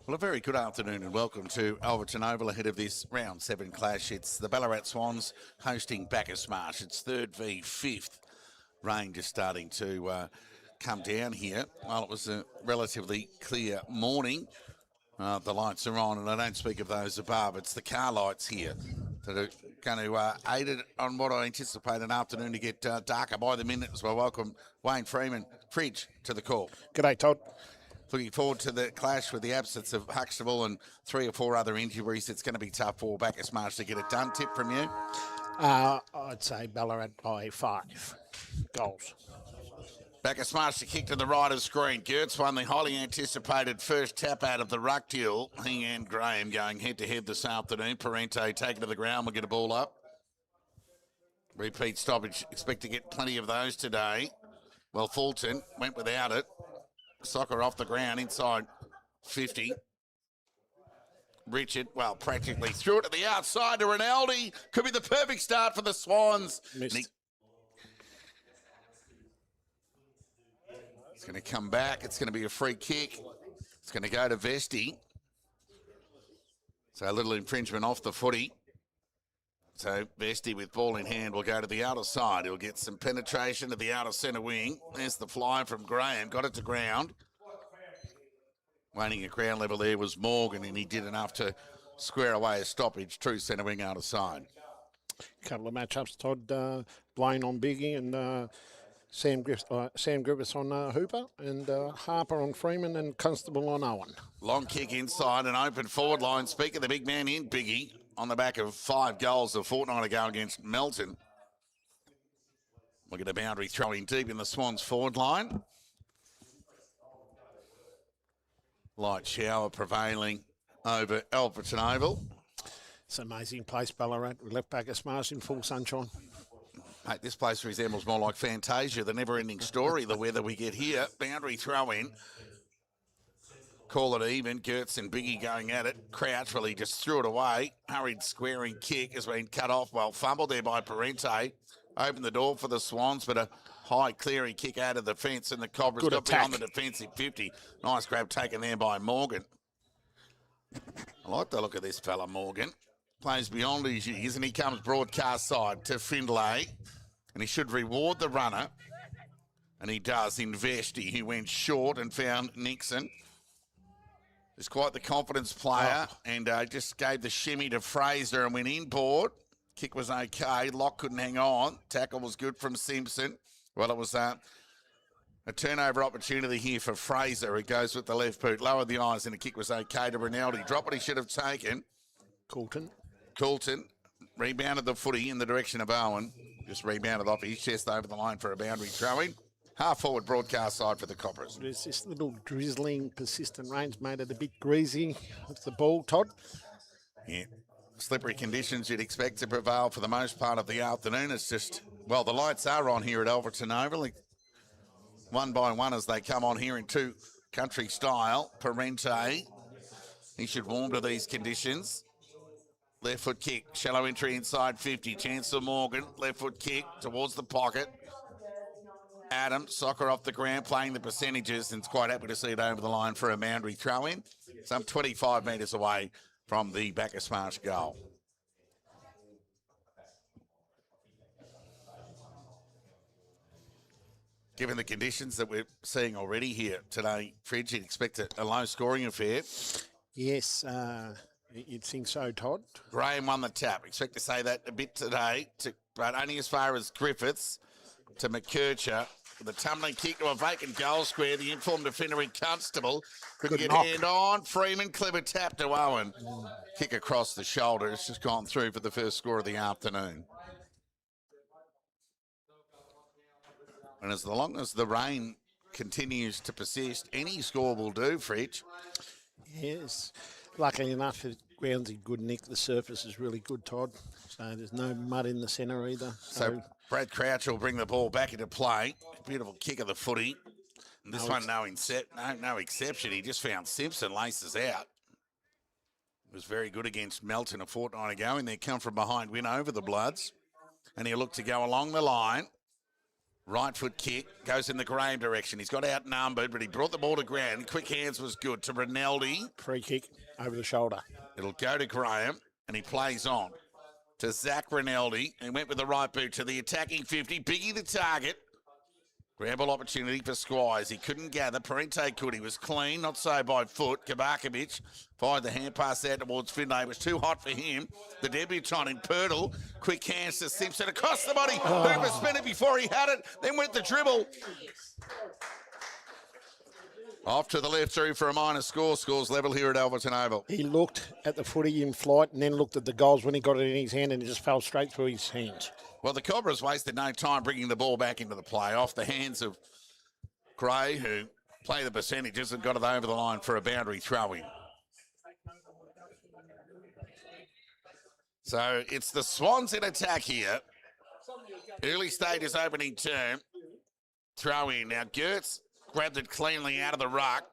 Well, a very good afternoon and welcome to Alverton Oval ahead of this round 7 clash. It's the Ballarat Swans hosting Bacchus Marsh. It's 3rd v 5th. Rain just starting to come down here. Well, it was a relatively clear morning. The lights are on, and I don't speak of those above. It's the car lights here that are going to aid it on what I anticipate an afternoon to get darker by the minute as well. Welcome Wayne Freeman, Fridge, to the call. G'day, Todd. Looking forward to the clash with the absence of Huxtable and 3 or 4 other injuries. It's going to be tough for Bacchus Marsh to get it done. Tip from you? I'd say Ballarat by 5 goals. Bacchus Marsh to kick to the right of screen. Gertz won the highly anticipated first tap out of the ruck deal. He and Graham going head-to-head this afternoon. Parente taken to the ground. We'll get a ball up. Repeat stoppage. Expect to get plenty of those today. Well, Fulton went without it. Soccer off the ground inside 50. Richard, well, practically threw it to the outside to Rinaldi. Could be the perfect start for the Swans. It's going to come back. It's going to be a free kick. It's going to go to Vesti. So a little infringement off the footy. So Vesti with ball in hand will go to the outer side. He'll get some penetration to the outer centre wing. There's the fly from Graham. Got it to ground. Waiting at ground level there was Morgan, and he did enough to square away a stoppage. True centre wing outer side. Couple of matchups, Todd. Blaine on Biggie and Sam Griffiths on Hooper, and Harper on Freeman and Constable on Owen. Long kick inside and open forward line. Speaking of the big man in Biggie, on the back of 5 goals a fortnight ago against Melton. Look at a boundary throwing deep in the Swans forward line. Light shower prevailing over Alverton Oval. It's an amazing place, Ballarat. We left Bacchus Marsh in full sunshine. Mate, this place resembles more like Fantasia, the never-ending story, the weather we get here. Boundary throw-in. Call it even. Gertz and Biggie going at it. Crouch, well, he just threw it away. Hurried squaring kick has been cut off. Well, fumbled there by Parente. Opened the door for the Swans, but a high clearing kick out of the fence, and the Cobras got beyond the defensive 50. Nice grab taken there by Morgan. I like the look of this fella, Morgan. Plays beyond his years, and he comes broadcast side to Findlay, and he should reward the runner, and he does in Vesti. He went short and found Nixon. He's quite the confidence player, and just gave the shimmy to Fraser and went inboard. Kick was okay. Lock couldn't hang on. Tackle was good from Simpson. Well, it was a turnover opportunity here for Fraser. He goes with the left boot, lowered the eyes, and the kick was okay to Rinaldi. Dropped what he should have taken. Coulton rebounded the footy in the direction of Owen. Just rebounded off his chest over the line for a boundary throw-in. Half forward broadcast side for the Coppers. There's this little drizzling, persistent rain's made it a bit greasy with the ball, Todd. Yeah. Slippery conditions you'd expect to prevail for the most part of the afternoon. It's just, well, the lights are on here at Alverton Oval. One by one as they come on here in 2 country style. Parente, he should warm to these conditions. Left foot kick, shallow entry inside 50. Chancellor Morgan, left foot kick towards the pocket. Adam, soccer off the ground, playing the percentages, and it's quite happy to see it over the line for a boundary throw-in. Some 25 metres away from the Bacchus Marsh goal. Given the conditions that we're seeing already here today, Fridge, you'd expect a low-scoring affair. Yes, you'd think so, Todd. Graham won the tap. Expect to say that a bit today, but only as far as Griffiths to McKercher. The tumbling kick to a vacant goal square. The informed defender in Constable couldn't get hand on. Freeman, clever tap to Owen. Kick across the shoulder. It's just gone through for the first score of the afternoon. And as long as the rain continues to persist, any score will do, Fridge. Yes. Luckily enough, the ground's in good nick. The surface is really good, Todd. So there's no mud in the centre either. So Brad Crouch will bring the ball back into play. Beautiful kick of the footy. And this one, no exception. He just found Simpson, laces out. Was very good against Melton a fortnight ago, and they come from behind win over the Bloods. And he'll look to go along the line. Right foot kick goes in the Graham direction. He's got outnumbered, but he brought the ball to ground. Quick hands was good to Rinaldi. Free kick over the shoulder. It'll go to Graham, and he plays on to Zach Rinaldi. He went with the right boot to the attacking 50. Biggie the target. Grab opportunity for Squires. He couldn't gather. Parente could. He was clean, not so by foot. Kabarkovic fired the hand pass out towards Finlay. It was too hot for him. The debutant in Pirtle. Quick hands to Simpson across the body. Hooper spun it before he had it. Then went the dribble. Off to the left through for a minor score. Scores level here at Alverton Oval. He looked at the footy in flight and then looked at the goals when he got it in his hand, and it just fell straight through his hands. Well, the Cobras wasted no time bringing the ball back into the play off the hands of Gray, who play the percentages and got it over the line for a boundary throw-in. So it's the Swans in attack here. Early stages opening term. Throw-in. Now, Gertz grabbed it cleanly out of the ruck.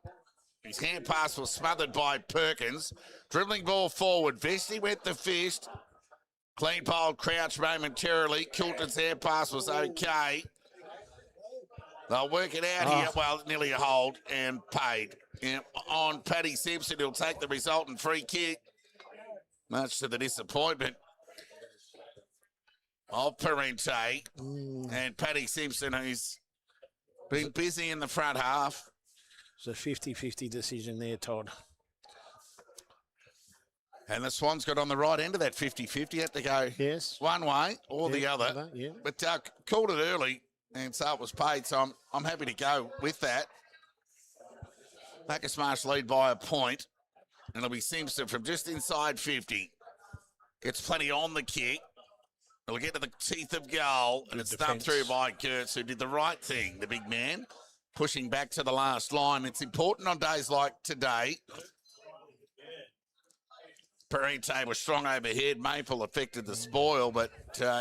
His hand pass was smothered by Perkins. Dribbling ball forward. Vesty went the fist. Clean pole, crouch momentarily. Coulton's hand pass was okay. They'll work it out here. Well, nearly a hold and paid. And on Paddy Simpson, he'll take the resultant free kick. Much to the disappointment of Parente and Paddy Simpson, who's been busy in the front half. It's a 50-50 decision there, Todd. And the Swans got on the right end of that 50-50. Had to go one way or the other. But called it early, and so it was paid. So I'm happy to go with that. Bacchus Marsh lead by a point. And it'll be Simpson from just inside 50. Gets plenty on the kick. It'll get to the teeth of goal. And it's dumped through by Gertz, who did the right thing, the big man. Pushing back to the last line. It's important on days like today. Parente was strong overhead. Maple affected the spoil, but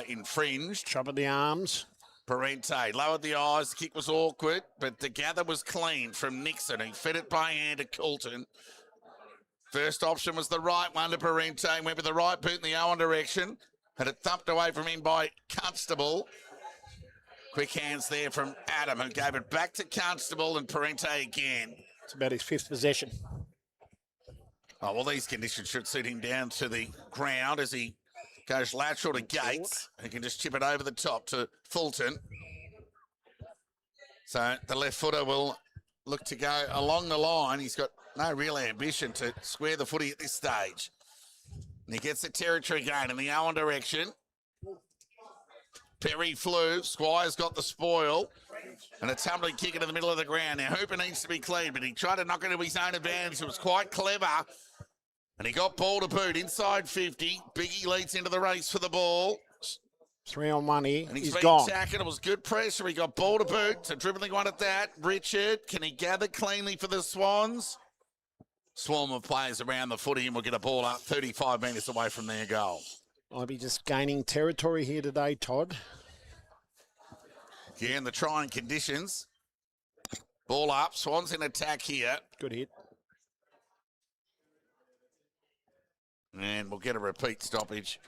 infringed. Chop at the arms. Parente lowered the eyes. The kick was awkward, but the gather was clean from Nixon. He fed it by hand to Coulton. First option was the right one to Parente. Went with the right boot in the Owen direction. Had it thumped away from him by Constable. Quick hands there from Adam, who gave it back to Constable and Parente again. It's about his fifth possession. Oh, well, these conditions should suit him down to the ground as he goes lateral to Gates. He can just chip it over the top to Fulton. So the left footer will look to go along the line. He's got no real ambition to square the footy at this stage. And he gets the territory gain in the Owen direction. Perry flew. Squire's got the spoil. And a tumbling kick into the middle of the ground. Now, Hooper needs to be clean, but he tried to knock it into his own advantage. It was quite clever. And he got ball to boot inside 50. Biggie leads into the race for the ball. 3-on-1 here. And he's gone. Tacking. It was good pressure. He got ball to boot. So dribbling one at that. Richard, can he gather cleanly for the Swans? Swarm of players around the footy and we'll get a ball up 35 metres away from their goal. I'll be just gaining territory here today, Todd. Yeah, in the trying conditions. Ball up. Swans in attack here. Good hit. And we'll get a repeat stoppage.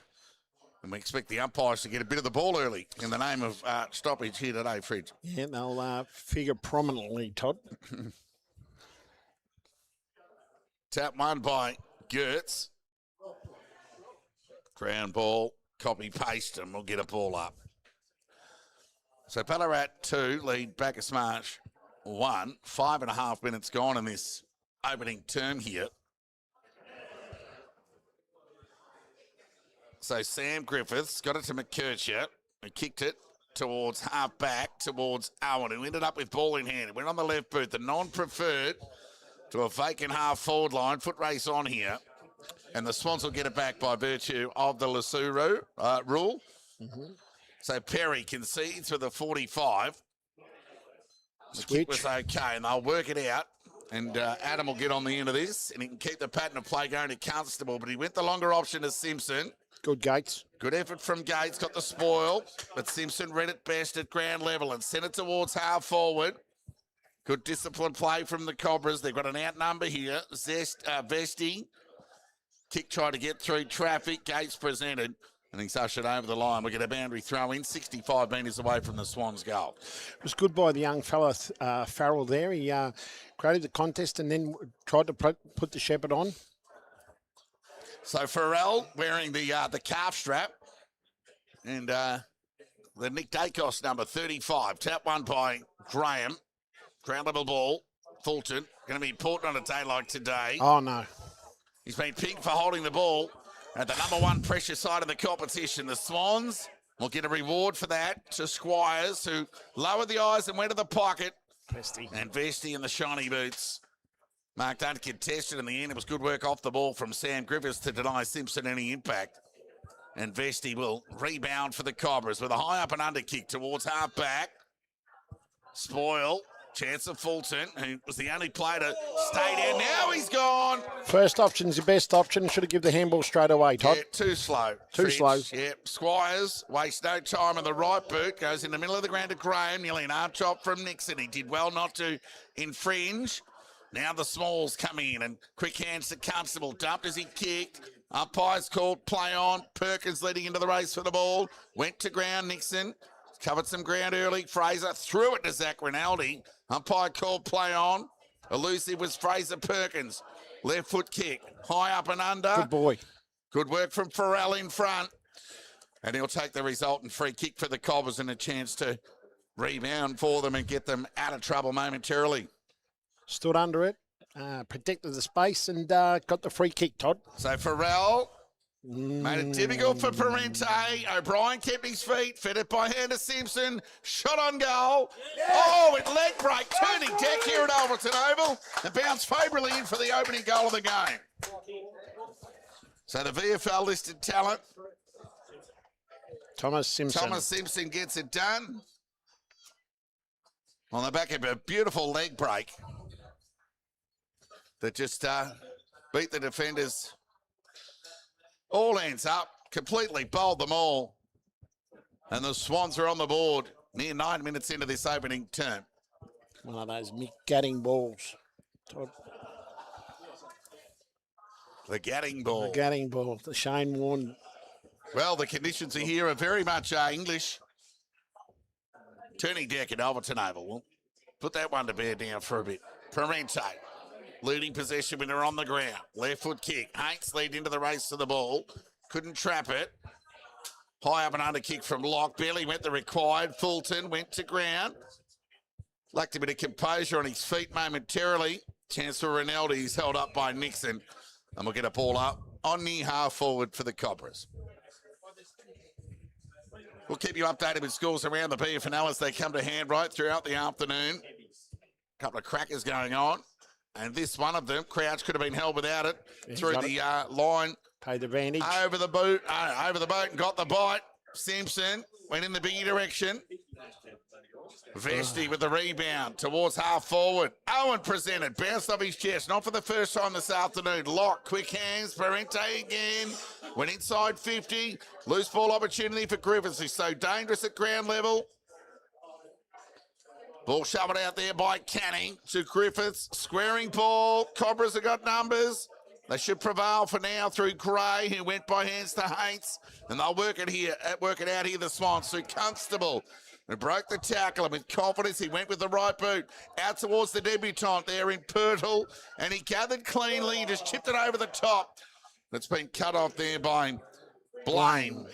And we expect the umpires to get a bit of the ball early in the name of stoppage here today, Fridge. Yeah, they'll figure prominently, Todd. Tap one by Gertz. Ground ball, copy paste, and we'll get a ball up. So Ballarat 2 lead Bacchus Marsh 1. 5.5 minutes gone in this opening term here. So Sam Griffiths got it to McKercher, who kicked it towards half back, towards Owen, who ended up with ball in hand. It went on the left boot, the non-preferred to a vacant half forward line. Foot race on here. And the Swans will get it back by virtue of the Lasuru rule. So Perry concedes for the 45. The kick was okay, and they'll work it out. And Adam will get on the end of this, and he can keep the pattern of play going to Constable. But he went the longer option to Simpson. Good Gates. Good effort from Gates, got the spoil. But Simpson read it best at ground level and sent it towards half forward. Good disciplined play from the Cobras. They've got an outnumber here. Vesty. Kick tried to get through traffic. Gates presented. And he's ushered over the line. We get a boundary throw in, 65 metres away from the Swans' goal. It was good by the young fella, Farrell there. He created the contest and then tried to put the shepherd on. So Pharrell wearing the calf strap and the Nick Dacos number 35. Tap one by Graham. Ground level ball. Fulton. Going to be important on a day like today. Oh, no. He's been picked for holding the ball at the number one pressure side of the competition. The Swans will get a reward for that to Squires, who lowered the eyes and went to the pocket. Vesty. And Vesty in the shiny boots. Marked uncontested in the end. It was good work off the ball from Sam Griffiths to deny Simpson any impact. And Vesty will rebound for the Cobras with a high up and under kick towards half back. Spoil. Chance of Fulton, who was the only player to stay there. Now he's gone. First option's the best option. Should have given the handball straight away, Todd. Yeah, too slow. Too slow. Yeah, Squires wastes no time on the right boot. Goes in the middle of the ground to Graham. Nearly an arm chop from Nixon. He did well not to infringe. Now the Smalls come in and quick hands to Constable. Dumped as he kicked. Umpires called play on. Perkins leading into the race for the ball. Went to ground. Nixon covered some ground early. Fraser threw it to Zach Rinaldi. Umpire called play on. Elusive was Fraser Perkins. Left foot kick. High up and under. Good boy. Good work from Pharrell in front. And he'll take the resultant free kick for the Cobblers and a chance to rebound for them and get them out of trouble momentarily. Stood under it, protected the space and got the free kick, Todd. So Pharrell made it difficult for Parente. O'Brien kept his feet, fed it by hand to Simpson. Shot on goal. Oh, it leg break. Turning deck here at Alberton Oval. And bounced favourably in for the opening goal of the game. So the VFL listed talent. Thomas Simpson. Thomas Simpson gets it done. On the back of a beautiful leg break that just beat the defenders. All hands up, completely bowled them all. And the Swans are on the board near 9 minutes into this opening term. One of those Mick Gadding balls, Todd. The Gadding ball. The Gadding ball, the Shane Warne. Well, the conditions are here are very much English. Turning deck at Alberton Oval. We'll put that one to bed now for a bit. Parente. Leading possession when they're on the ground. Left foot kick. Haints lead into the race to the ball. Couldn't trap it. High up and under kick from Locke. Barely went the required. Fulton went to ground. Lacked a bit of composure on his feet momentarily. Chance for Rinaldi. He's held up by Nixon. And we'll get a ball up on near half forward for the Cobras. We'll keep you updated with scores around the FNL as they come to hand right throughout the afternoon. A couple of crackers going on. And this one of them, Crouch could have been held without it. Through the line. Paid the advantage. Over the boot and got the bite. Simpson went in the biggie direction. Vesty with the rebound towards half forward. Owen presented, bounced off his chest, not for the first time this afternoon. Lock, quick hands, Parente again. Went inside 50. Loose ball opportunity for Griffiths. He's so dangerous at ground level. Ball shoved out there by Canning to Griffiths. Squaring ball. Cobras have got numbers. They should prevail for now through Gray, who went by hands to Haints. And they'll work it out here, the Swans. Through Constable, who broke the tackle. And with confidence, he went with the right boot. Out towards the debutant there in Pirtle. And he gathered cleanly. He just chipped it over the top. That's been cut off there by Blaine,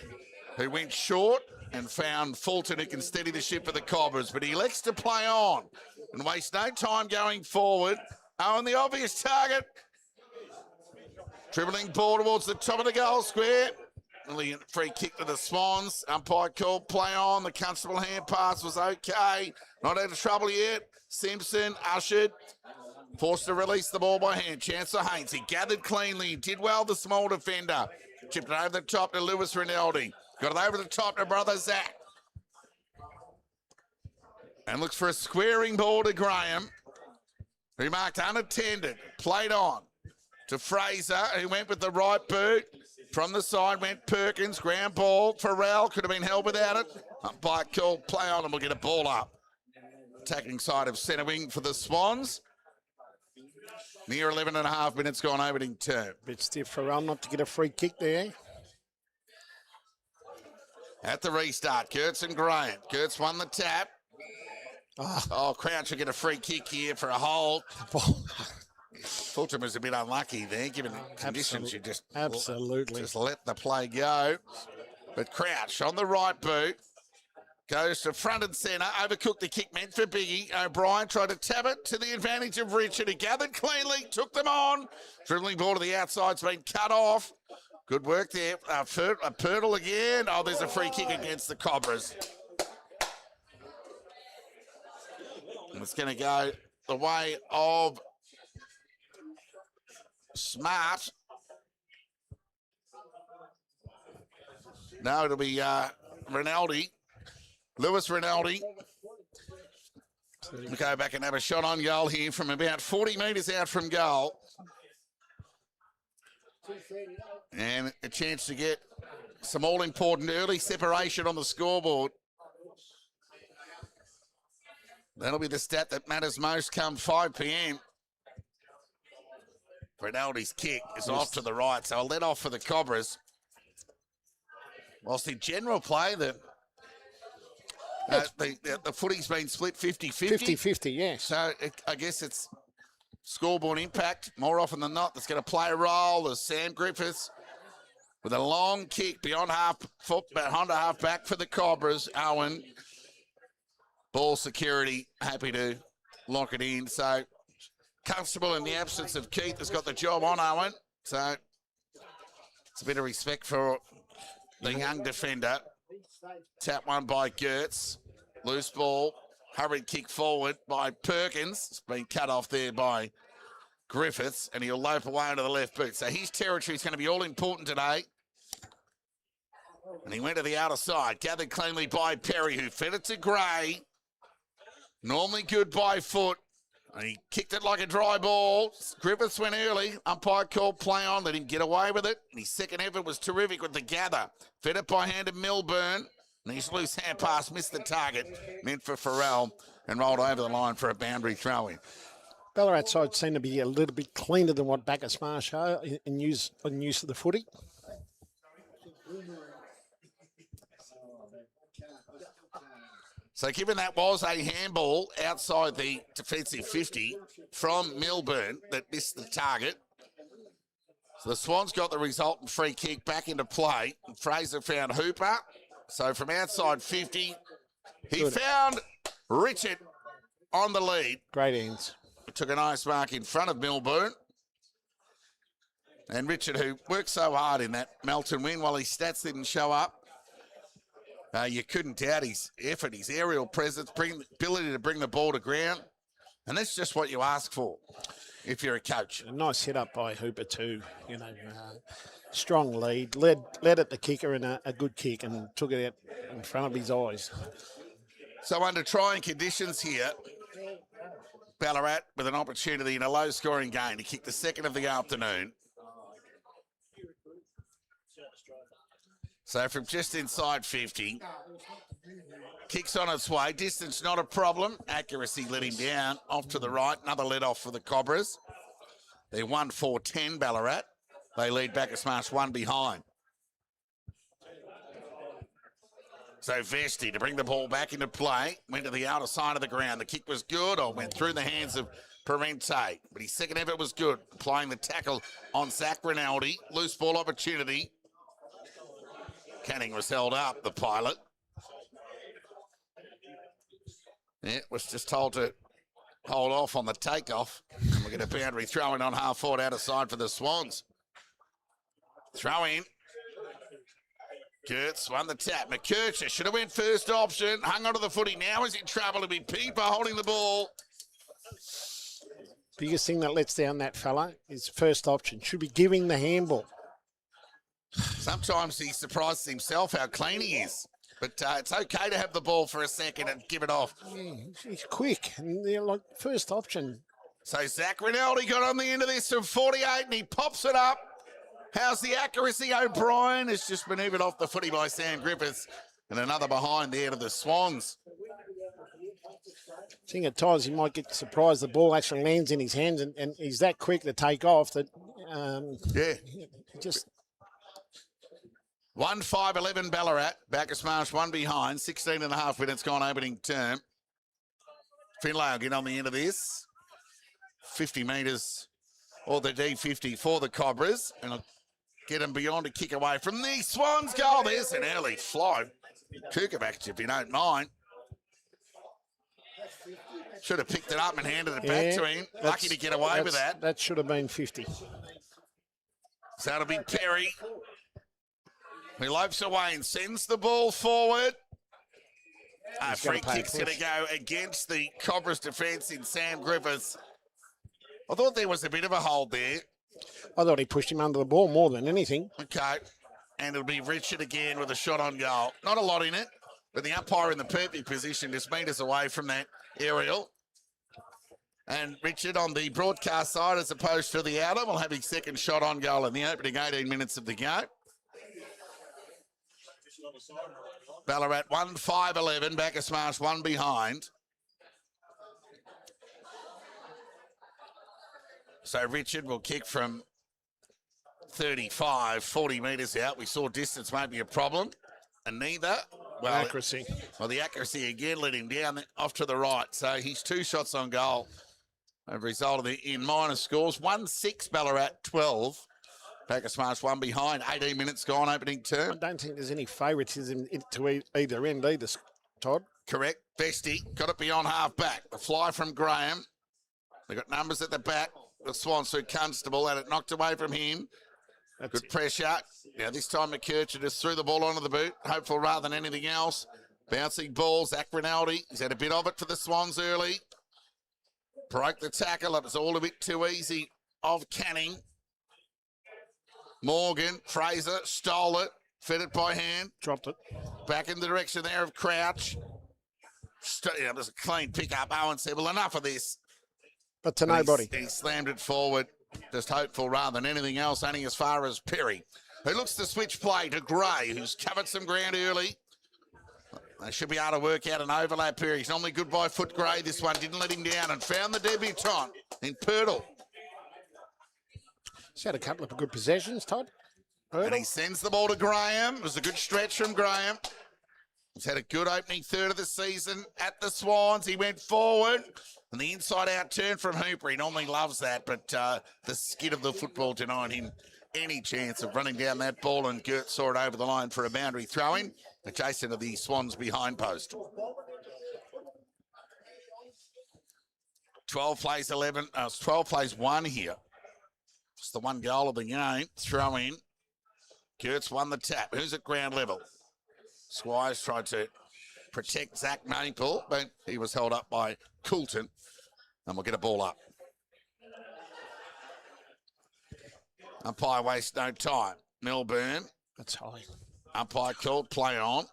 who went short and found Fulton, who can steady the ship for the Cobras. But he elects to play on and waste no time going forward. Owen, the obvious target. Dribbling ball towards the top of the goal square. Brilliant free kick to the Swans. Umpire called play on. The Constable hand pass was okay. Not out of trouble yet. Simpson ushered. Forced to release the ball by hand. Chance for Haints. He gathered cleanly. Did well, the small defender. Chipped it over the top to Lewis Rinaldi. Got it over the top to brother Zach. And looks for a squaring ball to Graham, who marked unattended. Played on to Fraser, who went with the right boot. From the side went Perkins. Ground ball. Pharrell could have been held without it. Umpire called play on and we'll get a ball up. Attacking side of centre wing for the Swans. Near 11 and a half minutes gone opening term. Bit stiff for Pharrell not to get a free kick there. At the restart, Kurtz and Graham. Kurtz won the tap. Oh, Crouch will get a free kick here for a hold. Fulton was a bit unlucky there, given the conditions. You just let the play go. But Crouch on the right boot goes to front and centre. Overcooked the kick meant for Biggie. O'Brien tried to tap it to the advantage of Richard. He gathered cleanly, took them on. Dribbling ball to the outside's been cut off. Good work there. A Pirtle again. Oh, there's a free kick against the Cobras. And it's going to go the way of Smart. No, it'll be Rinaldi. Lewis Rinaldi. We'll go back and have a shot on goal here from about 40 metres out from goal. And a chance to get some all-important early separation on the scoreboard. That'll be the stat that matters most come 5 p.m. Rinaldi's kick is off to the right, so a let off for the Cobras. Whilst in general play, the footy's been split 50-50. 50-50, yes. So I guess it's scoreboard impact more often than not that's going to play a role. There's Sam Griffiths with a long kick beyond half foot, behind a half back for the Cobras. Owen, ball security, happy to lock it in. So comfortable in the absence of Keith has got the job on Owen. So it's a bit of respect for the young defender. Tap one by Gertz. Loose ball. Hurried kick forward by Perkins. It's been cut off there by Griffiths, and he'll lope away into the left boot. So his territory is going to be all important today. And he went to the outer side. Gathered cleanly by Perry, who fed it to Gray. Normally good by foot. And he kicked it like a dry ball. Griffiths went early. Umpire called play on. Let him get away with it. And his second effort was terrific with the gather. Fed it by hand to Milburn. And his loose hand pass missed the target. Meant for Farrell. And rolled over the line for a boundary throw-in. Ballarat side seem to be a little bit cleaner than what Bacchus Marsh are in use of the footy. So given that was a handball outside the defensive 50 from Milburn that missed the target, so the Swans got the resultant free kick back into play. Fraser found Hooper. So from outside 50, he found Richard on the lead. Great ends. Took a nice mark in front of Milburn. And Richard, who worked so hard in that Melton win while his stats didn't show up, you couldn't doubt his effort, his aerial presence, ability to bring the ball to ground. And that's just what you ask for if you're a coach. A nice hit up by Hooper too. Strong lead. Led at the kicker in a good kick and took it out in front of his eyes. So under trying conditions here, Ballarat with an opportunity in a low-scoring game to kick the second of the afternoon. So from just inside 50, kicks on its way. Distance not a problem. Accuracy let him down. Off to the right. Another let off for the Cobras. They're 1-4-10 Ballarat. They lead Bacchus Marsh one behind. So Vesti to bring the ball back into play. Went to the outer side of the ground. The kick was good or went through the hands of Parente. But his second effort was good. Applying the tackle on Zach Rinaldi. Loose ball opportunity. Canning was held up, the pilot. Yeah, was just told to hold off on the takeoff. And we'll get a boundary throw in on half forward outer side for the Swans. Throw in. Kurtz won the tap. McKercher should have went first option. Hung onto the footy. Now is in trouble. To be Peeper holding the ball. Biggest thing that lets down that fella is first option. Should be giving the handball. Sometimes he surprises himself how clean he is. But it's okay to have the ball for a second and give it off. Yeah, he's quick. And they're like first option. So Zach Rinaldi got on the end of this from 48 and he pops it up. How's the accuracy? O'Brien has just manoeuvred off the footy by Sam Griffiths. And another behind there to the Swans. I think at times he might get surprised the ball actually lands in his hands and he's that quick to take off that yeah. just... 1-5-11 Ballarat. Bacchus Marsh one behind. 16 and a half minutes gone opening term. FNL will get on the end of this. 50 metres or the D50 for the Cobras. And it'll get them beyond a kick away from the Swans goal. There's an early fly. Kukovac, if you don't mind. Should have picked it up and handed it back to him. Lucky to get away with that. That should have been 50. So it'll be Perry. He lopes away and sends the ball forward. Free kick's going to go against the Cobras defence in Sam Griffiths. I thought there was a bit of a hold there. I thought he pushed him under the ball more than anything. Okay. And it'll be Richard again with a shot on goal. Not a lot in it, but the umpire in the perfect position, just metres away from that aerial. And Richard on the broadcast side as opposed to the outer will have his second shot on goal in the opening 18 minutes of the game. Ballarat 1-5-11, Bacchus Marsh one behind. So Richard will kick from 35, 40 metres out. We saw distance might be a problem, and neither. Well, accuracy. The accuracy again let him down off to the right. So he's 2 shots on goal. Have resulted in minor scores. 1-6 Ballarat, 12. Bacchus Marsh one behind. 18 minutes gone opening term. I don't think there's any favouritism to either end either, Todd. Correct. Bestie got it beyond half back. The fly from Graham. They got numbers at the back. The Swans through Constable had it knocked away from him. Good pressure. Now this time McKercher just threw the ball onto the boot. Hopeful rather than anything else. Bouncing ball. Zach Rinaldi. He's had a bit of it for the Swans early. Broke the tackle. It was all a bit too easy of Canning. Morgan, Fraser, stole it, fed it by hand. Dropped it. Back in the direction there of Crouch. It was a clean pick-up. Owen said, well, enough of this. But to nobody. He slammed it forward, just hopeful rather than anything else, only as far as Perry, who looks to switch play to Gray, who's covered some ground early. They should be able to work out an overlap here. He's normally good by foot, Gray. This one didn't let him down and found the debutant in Purtle. He's had a couple of good possessions, Todd. And he sends the ball to Graham. It was a good stretch from Graham. He's had a good opening third of the season at the Swans. He went forward. And the inside-out turn from Hooper. He normally loves that, but the skid of the football denied him any chance of running down that ball, and Gert saw it over the line for a boundary throw-in, adjacent to the Swans behind post. 12 plays 12 plays 1 here. Just the one goal of the game. Throw in. Gert's won the tap. Who's at ground level? Squires tried to protect Zach Maple, but he was held up by Coulton, and we'll get a ball up. Umpire wastes no time. Melbourne. That's high. Umpire called play on.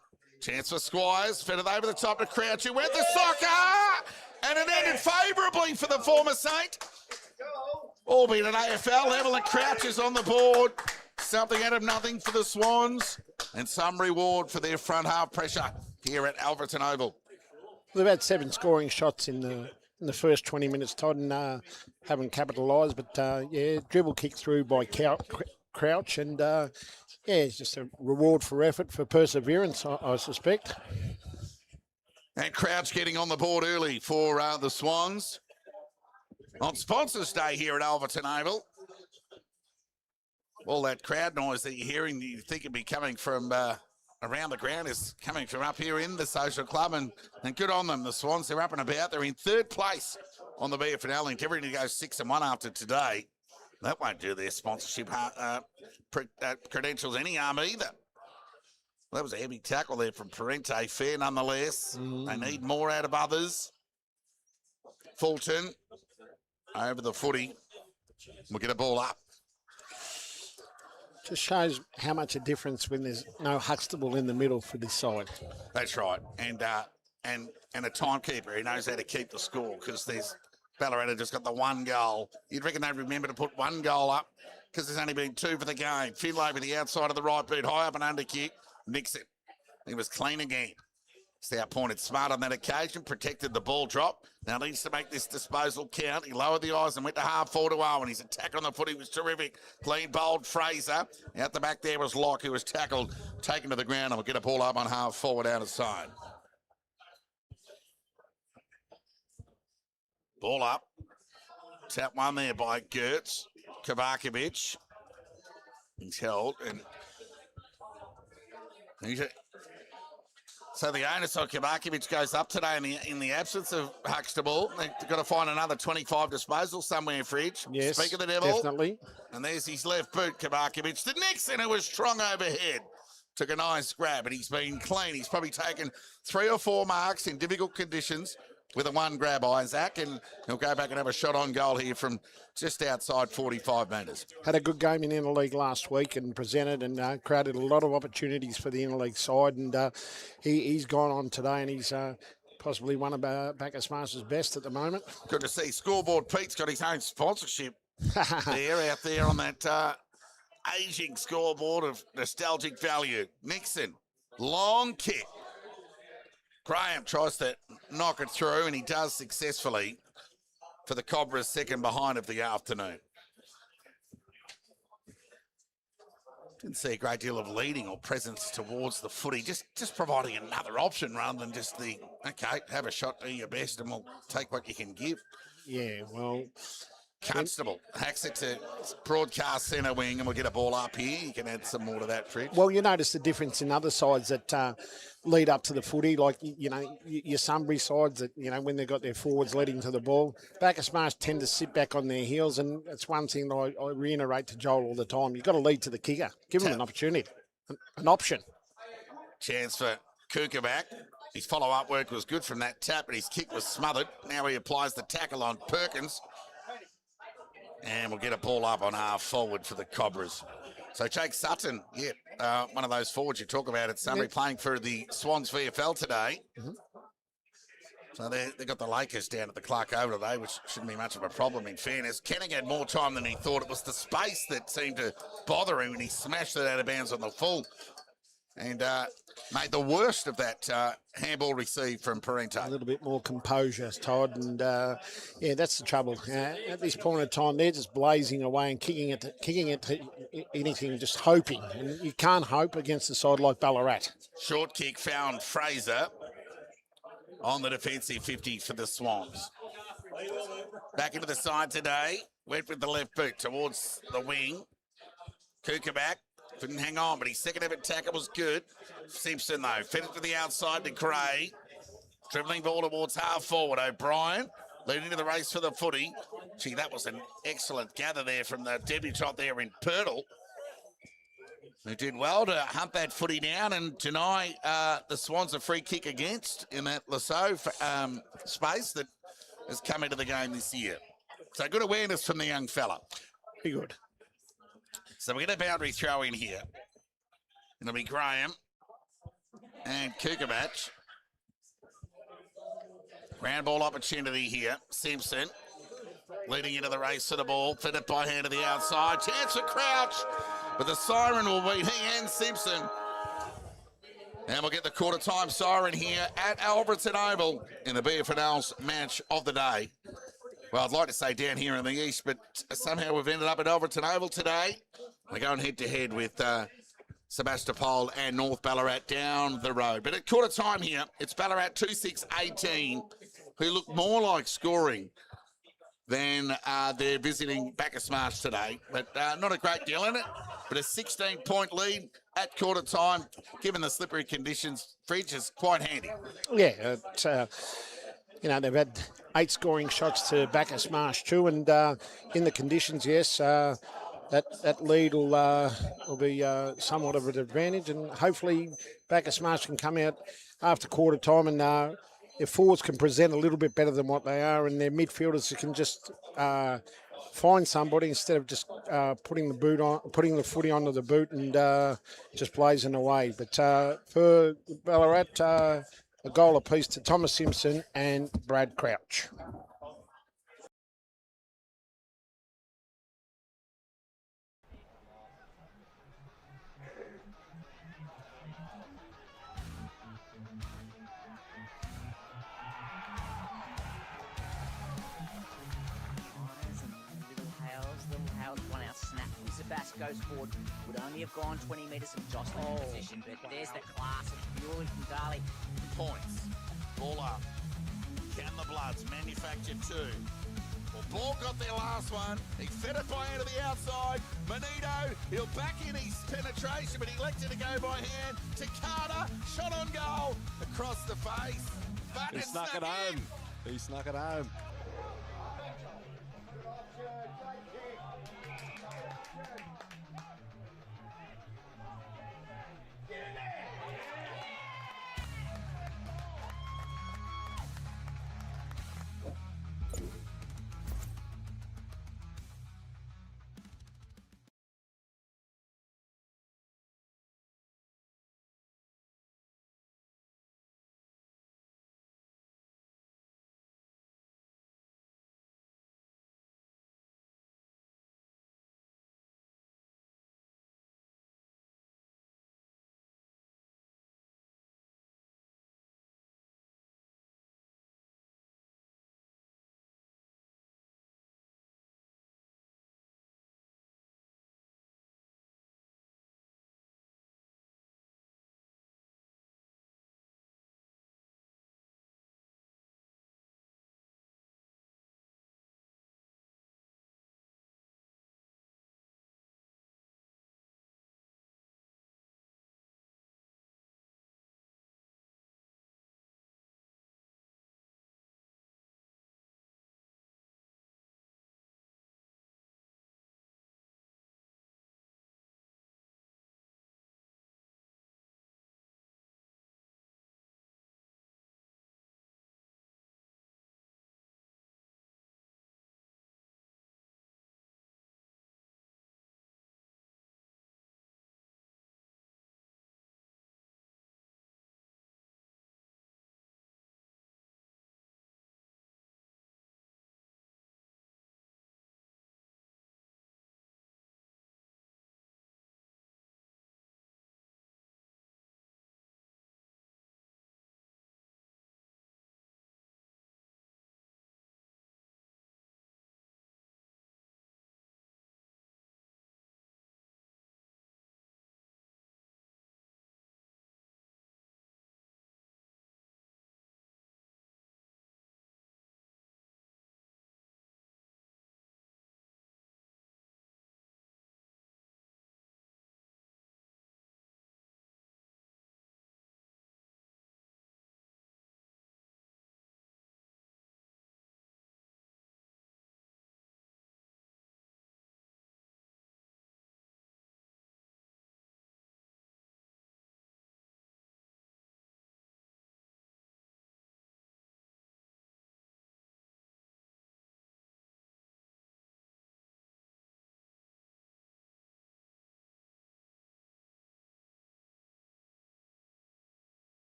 Chance for Squires. Fed it over the top to Crouch, who went the soccer! And it ended favourably for the former Saint. Albeit at AFL level, and Crouch is on the board. Something out of nothing for the Swans, and some reward for their front half pressure here at Alverton Oval. They've had 7 scoring shots in the first 20 minutes, Todd, and haven't capitalised. But, dribble kick through by Crouch, and, it's just a reward for effort, for perseverance, I suspect. And Crouch getting on the board early for the Swans. On Sponsors Day here at Alverton Oval. All that crowd noise that you're hearing, you think it'd be coming from around the ground, is coming from up here in the social club, and good on them. The Swans, they're up and about. They're in 3rd place on the BFNL, endeavouring to go 6-1 after today. That won't do their sponsorship credentials any harm either. Well, that was a heavy tackle there from Parente. Fair nonetheless. They need more out of others. Fulton over the footy. We'll get a ball up. Just shows how much a difference when there's no Huxtable in the middle for this side. That's right. And a timekeeper who knows how to keep the score, because there's Ballarat just got the 1 goal. You'd reckon they'd remember to put 1 goal up, because there's only been 2 for the game. Fiddle over the outside of the right boot, high up and under kick, nicks it. He was clean again. South pointed smart on that occasion, protected the ball drop. Now needs to make this disposal count. He lowered the eyes and went to half forward to Owen. His attack on the footy was terrific. Clean, bold Fraser. Out the back there was Locke, who was tackled, taken to the ground, and will get a ball up on half forward out of side. Ball up. Tap one there by Gertz. Kavakovic. He's held and so the onus on Kavakovic goes up today in the absence of Huxtable. They've got to find another 25 disposals somewhere, Fridge. Yes, Speak of the devil. definitely. And there's his left boot, Kavakovic. The next centre was strong overhead. Took a nice grab, and he's been clean. He's probably taken 3 or 4 marks in difficult conditions with a one grab, Isaac, and he'll go back and have a shot on goal here from just outside 45 metres. Had a good game in interleague last week and presented and created a lot of opportunities for the interleague side, and he's gone on today, and he's possibly one of Bacchus Marsh's best at the moment. Good to see. Scoreboard Pete's got his own sponsorship there out there on that aging scoreboard of nostalgic value. Nixon, long kick. Graham tries to knock it through, and he does successfully for the Cobras' second behind of the afternoon. Didn't see a great deal of leading or presence towards the footy, just providing another option rather than just the, okay, have a shot, do your best, and we'll take what you can give. Yeah, well... Constable hacks it to broadcast centre wing, and we'll get a ball up here. You can add some more to that, Fridge. Well, you notice the difference in other sides that lead up to the footy, like, your Sunbury sides that, when they've got their forwards leading to the ball. Bacchus Marsh tend to sit back on their heels, and that's one thing that I reiterate to Joel all the time. You've got to lead to the kicker. Give him an opportunity, an option. Chance for Kukovac. His follow-up work was good from that tap, but his kick was smothered. Now he applies the tackle on Perkins. And we'll get a ball up on half forward for the Cobras. So Jake Sutton, one of those forwards you talk about at Sunbury, playing for the Swans VFL today. Mm-hmm. So they got the Lakers down at the Clark Oval today, which shouldn't be much of a problem in fairness. Kenning had more time than he thought. It was the space that seemed to bother him, and he smashed it out of bounds on the full. And made the worst of that handball received from Parente. A little bit more composure, Todd, and that's the trouble. At this point in time, they're just blazing away and kicking it to anything, just hoping. And you can't hope against a side like Ballarat. Short kick found Fraser on the defensive 50 for the Swans. Back into the side today, went with the left boot towards the wing. Kukovac. Couldn't hang on, but his second effort tackle was good. Simpson, though, fed it to the outside to Gray. Dribbling ball towards half forward. O'Brien leading to the race for the footy. Gee, that was an excellent gather there from the debutant there in Pirtle, who did well to hunt that footy down and deny the Swans a free kick against in that Lasso space that has come into the game this year. So good awareness from the young fella. Be good. So we get a boundary throw in here. It'll be Graham and Kukovac. Ground ball opportunity here. Simpson leading into the race for the ball. Fed it by hand to the outside. Chance for Crouch. But the siren will beat he and Simpson. And we'll get the quarter time siren here at Alberton Oval in the BFNL's match of the day. Well, I'd like to say down here in the east, but somehow we've ended up at Alberton Oval today. We're going head-to-head with Sebastopol and North Ballarat down the road. But at quarter time here, it's Ballarat 2-6-18, who look more like scoring than they're visiting Bacchus Marsh today. But not a great deal in it, but a 16-point lead at quarter time, given the slippery conditions. Fridge is quite handy. Yeah, they've had 8 scoring shots to Bacchus Marsh too, and in the conditions, yes, that lead will be somewhat of an advantage, and hopefully Bacchus Marsh can come out after quarter time and their forwards can present a little bit better than what they are, and their midfielders can just find somebody instead of just putting the footy onto the boot and just blazing away. But for Ballarat, a goal apiece to Thomas Simpson and Brad Crouch. tails one out, snap. Sebas goes forward. Would only have gone 20 metres of jostling in position, but there's the class. It's purely from Darley. Points. Ball up. Can the Bloods manufacture two? Well, Ball got their last one. He fed it by hand to the outside. Manito, he'll back in his penetration, but he elected to go by hand. To Carter, shot on goal. Across the face. But He snuck it home. He snuck it home.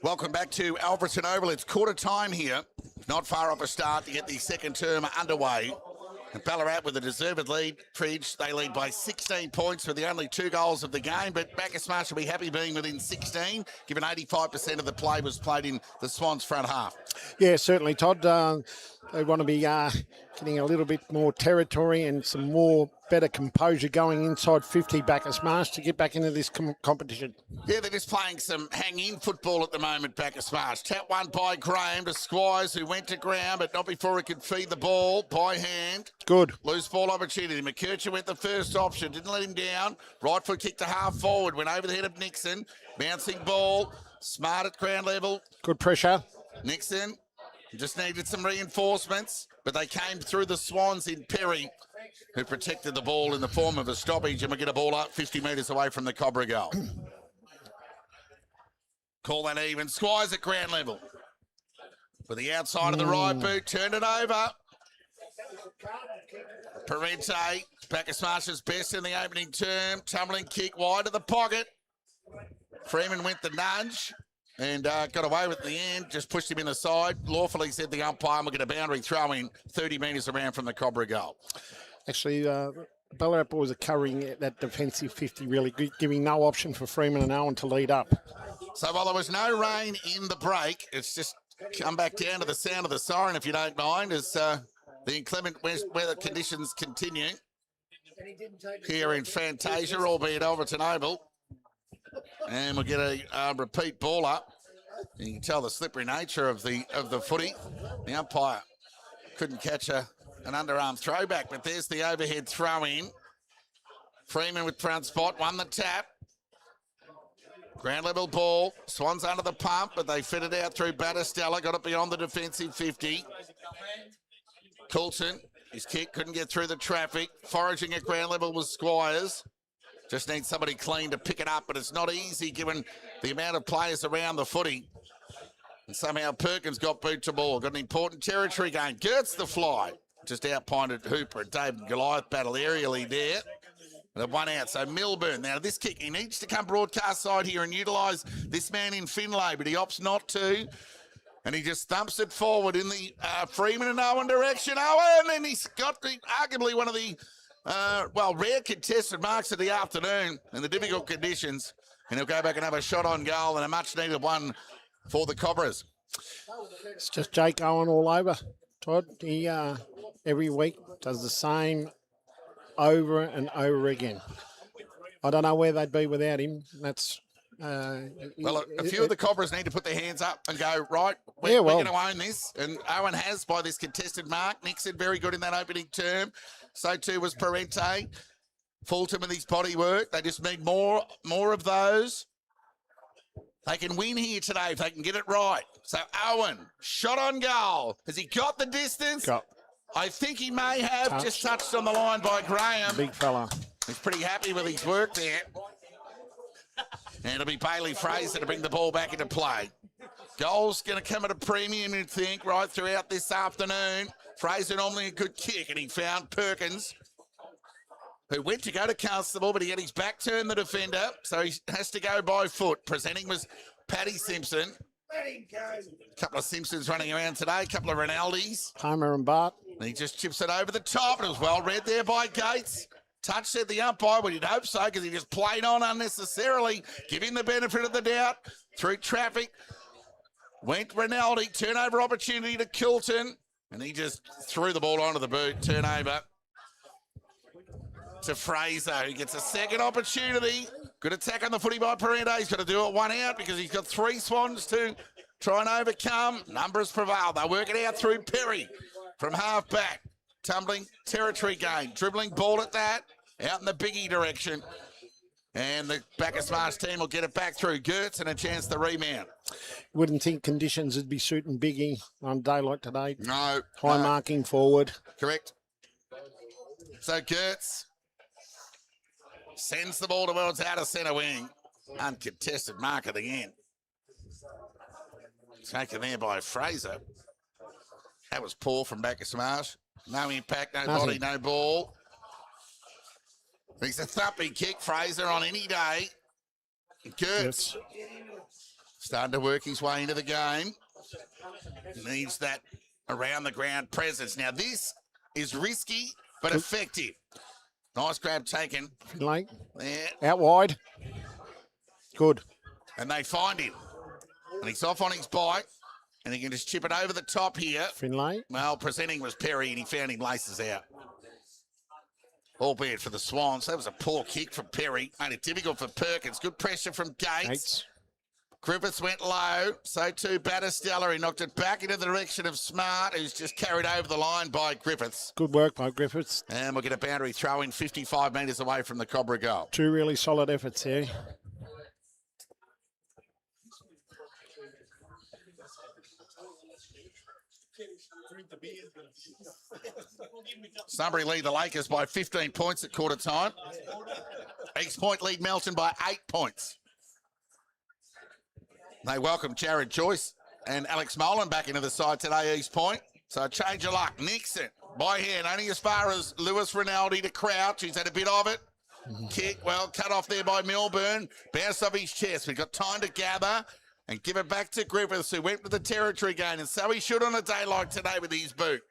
Welcome back to Alberton Oval. It's quarter time here. Not far off a start to get the second term underway. And Ballarat with a deserved lead. Fridge, they lead by 16 points for the only 2 goals of the game. But Bacchus Marsh will be happy being within 16, given 85% of the play was played in the Swans' front half. Yeah, certainly, Todd. They want to be getting a little bit more territory and some more better composure going inside 50 Bacchus Marsh to get back into this competition. Yeah, they're just playing some hang-in football at the moment, Bacchus Marsh. Tap one by Graham to Squires, who went to ground, but not before he could feed the ball by hand. Good. Loose ball opportunity. McKercher went the first option, didn't let him down. Right foot kick to half forward, went over the head of Nixon. Bouncing ball, smart at ground level. Good pressure. Nixon just needed some reinforcements, but they came through the Swans in Perry, who protected the ball in the form of a stoppage, and we get a ball up 50 metres away from the Cobra goal. Call that even. Squires at ground level. With the outside of the right boot, turned it over. Parente, Bacchus Marsh's best in the opening term. Tumbling kick wide of the pocket. Freeman went the nudge and got away with the end, just pushed him in the side. Lawfully said the umpire will get a boundary throw in 30 metres around from the Cobra goal. Actually, Ballarat boys are covering that defensive 50 really good, giving no option for Freeman and Owen to lead up. So while there was no rain in the break, it's just come back down to the sound of the siren, if you don't mind, as the inclement weather conditions continue here in Fantasia, albeit Alberton Oval. And we'll get a repeat ball up. You can tell the slippery nature of the footy. The umpire couldn't catch an underarm throwback, but there's the overhead throw in. Freeman with front spot, won the tap. Ground level ball. Swans under the pump, but they fit it out through Battistella. Got it beyond the defensive 50. Coulson, his kick couldn't get through the traffic. Foraging at ground level was Squires. Just needs somebody clean to pick it up, but it's not easy given the amount of players around the footy. And somehow Perkins got boot to ball. Got an important territory gain. Gertz the fly. Just outpointed Hooper and David and Goliath battle aerially there. And one out. So Milburn. Now this kick, he needs to come broadcast side here and utilise this man in Finlay, but he opts not to. And he just thumps it forward in the Freeman and Owen direction. Owen, and he's got arguably one of the rare contested marks of the afternoon in the difficult conditions. And he'll go back and have a shot on goal and a much-needed one for the Cobras. It's just Jake Owen all over, Todd. He, every week, does the same over and over again. I don't know where they'd be without him. That's... well, a few of the Cobras need to put their hands up and go, right, we're going to own this. And Owen has by this contested mark. Nixon very good in that opening term. So too was Parente. Fulton with his body work. They just need more of those. They can win here today if they can get it right. So Owen, shot on goal. Has he got the distance? Got. I think he may have. Just touched on the line by Graham. Big fella. He's pretty happy with his work there. And it'll be Bailey Fraser to bring the ball back into play. Goal's going to come at a premium, you'd think, right throughout this afternoon. Fraser normally a good kick, and he found Perkins, who went to go to Constable, but he had his back turned, the defender, so he has to go by foot. Presenting was Paddy Simpson. A couple of Simpsons running around today, a couple of Rinaldis. Homer and Bart. And he just chips it over the top. It was well read there by Gates. Touch, said the umpire. Well, you'd hope so, because he just played on unnecessarily. Give him the benefit of the doubt. Through traffic. Went Rinaldi. Turnover opportunity to Coulton. And he just threw the ball onto the boot. Turnover to Fraser, who gets a second opportunity. Good attack on the footy by Parente. He's got to do it one out because he's got 3 Swans to try and overcome. Numbers prevail. They work it out through Perry from half back. Tumbling territory gain. Dribbling ball at that. Out in the biggie direction. And the Bacchus Marsh team will get it back through Gertz and a chance to remount. Wouldn't think conditions would be suiting Biggie on a day like today. No. High marking forward. Correct. So Gertz sends the ball towards outer centre wing. Uncontested mark at the end. Taken there by Fraser. That was poor from Bacchus Marsh. No impact, no body, no ball. He's a thumping kick, Fraser, on any day. Gertz Starting to work his way into the game. Needs that around the ground presence. Now this is risky but effective. Nice grab taken. Finlay. There. Out wide. Good. And they find him. And he's off on his bike. And he can just chip it over the top here. Finlay. Well, presenting was Perry, and he found him laces out. Albeit for the Swans. That was a poor kick from Perry. Made it difficult for Perkins. Good pressure from Gates. Griffiths went low. So too Battistella. He knocked it back into the direction of Smart, who's just carried over the line by Griffiths. Good work by Griffiths. And we'll get a boundary throw in 55 metres away from the Cobra goal. Two really solid efforts there. Sunbury lead the Lakers by 15 points at quarter time. East Point lead Melton by 8 points. They welcome Jared Joyce and Alex Molan back into the side today, East Point. So a change of luck. Nixon by hand, only as far as Lewis Rinaldi to Crouch. He's had a bit of it. Kick, well, cut off there by Milburn. Bounce off his chest. We've got time to gather and give it back to Griffiths, who went with the territory gain. And so he should on a day like today with his boot.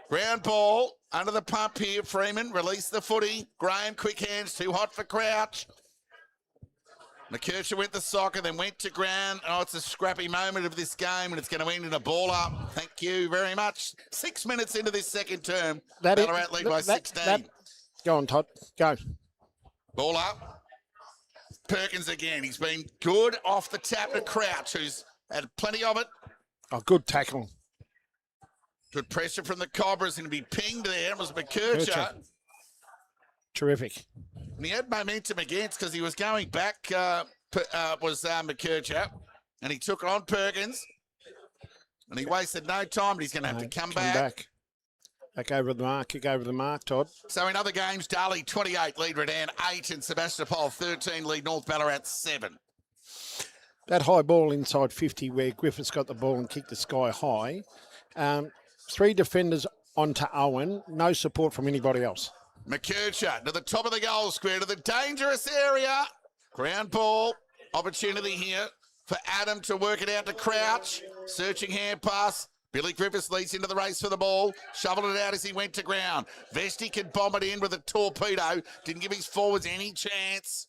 Ground ball, under the pump here. Freeman, release the footy. Graham, quick hands, too hot for Crouch. McKercher went the soccer, then went to ground. Oh, it's a scrappy moment of this game, and it's going to end in a ball up. Thank you very much. 6 minutes into this second term. Ballarat lead by 16. Go on, Todd. Go. Ball up. Perkins again. He's been good off the tap to Crouch, who's had plenty of it. Oh, good tackle. Good pressure from the Cobras, and to be pinged there. It was McKercher. Terrific. And he had momentum against because he was going back, McKercher, and he took on Perkins, and he wasted no time, but he's going to have to come back. Back over the mark, kick over the mark, Todd. So in other games, Darley 28, lead Redan 8, and Sebastopol 13, lead North Ballarat 7. That high ball inside 50 where Griffiths got the ball and kicked the sky high. 3 defenders onto Owen, no support from anybody else. McKercher to the top of the goal square, to the dangerous area. Ground ball, opportunity here for Adam to work it out to Crouch. Searching hand pass. Billy Griffiths leads into the race for the ball. Shoveled it out as he went to ground. Vesti could bomb it in with a torpedo. Didn't give his forwards any chance.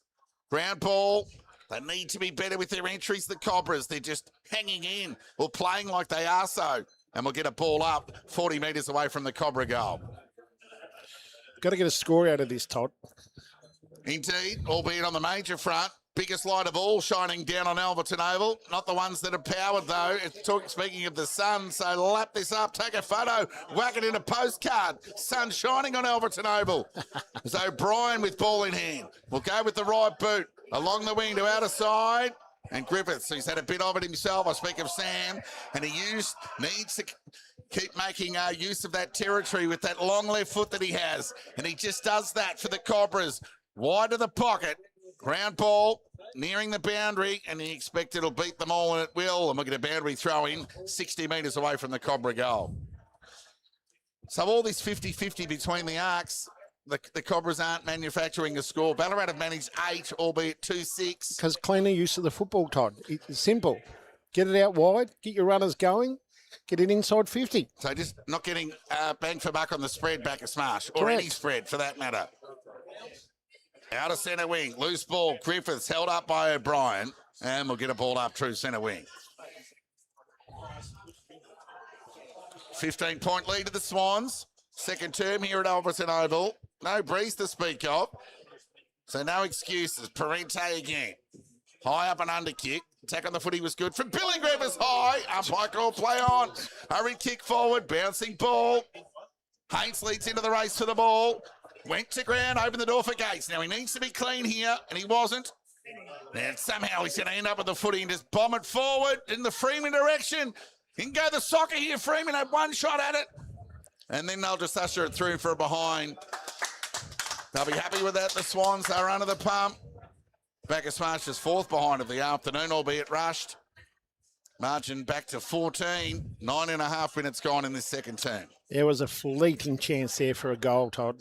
Ground ball. They need to be better with their entries, the Cobras. They're just hanging in or playing like they are so. And we'll get a ball up 40 metres away from the Cobra goal. Got to get a score out of this, Todd. Indeed, albeit on the major front. Biggest light of all shining down on Alberton Oval. Not the ones that are powered, though. Speaking of the sun, so lap this up, take a photo, whack it in a postcard. Sun shining on Alberton Oval. So O'Brien with ball in hand. We'll go with the right boot. Along the wing to outer side. And Griffiths, who's had a bit of it himself. I speak of Sam. And he needs to keep making use of that territory with that long left foot that he has. And he just does that for the Cobras. Wide of the pocket. Ground ball, nearing the boundary, and you expect it'll beat them all, and it will. And we'll get a boundary throw in 60 metres away from the Cobra goal. So all this 50-50 between the arcs, the Cobras aren't manufacturing a score. Ballarat have managed 8, albeit 2-6. Because cleaner use of the football, Todd. It's simple. Get it out wide, get your runners going, get it inside 50. So just not getting bang for buck on the spread, Bacchus Marsh, or Correct. any spread for that matter. Out of centre wing, loose ball, Griffiths held up by O'Brien, and we'll get a ball up through centre wing. 15-point lead to the Swans. Second term here at Alberton Oval. No breeze to speak of, so no excuses. Parente again. High up and under kick. Attack on the footy was good from Billy Griffiths. High. Umpire call play on. Hurried kick forward. Bouncing ball. Haynes leads into the race for the ball. Went to ground, opened the door for Gates. Now he needs to be clean here, and he wasn't. And somehow he's going to end up with the footy and just bomb it forward in the Freeman direction. He can go the soccer here. Freeman had one shot at it. And then they'll just usher it through for a behind. They'll be happy with that. The Swans are under the pump. Bacchus Marsh is 4th behind of the afternoon, albeit rushed. Margin back to 14. 9.5 minutes gone in this second term. There was a fleeting chance there for a goal, Todd.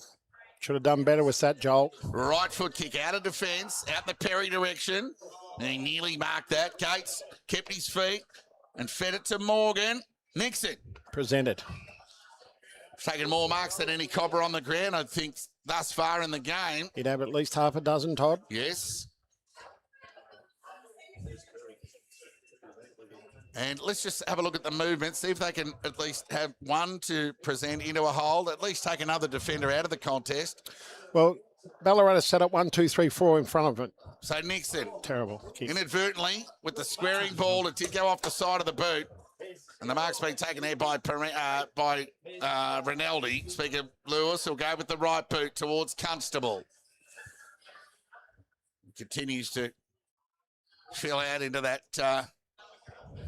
Should have done better with that, Joel. Right foot kick out of defence, out the Perry direction. And he nearly marked that. Gates kept his feet and fed it to Morgan. Nixon. Presented. Taking more marks than any cobber on the ground, I think, thus far in the game. He'd have at least half a dozen, Todd. Yes. And let's just have a look at the movement, see if they can at least have one to present into a hold, at least take another defender out of the contest. Well, Ballarat has set up 1, 2, 3, 4 in front of it. So Nixon, Terrible kick. inadvertently, with the squaring ball, it did go off the side of the boot. And the mark's been taken there by Rinaldi. Speaking of Lewis, he'll go with the right boot towards Constable. Continues to fill out into that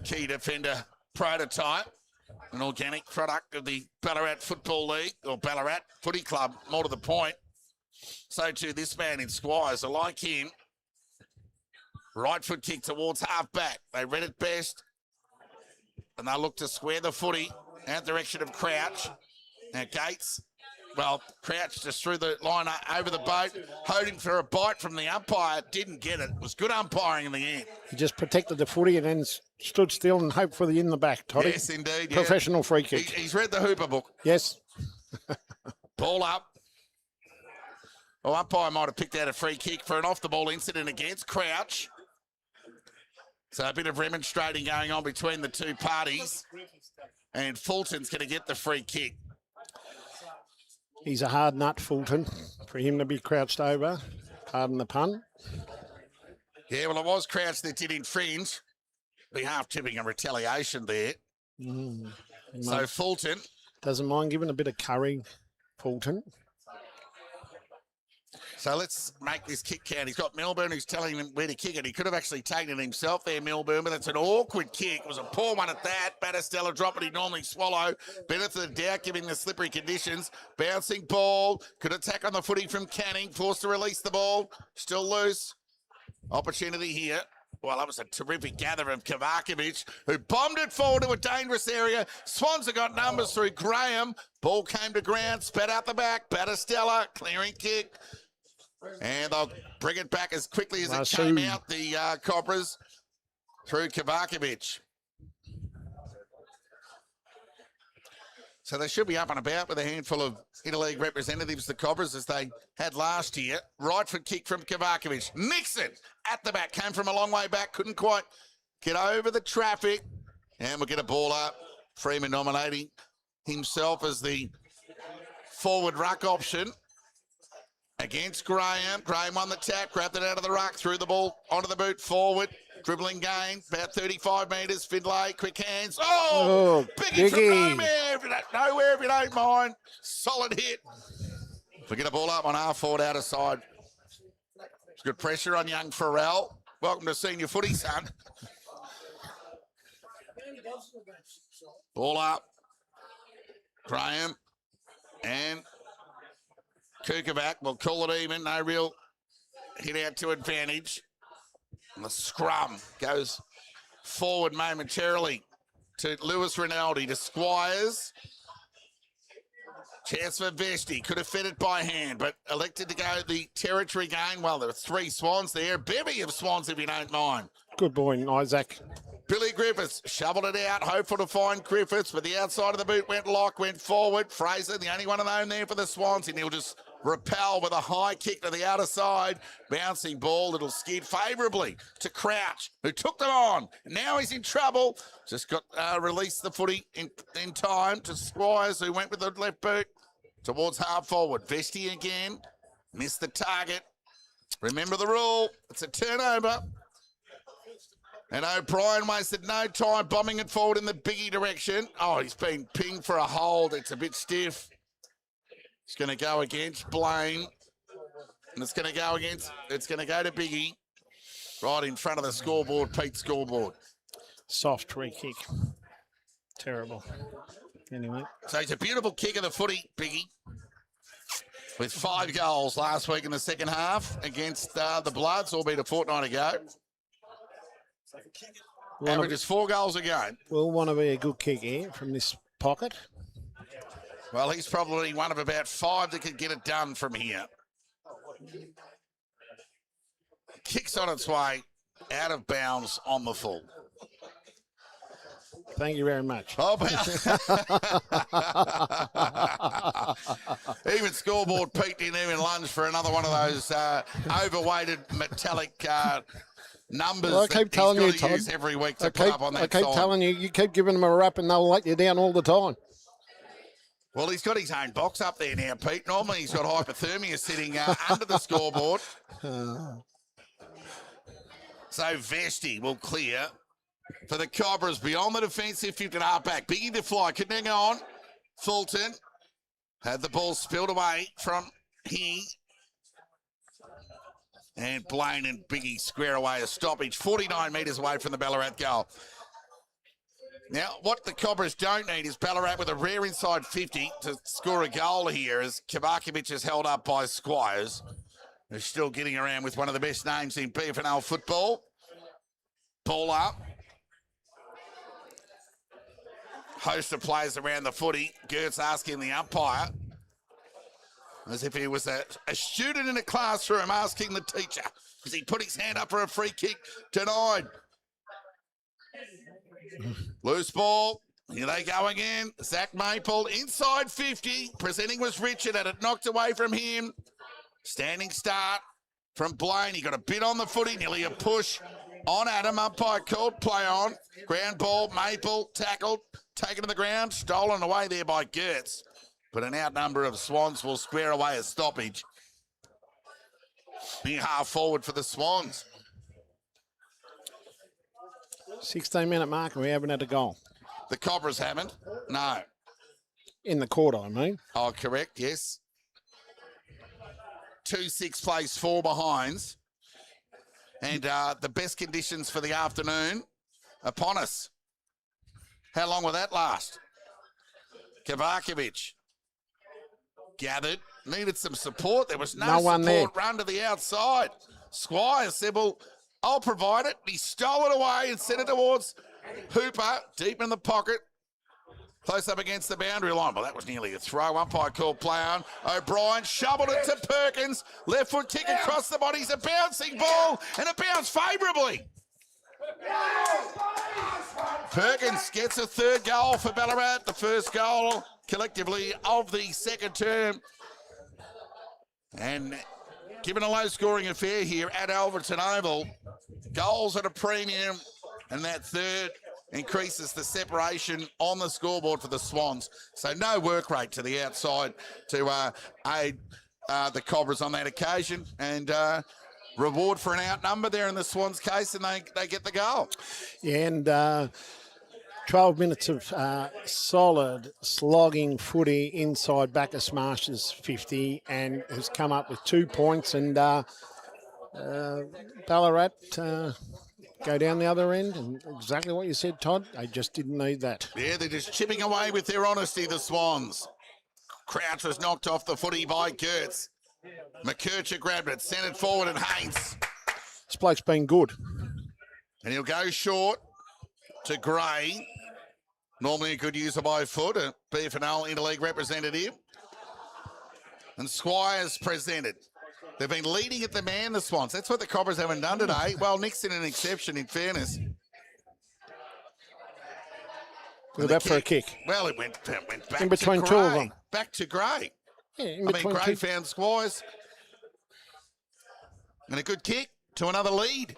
key defender prototype. An organic product of the Ballarat Football League, or Ballarat Footy Club, more to the point. So too this man in Squires. I like him. Right foot kick towards half back. They read it best. And they'll look to square the footy out the direction of Crouch. Now Gates, well, Crouch just threw the line over the boat, hoping for a bite from the umpire. Didn't get it. It was good umpiring in the end. He just protected the footy and then stood still and hoped for the in the back, Toddy. Yes, indeed. Yeah. Professional free kick. He's read the Hooper book. Yes. Ball up. Well, umpire might have picked out a free kick for an off-the-ball incident against Crouch. So a bit of remonstrating going on between the two parties. And Fulton's going to get the free kick. He's a hard nut, Fulton, for him to be crouched over. Pardon the pun. Yeah, well, it was Crouch that did infringe. Be half tipping a retaliation there. So Fulton. Doesn't mind giving a bit of curry, Fulton. So let's make this kick count. He's got Milburn who's telling him where to kick it. He could have actually taken it himself there, Milburn, but it's an awkward kick. It was a poor one at that. Battistella dropped what he'd normally swallow. Benefit of the doubt, giving the slippery conditions. Bouncing ball. Could attack on the footy from Canning. Forced to release the ball. Still loose. Opportunity here. Well, that was a terrific gather of Kavakovic, who bombed it forward to a dangerous area. Swans have got numbers through Graham. Ball came to ground. Spat out the back. Battistella. Clearing kick. And they'll bring it back as quickly as it came out, the Cobras, through Kavakovic. So they should be up and about with a handful of interleague representatives, the Cobras, as they had last year. Right foot kick from Kavakovic. Nixon at the back, came from a long way back, couldn't quite get over the traffic. And we'll get a ball up. Freeman nominating himself as the forward ruck option. Against Graham. Graham won the tap, grabbed it out of the ruck, threw the ball onto the boot, forward. Dribbling gain, about 35 metres. Finlay, quick hands. Oh, Biggie from nowhere if you don't mind. Solid hit. We get a ball up on half forward, outer side. It's good pressure on young Farrell. Welcome to senior footy, son. Ball up. Graham and Kukovac will call it even. No real hit out to advantage. And the scrum goes forward momentarily to Lewis Rinaldi, to Squires. Chance for Vesti. Could have fed it by hand, but elected to go the territory game. Well, there are 3 Swans there. Bevy of Swans, if you don't mind. Good boy, Isaac. Billy Griffiths shoveled it out, hopeful to find Griffiths, but the outside of the boot went lock, went forward. Fraser, the only one alone there for the Swans, and he'll just repel with a high kick to the outer side. Bouncing ball, it'll skid favourably to Crouch, who took them on. Now he's in trouble. Just got released the footy in time to Squires, who went with the left boot towards half forward. Vesti again, missed the target. Remember the rule, it's a turnover. And O'Brien wasted no time bombing it forward in the Biggie direction. Oh, he's been pinged for a hold. It's a bit stiff. It's going to go against Blaine. And it's going to go to Biggie. Right in front of the scoreboard, Pete's scoreboard. Soft free kick. Terrible. Anyway. So it's a beautiful kick of the footy, Biggie. With 5 goals last week in the second half against the Bloods, albeit a fortnight ago. Averages 4 goals a game. Will want to be a good kick here from this pocket. Well, he's probably one of about 5 that could get it done from here. Kicks on its way. out of bounds on the full. Thank you very much. Oh, even scoreboard Pete didn't even lunge for another one of those overweighted metallic numbers Well, I keep telling you, he's got to Todd, use every week to put up on that I keep sign. telling you, you keep giving them a rap and they'll let you down all the time. Well, he's got his own box up there now, Pete. Normally he's got hypothermia sitting under the scoreboard. So Vesti will clear for the Cobras beyond the defensive 50 and a half back. Biggie the fly, continuing on. Fulton had the ball spilled away from he. And Blaine and Biggie square away a stoppage, 49 metres away from the Ballarat goal. Now, what the Cobras don't need is Ballarat with a rare inside 50 to score a goal here, as Kavakovic is held up by Squires. They're still getting around with one of the best names in FNL football. Ball up. Host of players around the footy. Gertz asking the umpire, as if he was a student in a classroom asking the teacher, as he put his hand up for a free kick, denied. Loose ball. Here they go again. Zach Maple inside 50. Presenting was Richard. Had it knocked away from him. Standing start from Blaine. He got a bit on the footy. Nearly a push on Adam. Umpire called play on. Ground ball. Maple tackled. Taken to the ground. Stolen away there by Gertz. But an outnumber of Swans will square away a stoppage. Being half forward for the Swans. 16-minute mark and we haven't had a goal. The Cobras haven't? No. In the quarter, I mean. Oh, correct, yes. 2-6 plays 4 behinds. And the best conditions for the afternoon upon us. How long will that last? Kavakovic gathered, needed some support. There was no one support. there. Run to the outside. Squire said, well, I'll provide it. He stole it away and sent it towards Hooper, deep in the pocket. Close up against the boundary line. Well, that was nearly a throw. Umpire called play on. O'Brien shoveled it to Perkins. Left foot kick across the body. It's a bouncing ball, and it bounced favourably. Perkins gets a third goal for Ballarat. The first goal collectively of the second term. And given a low-scoring affair here at Alverton Oval, goals at a premium, and that third increases the separation on the scoreboard for the Swans. So no work rate to the outside to aid the Cobras on that occasion, and reward for an outnumber there in the Swans' case, and they get the goal. Yeah, and 12 minutes of solid slogging footy inside Bacchus Marsh's 50, and has come up with 2 points, and Ballarat go down the other end, and exactly what you said, Todd. They just didn't need that. Yeah, they're just chipping away with their honesty, the Swans. Crouch was knocked off the footy by Gertz. McKercher grabbed it, sent it forward, and Haynes. This bloke's been good. And he'll go short to Gray. Normally a good user by foot, a BFNL Interleague representative. And Squires presented. They've been leading at the man, the Swans. That's what the Cobras haven't done today. Well, Nixon an exception, in fairness. Look at that for a kick. Well, it went back in between to two of Gray. them. Back to Gray. Yeah, in I between mean, Gray two. found Squires. And a good kick to another lead.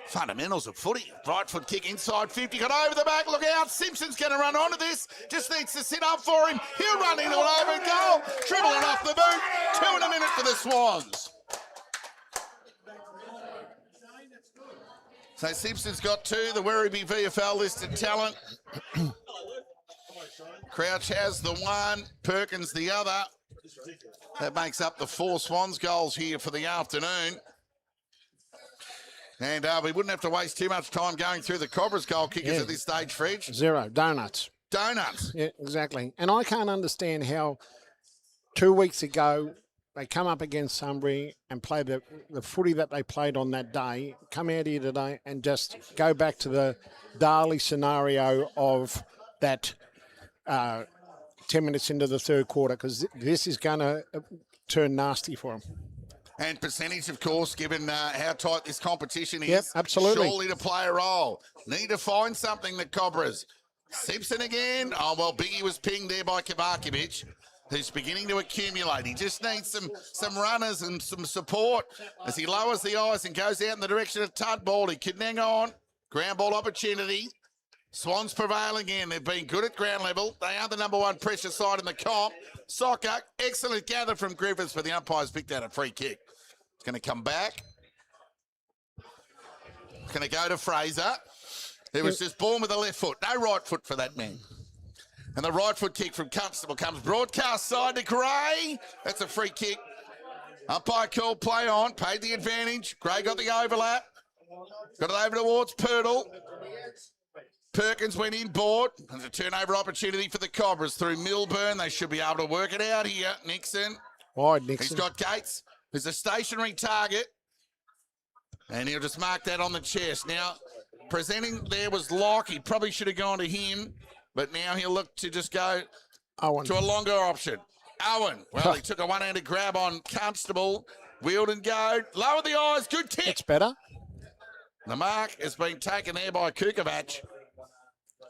Fundamentals of footy. Right foot kick inside 50. Got over the back. Look out. Simpson's going to run onto this. Just needs to sit up for him. He'll run into an open goal. Dribbling off the boot. 2 in a minute for the Swans. So Simpson's got 2. The Werribee VFL listed talent. Crouch has the 1. Perkins the other. That makes up the 4 Swans goals here for the afternoon. And we wouldn't have to waste too much time going through the Cobras goal kickers at this stage, Fridge. 0. Donuts. Donuts. Yeah, exactly. And I can't understand how 2 weeks ago they come up against Sunbury and play the footy that they played on that day, come out here today and just go back to the Darley scenario of that 10 minutes into the third quarter, because this is going to turn nasty for them. And percentage, of course, given how tight this competition is. Yep, absolutely. Surely to play a role. Need to find something, the Cobras. Simpson again. Oh, well, Biggie was pinged there by Kovacevic, who's beginning to accumulate. He just needs some runners and some support as he lowers the ice and goes out in the direction of Tudball. He can hang on. Ground ball opportunity. Swans prevail again. They've been good at ground level. They are the number one pressure side in the comp. Soccer, excellent gather from Griffiths, but the umpire's picked out a free kick. It's going to come back. It's going to go to Fraser. He was just born with a left foot. No right foot for that man. And the right foot kick from Constable comes broadcast side to Gray. That's a free kick. Umpire called play on, paid the advantage. Gray got the overlap. Got it over towards Pirtle. Perkins went inboard. There's a turnover opportunity for the Cobras through Milburn. They should be able to work it out here. Nixon. Wide, Nixon. He's got Gates, who's a stationary target. And he'll just mark that on the chest. Now, presenting there was Locke. He probably should have gone to him. But now he'll look to just go to a longer option. Owen. Well, he took a one-handed grab on Constable. Wheeled and go. Lower the eyes. Good kick. That's better. The mark has been taken there by Kukovac.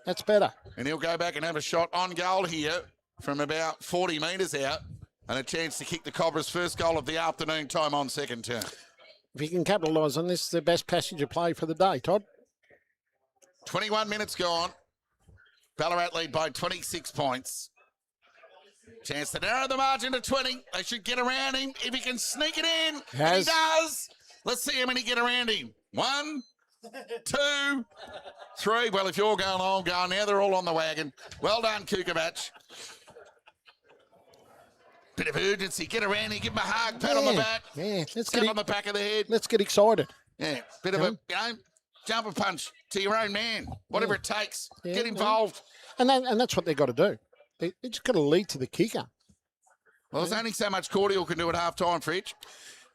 That's better. And he'll go back and have a shot on goal here from about 40 metres out. And a chance to kick the Cobras' first goal of the afternoon time on second turn. If you can capitalise on this, the best passage of play for the day, Todd. 21 minutes gone. Ballarat lead by 26 points. Chance to narrow the margin to 20. They should get around him if he can sneak it in. And he does. Let's see how many get around him. 1, 2, 3. Well, if you're going, I'm going. Now they're all on the wagon. Well done, Kukovac. Bit of urgency. Get around him. Give him a hug. Pat on the back. Yeah, let's Pat on the back of the head. Let's get excited. Yeah, bit of a, jumper punch to your own man. Whatever it takes. Get involved. And that's what they've got to do. They just got to lead to the kicker. Well, there's only so much cordial can do at half-time, Fridge.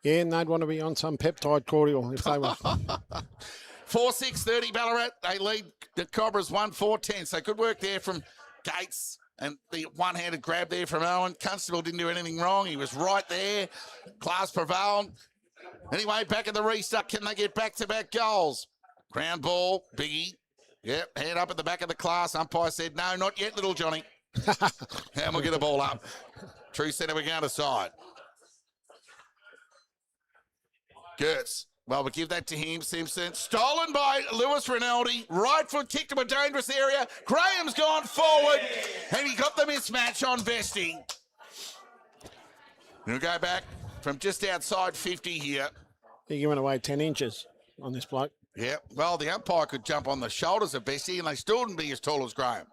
Yeah, and they'd want to be on some peptide cordial if they were. 4-6-30 Ballarat. They lead the Cobras 1-4-10. So good work there from Gates. And the one-handed grab there from Owen. Constable didn't do anything wrong. He was right there. Class prevailed. Anyway, back at the restart. Can they get back-to-back goals? Ground ball. Biggie. Yep, hand up at the back of the class. Umpire said, no, not yet, little Johnny. And we'll get the ball up. True centre, we're going to side. Gertz. Well, we'll give that to him, Simpson. Stolen by Lewis Rinaldi. Right foot kick to a dangerous area. Graham's gone forward. And he got the mismatch on Vesti. We'll go back from just outside 50 here. You're giving away 10 inches on this bloke. Yeah, well, the umpire could jump on the shoulders of Vesti and they still wouldn't be as tall as Graham.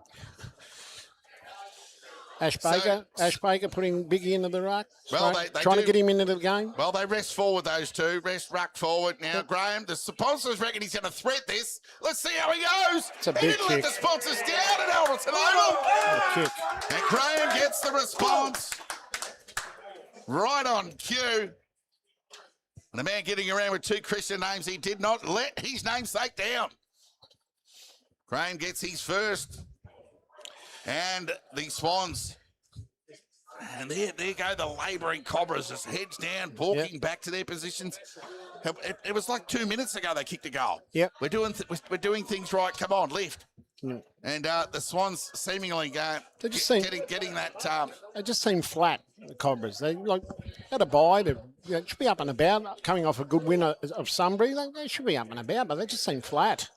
Ash Baker putting Biggie into the ruck. Well, they trying to get him into the game. Well, they rest forward, those two. Rest ruck forward. Now, Graham, the sponsors reckon he's going to threat this. Let's see how he goes. It's a he big didn't kick. let the sponsors down at Alberton Oval. Kick. And Graham gets the response. Right on cue. And the man getting around with two Christian names, he did not let his namesake down. Graham gets his first. And the Swans. And there go the labouring Cobras, just heads down, walking back to their positions. It was like 2 minutes ago they kicked a goal. Yep. We're doing things right. Come on, lift. Mm. And the Swans seemingly They just seem, getting that. They just seem flat, the Cobras. They had a bye. They should be up and about, coming off a good win of Sunbury. They should be up and about, but they just seem flat.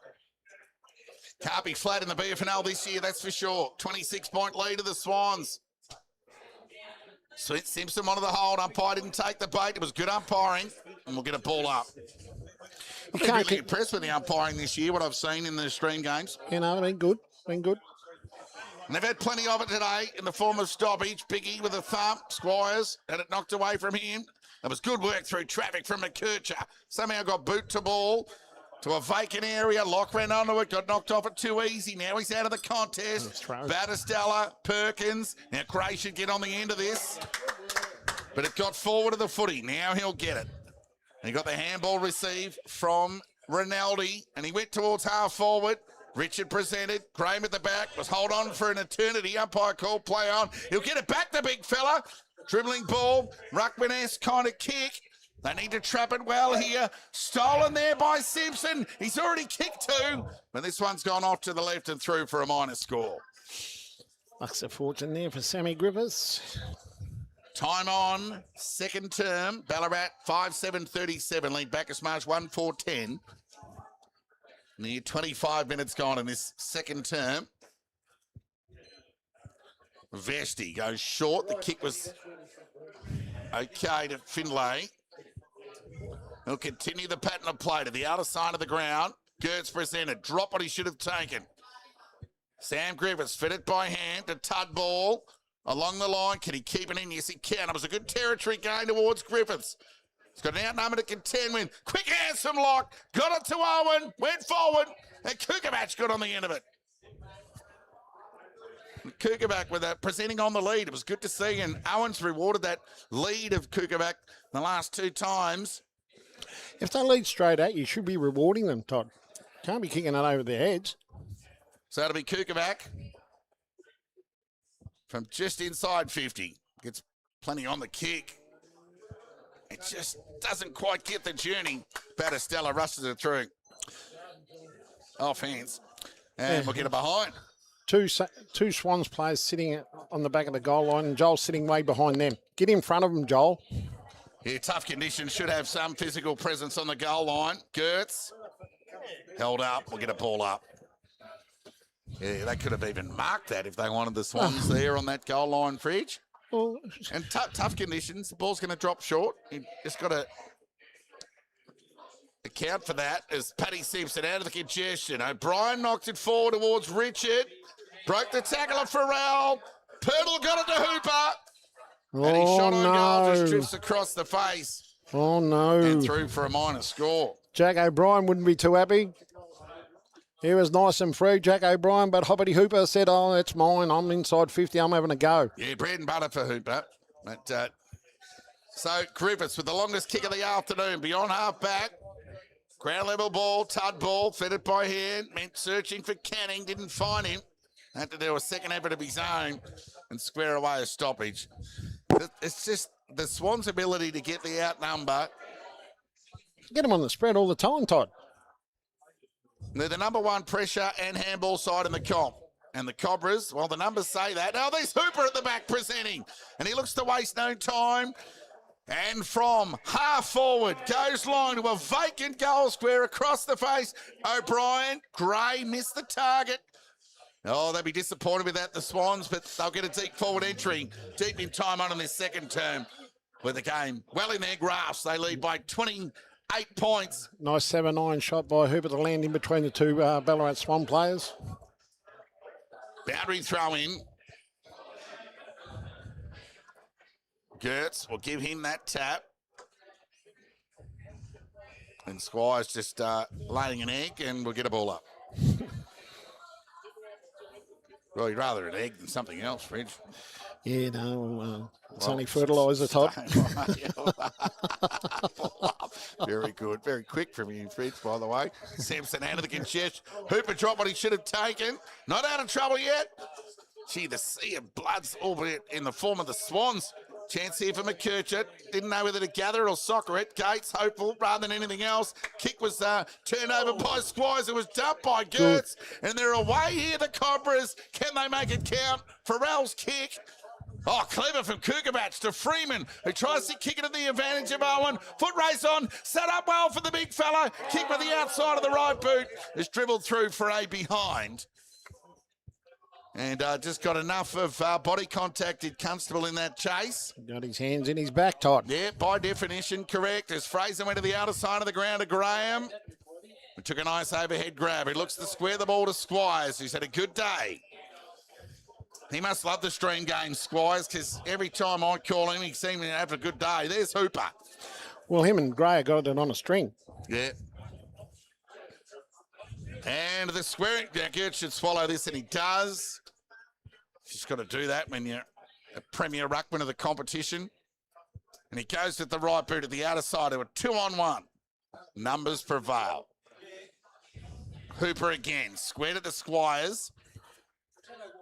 Can't be flat in the BFNL this year, that's for sure. 26-point lead of the Swans. Simpson wanted the hold. Umpire didn't take the bait. It was good umpiring. And we'll get a ball up. I've been really impressed with the umpiring this year, what I've seen in the stream games. You know, they've been good. And they've had plenty of it today in the form of stoppage. Biggie with a thump. Squires had it knocked away from him. That was good work through traffic from McKercher. Somehow got boot to ball. To a vacant area. Lock ran onto it. Got knocked off it too easy. Now he's out of the contest. Battistella, Perkins. Now Gray should get on the end of this. But it got forward of the footy. Now he'll get it. And he got the handball received from Rinaldi. And he went towards half forward. Richard presented. Graham at the back. Was hold on for an eternity. Umpire called play on. He'll get it back, the big fella. Dribbling ball. Ruckman-esque kind of kick. They need to trap it well here. Stolen there by Simpson. He's already kicked 2, but this one's gone off to the left and through for a minor score. Looks a fortune there for Sammy Griffiths. Time on, second term. Ballarat 5-7-37. Lead Bacchus Marsh 1-4-10. Near 25 minutes gone in this second term. Vesti goes short. The kick was okay to Finlay. He'll continue the pattern of play to the outer side of the ground. Gertz presented. Drop what he should have taken. Sam Griffiths fitted by hand to Tud ball. Along the line, can he keep it in? Yes, he can. It was a good territory going towards Griffiths. He's got an outnumber to contend with. Quick hands from Locke. Got it to Owen. Went forward. And Kukovac got on the end of it. Kukovac with that presenting on the lead. It was good to see. And Owen's rewarded that lead of Kukovac the last 2 times. If they lead straight at you, should be rewarding them, Todd. Can't be kicking it over their heads. So that'll be Kukovac from just inside 50. Gets plenty on the kick. It just doesn't quite get the journey. Battistella rushes it through. Offense. And we'll get it behind. Two Swans players sitting on the back of the goal line, and Joel's sitting way behind them. Get in front of them, Joel. Yeah, tough conditions. Should have some physical presence on the goal line. Gertz held up. We'll get a ball up. Yeah, they could have even marked that if they wanted the Swans there on that goal line, Fridge. Well, and tough conditions. The ball's going to drop short. You just got to account for that as Paddy Simpson out of the congestion. O'Brien knocked it forward towards Richard. Broke the tackle of Farrell. Pirtle got it to Hooper. And he shot on goal, just drifts across the face. Oh, no. And through for a minor score. Jack O'Brien wouldn't be too happy. He was nice and free, Jack O'Brien, but Hoppity Hooper said, oh, it's mine. I'm inside 50. I'm having a go. Yeah, bread and butter for Hooper. But, so Griffiths with the longest kick of the afternoon. Beyond half back. Ground level ball, Tud ball, fed it by hand. Meant searching for Canning, didn't find him. Had to do a second effort of his own and square away a stoppage. It's just the Swans' ability to get the outnumber. Get them on the spread all the time, Todd. They're the number 1 pressure and handball side in the comp. And the Cobras, well, the numbers say that. Now there's Hooper at the back presenting. And he looks to waste no time. And from half forward, goes line to a vacant goal square across the face. O'Brien, Gray missed the target. Oh, they'll be disappointed with that, the Swans, but they'll get a deep forward entry, deep in time on in this second term with the game well in their grasp. They lead by 28 points. Nice 7-9 shot by Hooper to land in between the 2 Ballarat Swan players. Boundary throw in. Gertz will give him that tap. And Squire's just laying an egg, and we'll get a ball up. Well, you'd rather an egg than something else, Fridge. Yeah, no, it's only fertiliser, Todd. Very good. Very quick from you, Fridge, by the way. Sampson out of the congestion. Hooper dropped what he should have taken. Not out of trouble yet. Gee, the sea of blood's albeit in the form of the Swans. Chance here for McKerchett. Didn't know whether to gather or soccer it. Gates hopeful rather than anything else. Kick was turned over by Squires. It was dumped by Gertz. And they're away here, the Cobras. Can they make it count? Farrell's kick. Oh, clever from Kukovac to Freeman, who tries to kick it at the advantage of Owen. Foot race on, set up well for the big fella. Kick with the outside of the right boot. Is dribbled through for a behind. And just got enough of body contact, did Constable in that chase. Got his hands in his back, Todd. Yeah, by definition, correct. As Fraser went to the outer side of the ground to Graham. He took a nice overhead grab. He looks to square the ball to Squires, who's had a good day. He must love the stream game, Squires, because every time I call him, he seems to have a good day. There's Hooper. Well, him and Gray got it on a string. Yeah. And the squaring, Gertz should swallow this, and he does. Just got to do that when you're a premier ruckman of the competition. And he goes with the right boot at the outer side of a 2-on-1. Numbers prevail. Hooper again, squared at the Squires.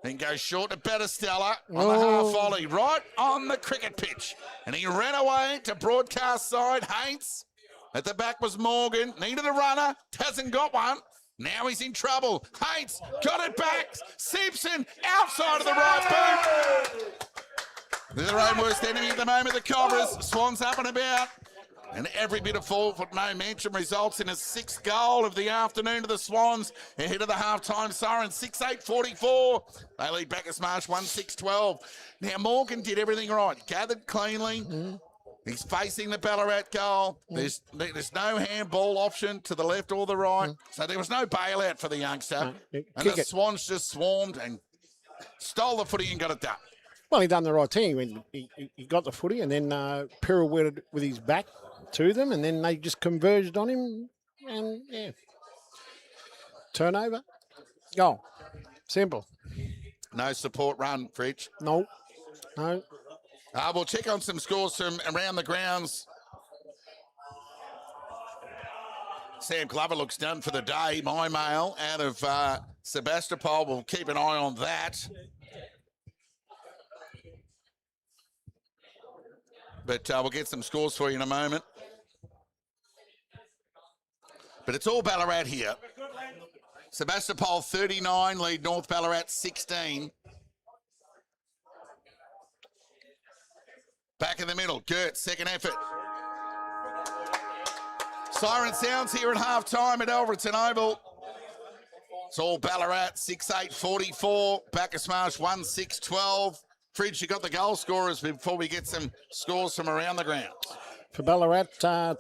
Then goes short to Battistella on the half volley, right on the cricket pitch. And he ran away to broadcast side. Haynes. At the back was Morgan. Needed a runner. Hasn't got one. Now he's in trouble. Haynes got it back. Simpson outside of the right boot. They're their own worst enemy at the moment, the Cobras. Swans up and about. And every bit of forward momentum results in a sixth goal of the afternoon to the Swans. Ahead of the halftime siren, 6-8-44. They lead Bacchus Marsh 1-6-12. Now, Morgan did everything right. Gathered cleanly. He's facing the Ballarat goal. There's no handball option to the left or the right. So there was no bailout for the youngster. And the Swans just swarmed and stole the footy and got it done. Well, he done the right thing. He got the footy and then pirouetted with his back to them, and then they just converged on him, and yeah, turnover, goal, simple. No support run, Fridge. No. We'll check on some scores from around the grounds. Sam Glover looks done for the day. My mail out of Sebastopol. We'll keep an eye on that. But we'll get some scores for you in a moment. But it's all Ballarat here. Sebastopol 39, lead North Ballarat 16. Back in the middle, Gert, second effort. Siren sounds here at half-time at Alfredton Oval. It's all Ballarat, 6-8-44. Bacchus Marsh 1-6-12. Fridge, you got the goal scorers before we get some scores from around the ground. For Ballarat,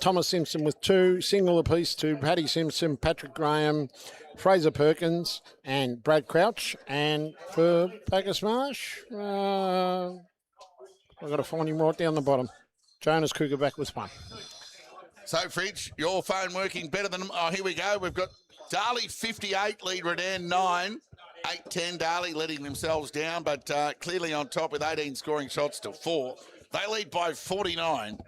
Thomas Simpson with 2, single apiece to Paddy Simpson, Patrick Graham, Fraser Perkins and Brad Crouch. And for Bacchus Marsh, I've got to find him right down the bottom. Jonas Kugerback with 1. So, Fridge, your phone working better than... Oh, here we go. We've got Darley 58, lead Redan 9. 8-10, Darley letting themselves down, but clearly on top with 18 scoring shots to 4. They lead by 49.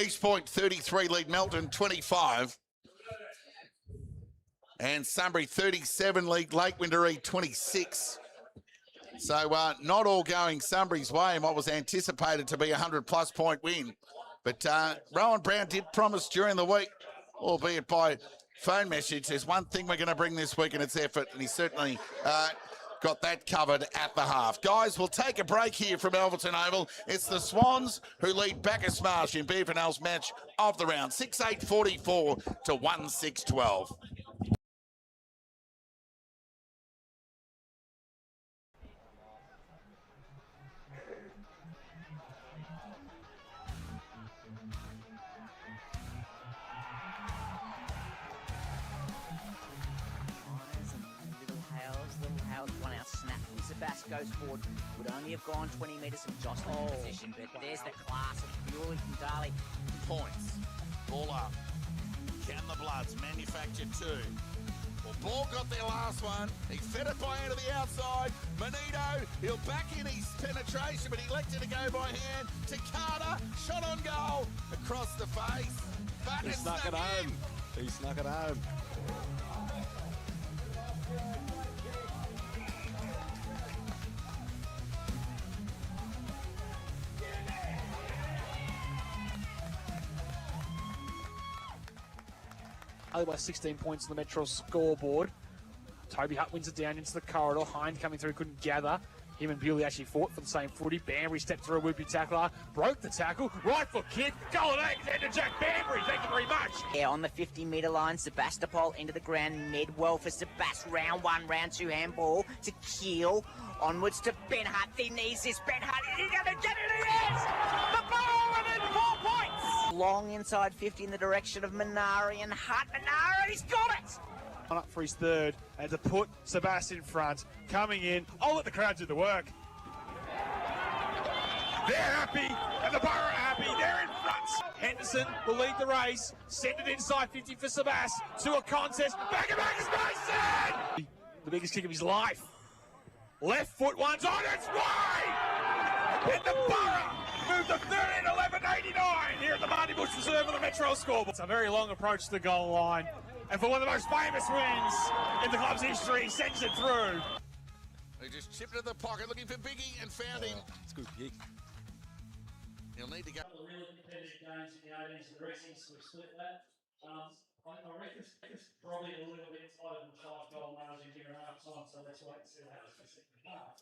East Point 33, lead Melton 25. And Sunbury 37, lead Lake Windermere 26. So not all going Sunbury's way in what was anticipated to be a 100-plus point win. But Rowan Brown did promise during the week, albeit by phone message, there's one thing we're going to bring this week and it's effort, and he certainly got that covered at the half. Guys, we'll take a break here from Alverton Oval. It's the Swans who lead Bacchus Marsh in FNL's match of the round, 6-8-44 to 1-6-12. Bass goes forward, would only have gone 20 metres and just in position, but there's the class of purely from Darley. Points. Ball up. Can the Bloods manufacture 2? Well, Ball got their last one. He fed it by hand to the outside. Manito, he'll back in his penetration, but he elected to go by hand. To Carter, shot on goal. Across the face. But He it's snuck it home. He snuck it home. Only by 16 points on the Metro scoreboard. Toby Hutt wins it down into the corridor. Hind coming through, couldn't gather. Him and Bewley actually fought for the same footy. Banbury stepped through a whoopie tackler, broke the tackle, right foot kick, goal and Alexander Jack Banbury, thank you very much. Yeah, on the 50-metre line, Sebastopol into the ground, Nedwell for Sebast, round 1, round 2 handball to Keel. Onwards to Ben Hutt, thin knees this Ben Hutt, is he going to get it? He is! The ball within 4 points! Long inside 50 in the direction of Minari and Hutt. Minari, he's got it! On up for his third, and to put Sebast in front, coming in, I'll let the crowd do the work. They're happy, and the Borough are happy, they're in front. Henderson will lead the race, send it inside 50 for Sebast, to a contest, back and back is Mason! The biggest kick of his life. Left foot, one's on, it's wide! And the Borough moved to 13-11-89 here at the Marty Bush Reserve of the Metro scoreboard. It's a very long approach to the goal line. And for one of the most famous wins in the club's history, he sends it through. They just chipped into the pocket looking for Biggie and found him. It's a good kick. He'll need to go. couple of really competitive games in the 18s and Rexy, so we split that. I reckon it's probably a little bit tighter than 5 goal margin here at half time, so let's wait and see how it's the second half.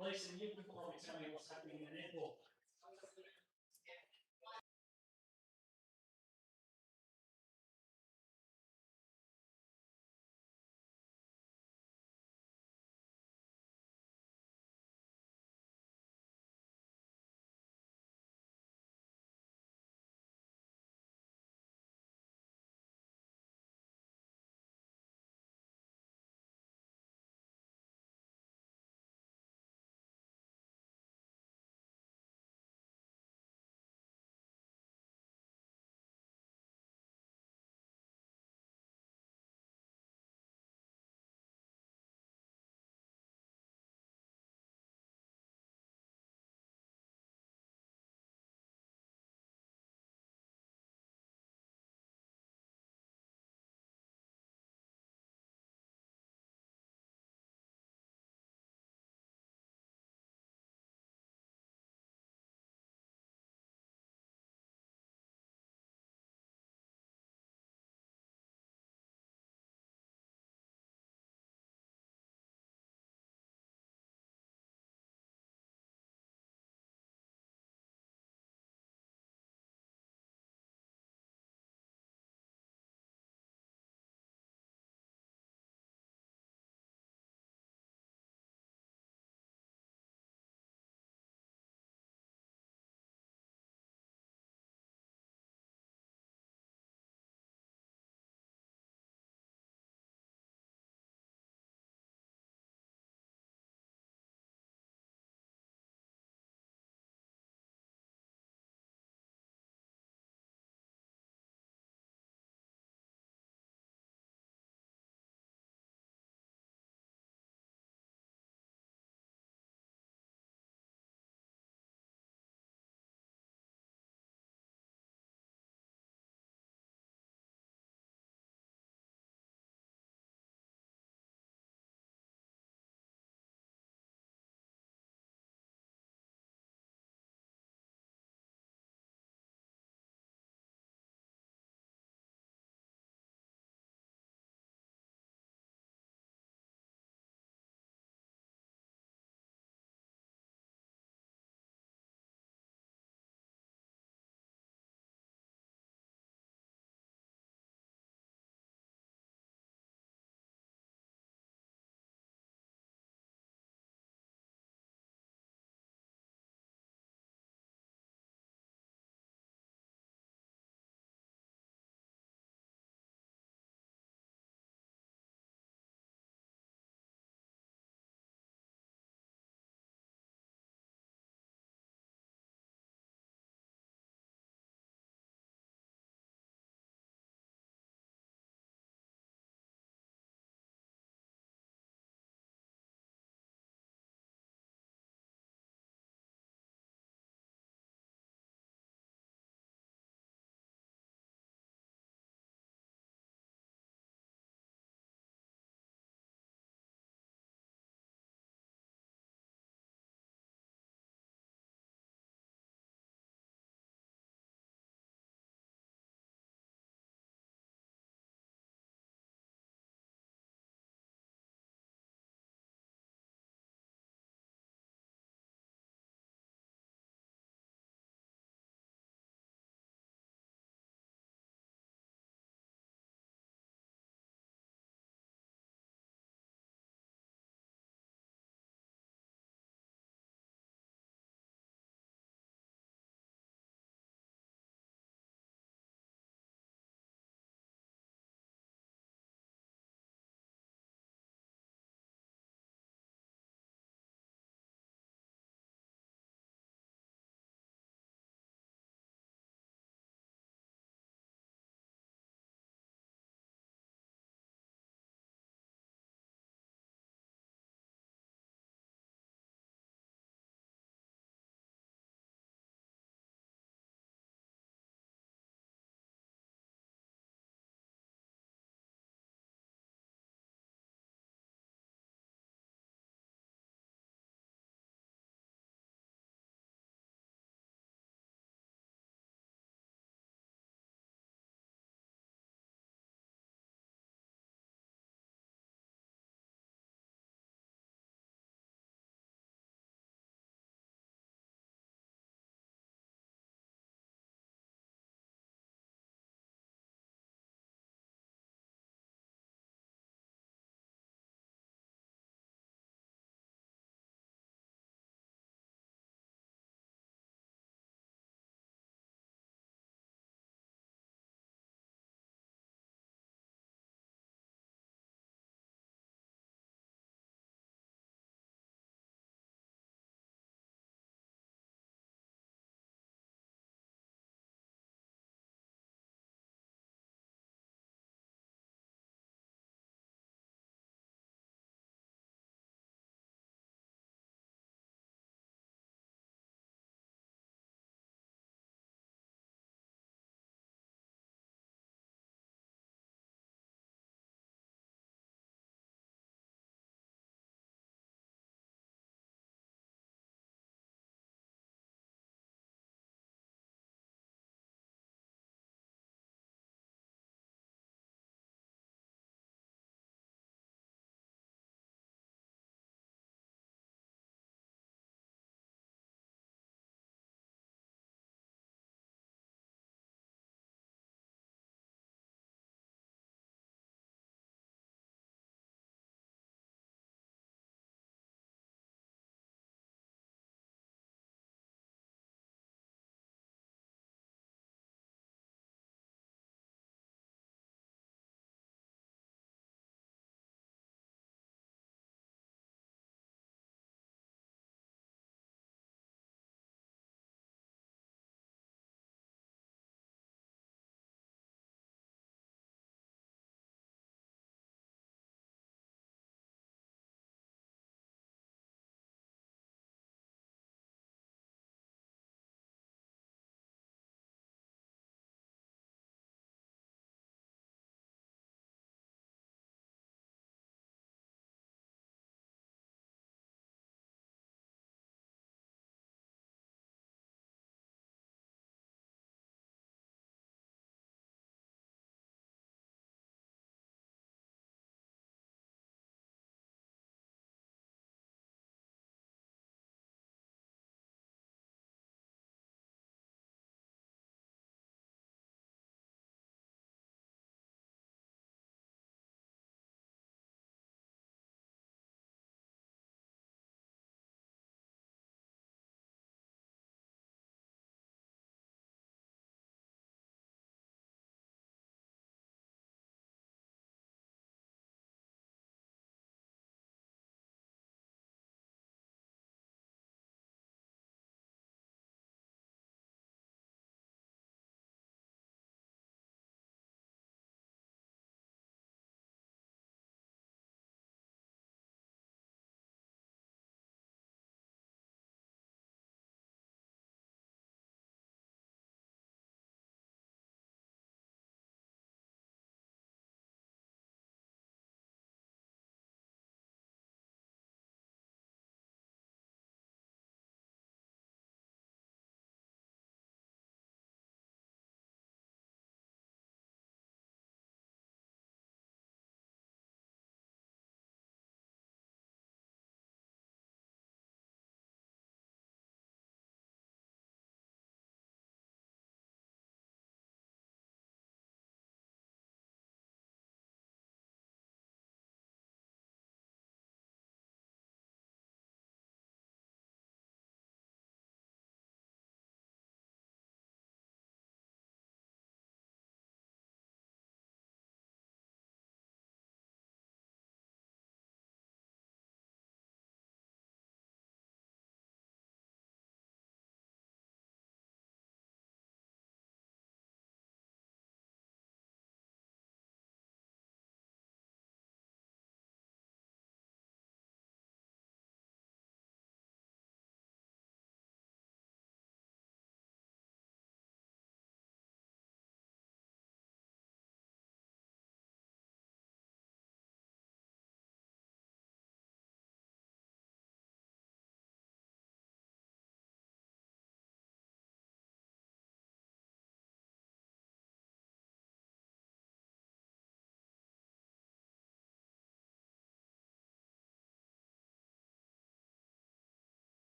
Lisa, you can probably tell me what's happening in the netball.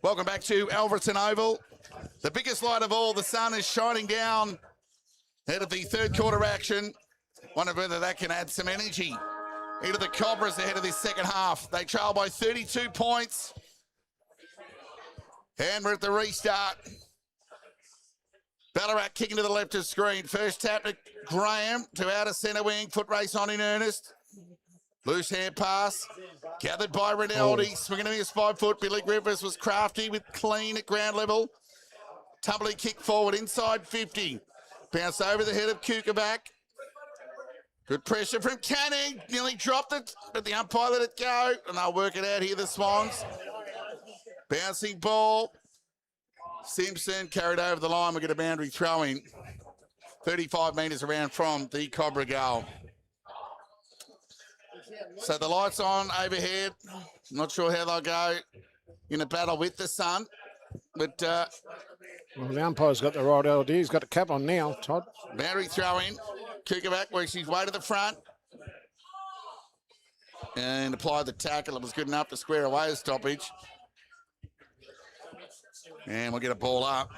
Welcome back to Alverton Oval. The biggest light of all, the sun is shining down ahead of the third quarter action. Wonder whether that can add some energy into the Cobras ahead of this second half. They trail by 32 points. And we're at the restart. Ballarat kicking to the left of screen. First tap to Graham to outer centre wing. Foot race on in earnest. Loose hand pass. Gathered by Rinaldi. Swinging in his 5 foot. Billy Griffiths was crafty with clean at ground level. Tumbling kick forward inside 50. Bounce over the head of Kukovac. Good pressure from Canning. Nearly dropped it, but the umpire let it go. And they'll work it out here, the Swans. Bouncing ball. Simpson carried over the line. We get a boundary throw-in. 35 metres around from the Cobra goal. So the lights on overhead. Not sure how they'll go in a battle with the sun. But well, the umpire's got the right idea. He's got the cap on now, Todd. boundary throw-in. Kukovac works his way to the front. And applied the tackle. It was good enough to square away a stoppage. And we'll get a ball up.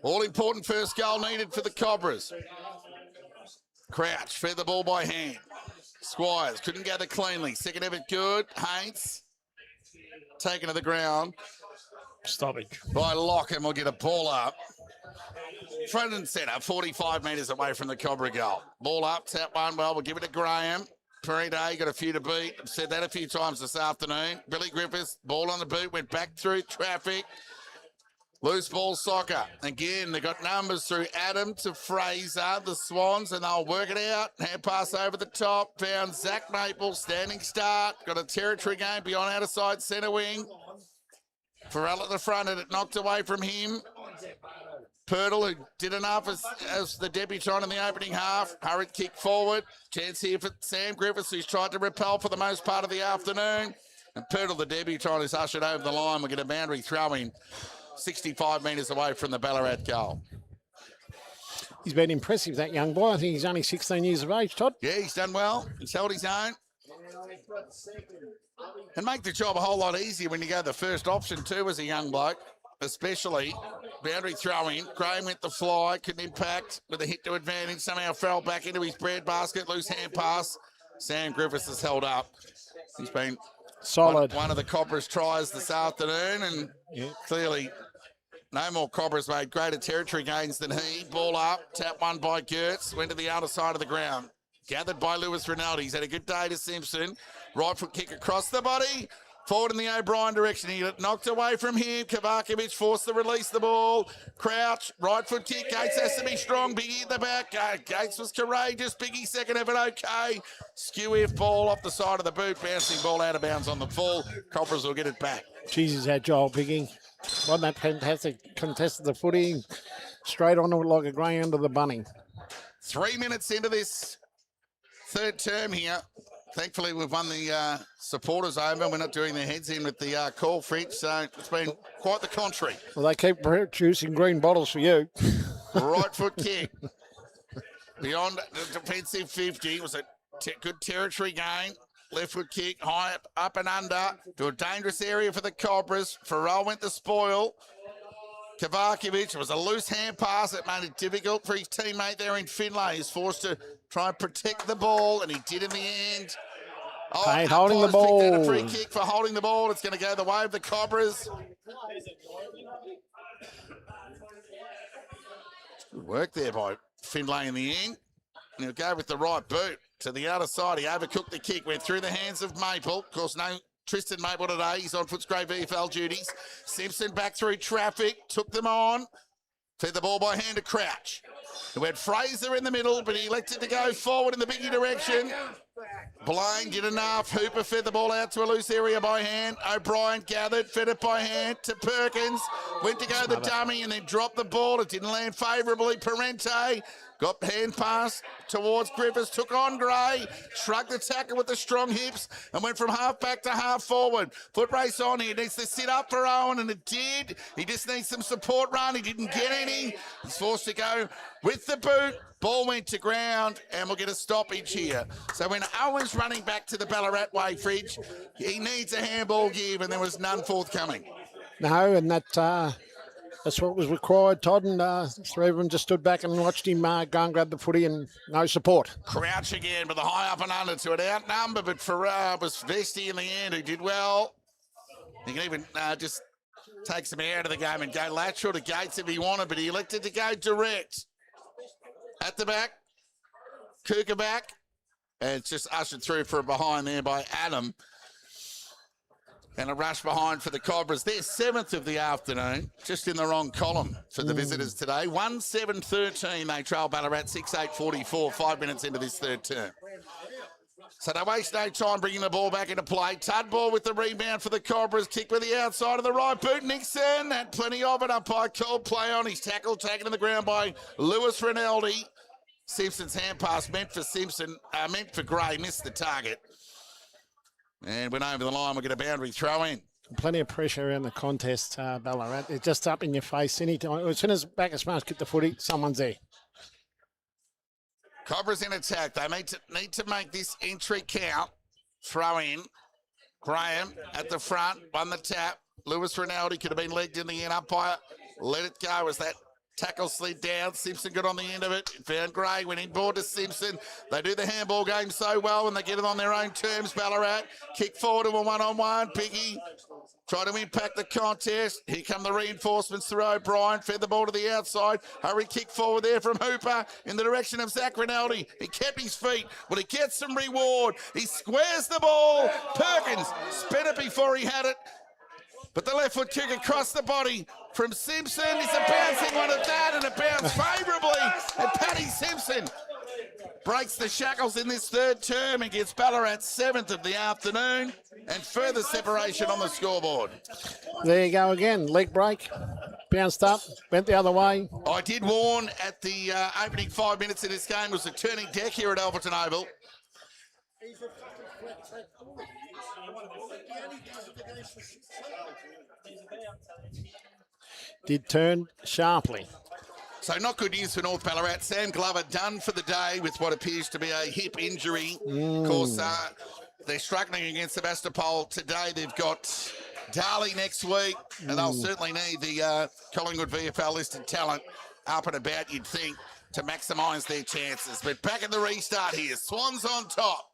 All-important first goal needed for the Cobras. Crouch, fed the ball by hand. Squires couldn't gather cleanly. Second effort good. Haynes taken to the ground. Stoppage. By Locke, and we'll get a ball up. Front and centre, 45 metres away from the Cobra goal. Ball up, tap one well. We'll give it to Graham. Perrine got a few to beat. I've said that a few times this afternoon. Billy Griffiths, ball on the boot, went back through traffic. Loose ball soccer. Again, they got numbers through Adam to Fraser, the Swans, and they'll work it out. Hand pass over the top. Found Zach Maple, standing start. Got a territory game beyond outer side centre wing. Farrell at the front, and it knocked away from him. Pirtle, who did enough as the debutant in the opening half. Hurried kick forward. Chance here for Sam Griffiths, who's tried to repel for the most part of the afternoon. And Pirtle, the debutant, is ushered over the line. We'll get a boundary throwing 65 metres away from the Ballarat goal. He's been impressive, that young boy. I think he's only 16 years of age, Todd. Yeah, he's done well. He's held his own. And make the job a whole lot easier when you go the first option too as a young bloke, especially boundary throwing. Graham went the fly, couldn't impact with a hit to advantage. Somehow fell back into his breadbasket, loose hand pass. Sam Griffiths has held up. He's been solid. One of the Cobras tries this afternoon, and clearly no more Cobras made greater territory gains than he. Ball up, tap one by Gertz, went to the outer side of the ground. Gathered by Lewis Rinaldi. He's had a good day to Simpson. Right foot kick across the body. Forward in the O'Brien direction. He knocked away from him. Kovacevic forced to release the ball. Crouch, right foot kick. Gates has to be strong. Biggie at the back. Gates was courageous. Biggie second effort okay. Skew if ball off the side of the boot. Bouncing ball out of bounds on the full. Cobras will get it back. Jesus, agile, Biggie. Wasn't that fantastic? Contested the footy. Straight on it like a grey under the bunny. 3 minutes into this third term here. Thankfully, we've won the supporters over. We're not doing their heads in with the call fridge, so it's been quite the contrary. Well, they keep producing green bottles for you. Right foot kick. Beyond the defensive 50. It was a good territory gain. Left foot kick, high up and under to a dangerous area for the Cobras. Farrell went the spoil. Kovacevic, it was a loose hand pass that made it difficult for his teammate there in Finlay. He's forced to try and protect the ball, and he did in the end. Payne holding the ball. A free kick for holding the ball. It's going to go the way of the Cobras. Good work there by Finlay in the end. And he'll go with the right boot to the outer side. He overcooked the kick, went through the hands of Maple. Of course, no Tristan Maple today. He's on Footscray VFL duties. Simpson back through traffic, took them on. Fed the ball by hand to Crouch. Who had Fraser in the middle, but he elected to go forward in the Biggie direction. Blaine did enough. Hooper fed the ball out to a loose area by hand. O'Brien gathered, fed it by hand to Perkins. Went to go the dummy and then dropped the ball. It didn't land favourably. Parente Got hand pass towards Griffiths, took on Gray, shrugged the tackle with the strong hips and went from half back to half forward. Foot race on here, needs to sit up for Owen, and it did. He just needs some support run. He didn't get any. He's forced to go with the boot. Ball went to ground, and we'll get a stoppage here. So when Owen's running back to the Ballarat way, Fridge, he needs a handball give, and there was none forthcoming. No, and that's what was required, Todd, and three of them just stood back and watched him go and grab the footy, and no support. Crouch again with a high up and under to an outnumber, but Farrar was Vesty in the end, who did well. He can even just take some air out of the game and go lateral to Gates if he wanted, but he elected to go direct. At the back, Kuka back, and it's just ushered through for a behind there by Adam. And a rush behind for the Cobras. They're 7th of the afternoon, just in the wrong column for the visitors today. 1-7-13, they trail Ballarat 6-8-44, 5 minutes into this third term. So they waste no time bringing the ball back into play. Tudball with the rebound for the Cobras. Kick with the outside of the right boot. Nixon had plenty of it. Umpire called play on. His tackle taken to the ground by Lewis Rinaldi. Simpson's hand pass meant for Gray. Missed the target. And went over the line. We'll get a boundary throw in. Plenty of pressure around the contest, Ballarat. They're just up in your face anytime. As soon as Bacchus Marsh get the footy, someone's there. Cobras in attack. They need to make this entry count. Throw in. Graham at the front. Won the tap. Lewis Rinaldi could have been legged in the end. Umpire let it go as that tackle slid down. Simpson got on the end of it. Found Gray. Went inboard to Simpson. They do the handball game so well when they get it on their own terms. Ballarat kick forward to a one-on-one. Biggie try to impact the contest. Here come the reinforcements through O'Brien. Fed the ball to the outside. Hurry kick forward there from Hooper in the direction of Zach Rinaldi. He kept his feet. Well, he gets some reward. He squares the ball. Perkins spent it before he had it. But the left foot kick across the body from Simpson. It's a bouncing one at that, and it bounced favourably. And Paddy Simpson breaks the shackles in this third term and gets Ballarat 7th of the afternoon and further separation on the scoreboard. There you go again. Leg break. Bounced up. Went the other way. I did warn at the opening 5 minutes of this game was the turning deck here at Alberton Oval. Did turn sharply. So not good news for North Ballarat. Sam Glover done for the day with what appears to be a hip injury. Of course, they're struggling against Sebastopol today. They've got Darley next week, and they'll certainly need the Collingwood VFL listed talent up and about, you'd think, to maximise their chances. But back at the restart here, Swans on top.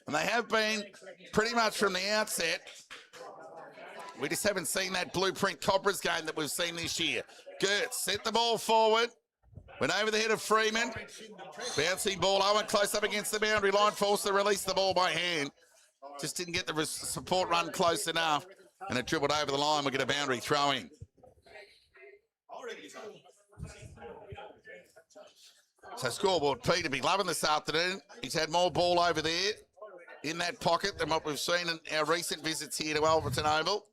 And they have been pretty much from the outset. We just haven't seen that blueprint Cobras game that we've seen this year. Gertz set the ball forward. Went over the head of Freeman. Bouncing ball. Owen close up against the boundary line. Forced to release the ball by hand. Just didn't get the support run close enough. And it dribbled over the line. We'll get a boundary throw in. So scoreboard, Peter be loving this afternoon. He's had more ball over there in that pocket than what we've seen in our recent visits here to Alberton Oval.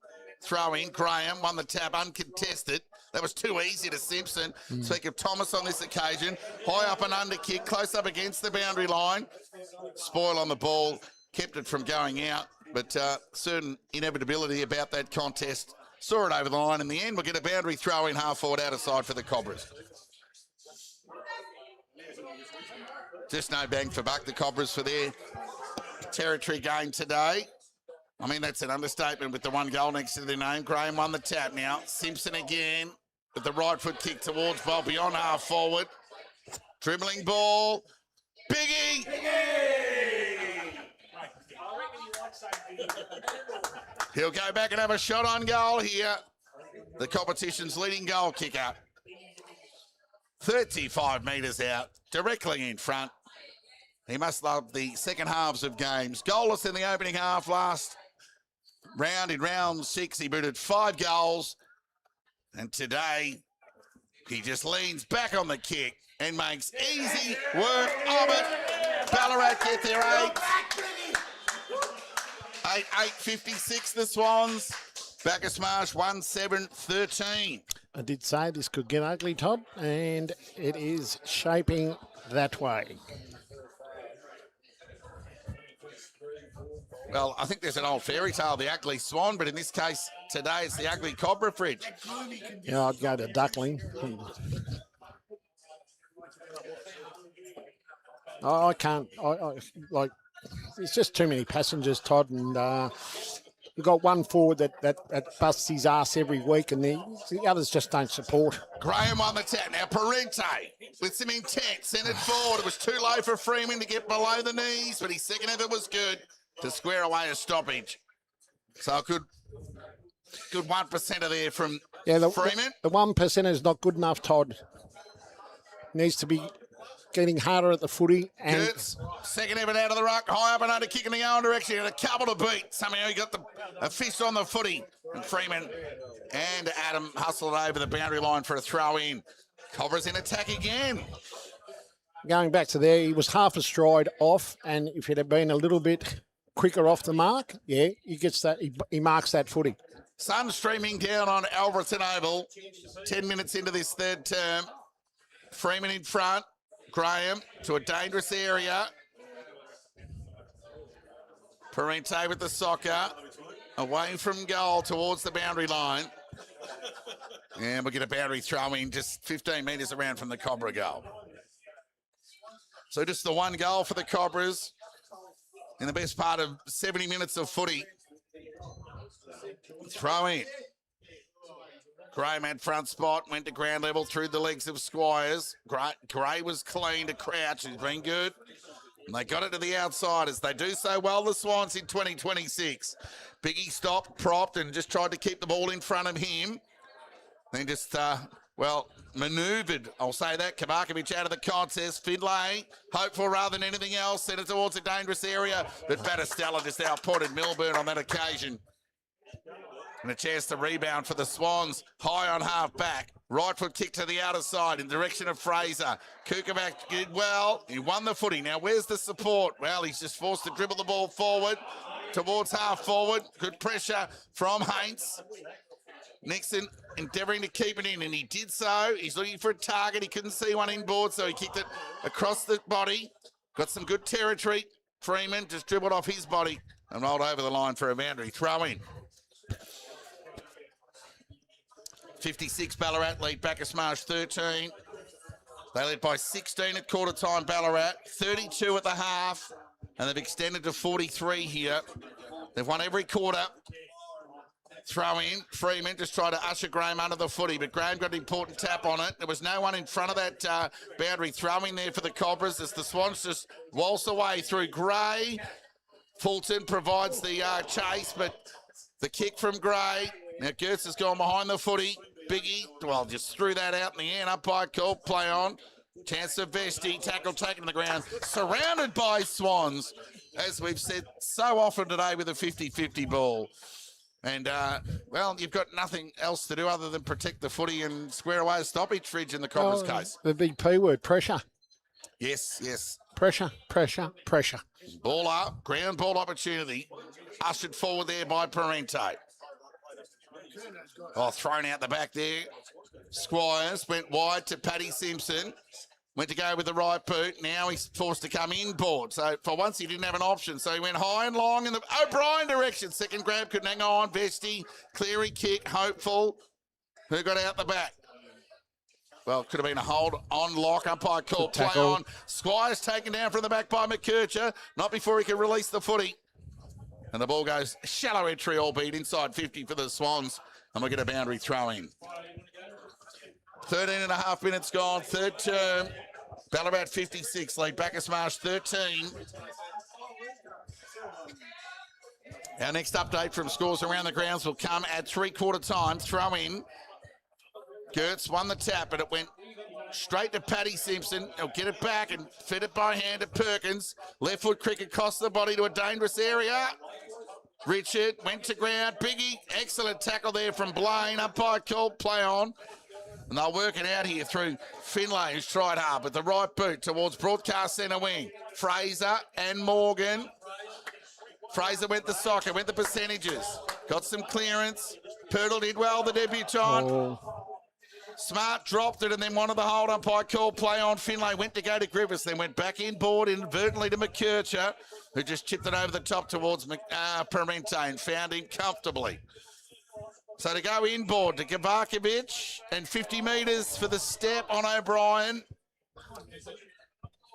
Throw in, Graham won the tap uncontested. That was too easy to Simpson. Speak of Thomas on this occasion. High up and under kick, close up against the boundary line. Spoil on the ball, kept it from going out, but certain inevitability about that contest. Saw it over the line in the end. We'll get a boundary throw in half forward out of side for the Cobras. Just no bang for buck, the Cobras, for their territory game today. I mean, that's an understatement with the one goal next to their name. Graham won the tap now. Simpson again with the right foot kick towards ball beyond half forward. Dribbling ball. Biggie! He'll go back and have a shot on goal here. The competition's leading goal kicker. 35 metres out, directly in front. He must love the second halves of games. Goalless in the opening half last round. In round 6, he booted 5 goals. And today, he just leans back on the kick and makes easy work of it. Ballarat get their 8. 8-8-56, the Swans. Bacchus Marsh 1-7-13. I did say this could get ugly, Todd, and it is shaping that way. Well, I think there's an old fairy tale, the ugly swan, but in this case, today it's the ugly cobra fridge. Yeah, I'd go to duckling. I can't. I like. There's just too many passengers, Todd, and we've got one forward that busts his ass every week, and the others just don't support. Graham on the tap. Now Parente with some intent. Sent it forward. It was too low for Freeman to get below the knees, but his second effort was good to square away a stoppage. So a good 1% there from Freeman. The 1% is not good enough, Todd. Needs to be getting harder at the footy. And Kurtz, second effort out of the ruck, high up and under, kick in the own direction, and a couple to beat. Somehow he got a fist on the footy. And Freeman and Adam hustled over the boundary line for a throw in. Cobras in attack again. going back to there, he was half a stride off, and if it had been a little bit quicker off the mark, yeah, he gets that. He marks that footy. Sun streaming down on Alberton Oval. 10 minutes into this third term. Freeman in front. Graham to a dangerous area. Parente with the soccer. Away from goal towards the boundary line. And we'll get a boundary throw in just 15 metres around from the Cobra goal. So just the one goal for the Cobras in the best part of 70 minutes of footy. Throw in. Graham had front spot, went to ground level through the legs of Squires. Gray was clean to Crouch, who's been good. And they got it to the outside as they do so well, the Swans, in 2026. Biggie stopped, propped, and just tried to keep the ball in front of him. Then just, manoeuvred, I'll say that. Kavakovic out of the contest. Findlay, hopeful rather than anything else, sent it towards a dangerous area. But Battistella just outpointed Milburn on that occasion. And a chance to rebound for the Swans. High on half back. Right foot kick to the outer side in direction of Fraser. Kukovac did well. He won the footy. Now, where's the support? Well, he's just forced to dribble the ball forward towards half forward. Good pressure from Haints. Nixon endeavouring to keep it in, and he did so. He's looking for a target. He couldn't see one inboard, so he kicked it across the body. Got some good territory. Freeman just dribbled off his body and rolled over the line for a boundary throw in. 56 Ballarat lead Bacchus Marsh 13. They led by 16 at quarter time, Ballarat, 32 at the half, and they've extended to 43 here. They've won every quarter. Throw in. Freeman just tried to usher Graham under the footy, but Graham got an important tap on it. There was no one in front of that boundary throw in there for the Cobras as the Swans just waltz away through Gray. Fulton provides the chase, but the kick from Gray. Now Gertz has gone behind the footy. Biggie, well, just threw that out in the air. Umpire called play on. Chance for Vesti. Tackle taken to the ground. Surrounded by Swans, as we've said so often today with a 50-50 ball. And, you've got nothing else to do other than protect the footy and square away a stoppage fridge in the Cobras case. The big P word, pressure. Yes. Pressure, pressure, pressure. Ball up, ground ball opportunity. Ushered forward there by Parente. Thrown out the back there. Squires went wide to Paddy Simpson. Went to go with the right boot. Now he's forced to come inboard. So for once he didn't have an option. So he went high and long in the O'Brien direction. Second grab couldn't hang on. Vesti, cleary kick, hopeful. Who got out the back? Well, could have been a hold on lock. Umpire call play on. Squires taken down from the back by McKercher. Not before he can release the footy. And the ball goes shallow entry, albeit inside 50 for the Swans. And we'll get a boundary throw in. 13 and a half minutes gone, third term. Ballarat 56, lead Bacchus Marsh 13. Our next update from scores around the grounds will come at three-quarter time. Throw in. Gertz won the tap, but it went straight to Paddy Simpson. He'll get it back and fit it by hand to Perkins. Left foot cricket costs the body to a dangerous area. Richard went to ground. Biggie, excellent tackle there from Blaine. Umpire called play on. And they'll work it out here through Finlay, who's tried hard, but the right boot towards broadcast centre wing. Fraser and Morgan. Fraser went the soccer, went the percentages. Got some clearance. Pirtle did well, the debutant. Oh, Smart dropped it and then one of the hold umpire called play on Finlay. Went to go to Griffiths, then went back inboard inadvertently to McKercher, who just chipped it over the top towards Parente and found him comfortably. So to go inboard to Gavakovic and 50 metres for the step on O'Brien.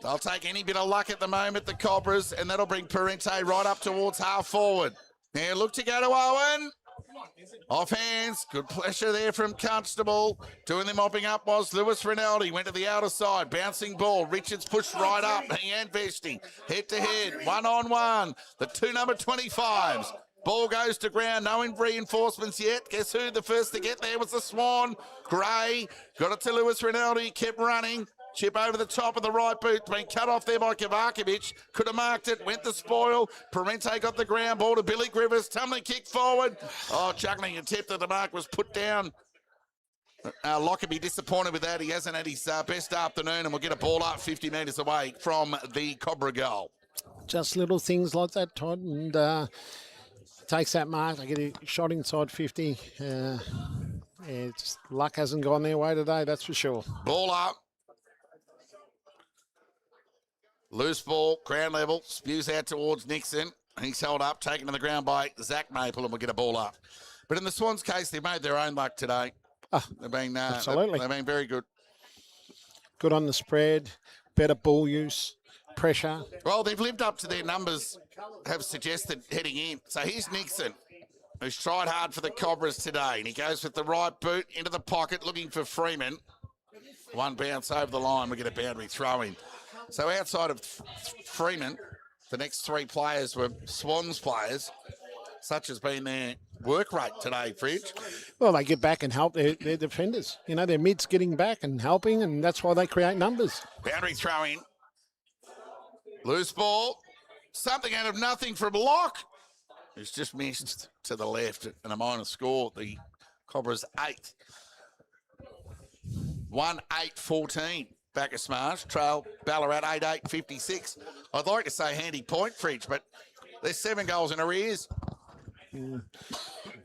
They'll take any bit of luck at the moment, the Cobras, and that'll bring Parente right up towards half forward. Now look to go to Owen. Off hands, good pressure there from Constable. Doing the mopping up was Lewis Rinaldi. Went to the outer side, bouncing ball. Richards pushed right up. And Vesty, head to head, 1-on-1. The two number 25s. Ball goes to ground, no reinforcements yet. Guess who? The first to get there was the Swan. Gray got it to Lewis Rinaldi, kept running. Chip over the top of the right boot, been cut off there by Gavakovic. Could have marked it, went the spoil. Parente got the ground ball to Billy Griffiths. Tumbling kick forward. Oh, juggling attempt at the mark was put down. Lockerbie disappointed with that. He hasn't had his best afternoon, and we'll get a ball up 50 metres away from the Cobra goal. just little things like that, Todd, and takes that mark. They get a shot inside 50. Yeah, just luck hasn't gone their way today, that's for sure. Ball up. Loose ball, ground level, spews out towards Nixon. He's held up, taken to the ground by Zach Maple, and we'll get a ball up. But in the Swans' case, they've made their own luck today. Oh, they've been absolutely. They've been very good. Good on the spread, better ball use, pressure. Well, they've lived up to their numbers, have suggested heading in. So here's Nixon, who's tried hard for the Cobras today, and he goes with the right boot into the pocket, looking for Freeman. One bounce over the line, we get a boundary throw in. So outside of Freeman, the next three players were Swans players. Such has been their work rate today, Fridge. Well, they get back and help their defenders. You know, their mid's getting back and helping, and that's why they create numbers. Boundary throw in. Loose ball. Something out of nothing from Locke. It's just missed to the left and a minor score. The Cobras 8. 1-8-14. Bacchus Marsh trail Ballarat 8-8-56. I'd like to say handy point, Fridge, but there's 7 goals in arrears.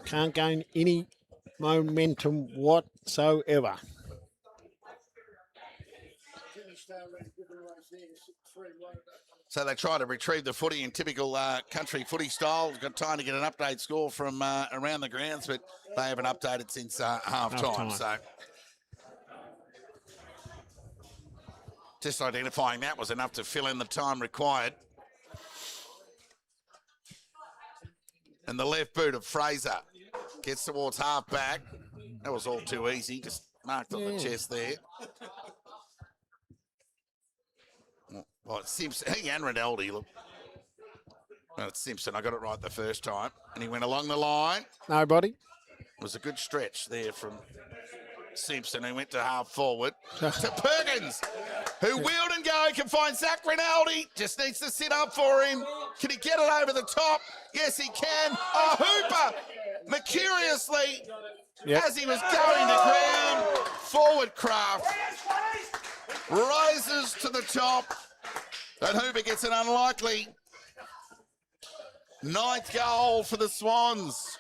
Can't gain any momentum whatsoever. So they try to retrieve the footy in typical country footy style. Got time to get an update score from around the grounds, but they haven't updated since half-time. So just identifying that was enough to fill in the time required. And the left boot of Fraser gets towards half back. That was all too easy, just marked on the chest there. Well, it's Simpson. He and Rinaldi, look. Well, it's Simpson. I got it right the first time. And he went along the line. Nobody. It was a good stretch there from Simpson, who went to half forward. To Perkins, who wheeled and go, can find Zach Rinaldi. Just needs to sit up for him. Can he get it over the top? Yes, he can. Oh, Hooper, mercuriously, as he was going to ground, forward craft, rises to the top. And Hooper gets an unlikely 9th goal for the Swans.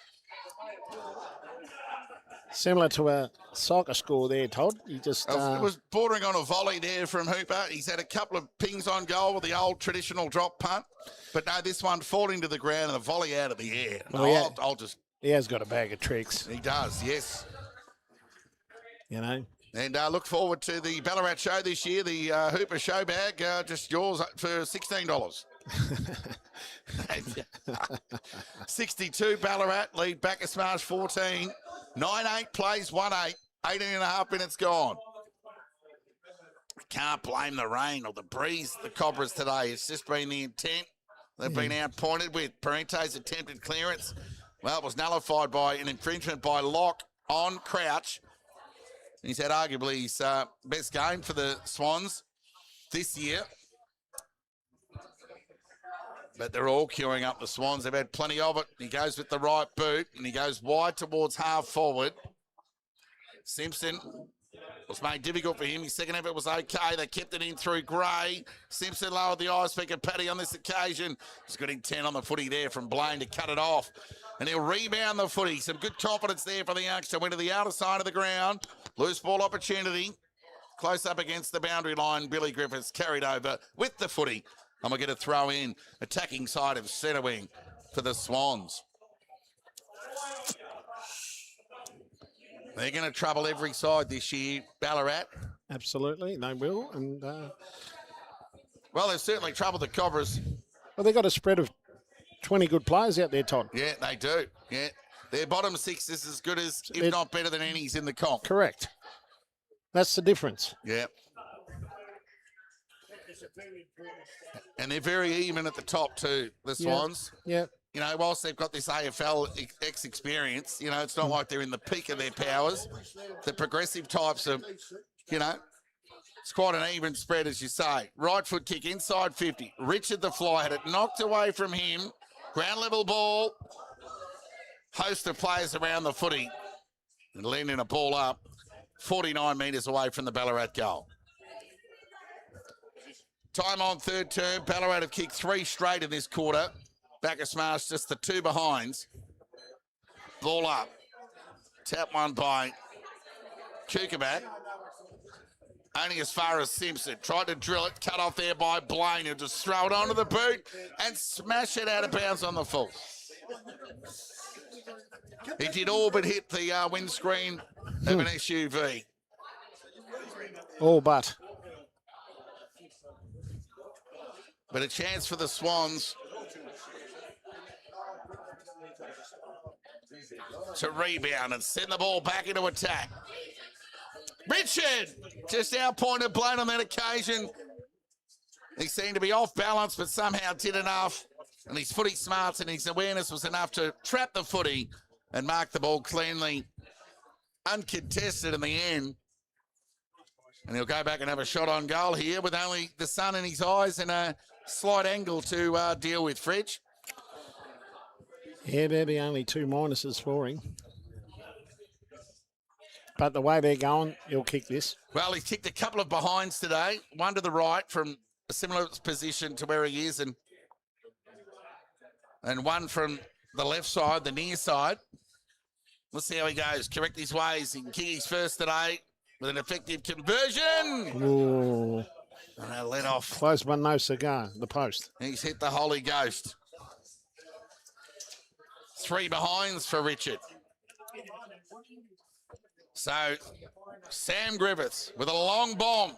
Similar to a soccer score there, Todd. You just It was bordering on a volley there from Hooper. He's had a couple of pings on goal with the old traditional drop punt. But no, this one falling to the ground and a volley out of the air. Well, I'll just... He has got a bag of tricks. He does, yes. You know. And look forward to the Ballarat show this year, the Hooper show bag, just yours for $16. 62 Ballarat, lead Bacchus Marsh 14. 9-8 plays 1-8, 18.5 minutes gone. Can't blame the rain or the breeze, the Cobras today. It's just been the intent. They've been outpointed with Parente's attempted clearance. Well, it was nullified by an infringement by Locke on Crouch. He's had arguably his best game for the Swans this year. But they're all queuing up the Swans. They've had plenty of it. He goes with the right boot, and he goes wide towards half forward. Simpson It was made difficult for him. His second effort was okay. They kept it in through Gray. Simpson lowered the eye speaker Paddy on this occasion. He's got intent on the footy there from Blaine to cut it off. And he'll rebound the footy. Some good confidence there for the youngster. Went to the outer side of the ground. Loose ball opportunity. Close up against the boundary line. Billy Griffiths carried over with the footy. And we're going to throw in attacking side of centre wing for the Swans. They're going to trouble every side this year, Ballarat. Absolutely, they will. And well, they've certainly troubled the Cobras. well, they've got a spread of 20 good players out there, Todd. Yeah, they do. Yeah, their bottom six is as good as, if not better than any's in the comp. Correct. That's the difference. Yeah. And they're very even at the top too, the Swans. Yeah. You know, whilst they've got this AFL experience, you know, it's not like they're in the peak of their powers. The progressive types are, you know, it's quite an even spread, as you say. Right foot kick inside 50. Richard the Fly had it knocked away from him. Ground level ball. Host of players around the footy. And landing a ball up 49 metres away from the Ballarat goal. Time on third term. Ballarat have kicked 3 straight in this quarter. Bacchus Marsh just the 2 behinds. Ball up. Tap one by Kukabat. Only as far as Simpson. Tried to drill it. Cut off there by Blaine. He'll just throw it onto the boot and smash it out of bounds on the full. It did all but hit the windscreen of an SUV. All but. But a chance for the Swans to rebound and send the ball back into attack. Richard just outpointed Blaine on that occasion. He seemed to be off balance, but somehow did enough. And his footy smarts and his awareness was enough to trap the footy and mark the ball cleanly, uncontested in the end. And he'll go back and have a shot on goal here with only the sun in his eyes and a slight angle to deal with, Fridge. Yeah, there'll be only 2 minuses for him. But the way they're going, he'll kick this. Well, he's kicked a couple of behinds today, one to the right from a similar position to where he is, and one from the left side, the near side. We'll see how he goes. Correct his ways. He can kick his first today with an effective conversion. Ooh. And they'll let off. Close but no cigar, the post. He's hit the Holy Ghost. 3 behinds for Richard. So, Sam Griffiths with a long bomb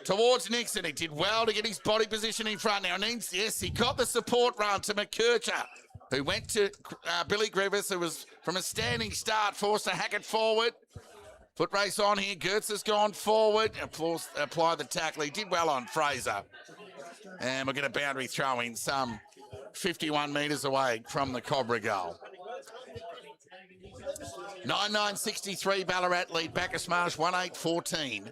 towards Nixon. He did well to get his body position in front. Now, he got the support run to McKercher, who went to Billy Griffiths, who was from a standing start, forced to hack it forward. Foot race on here. Gertz has gone forward. Apply the tackle. He did well on Fraser. And we'll get a boundary throw in some 51 metres away from the Cobra goal. 9-9-63 Ballarat lead. Bacchus Marsh 1-8-14.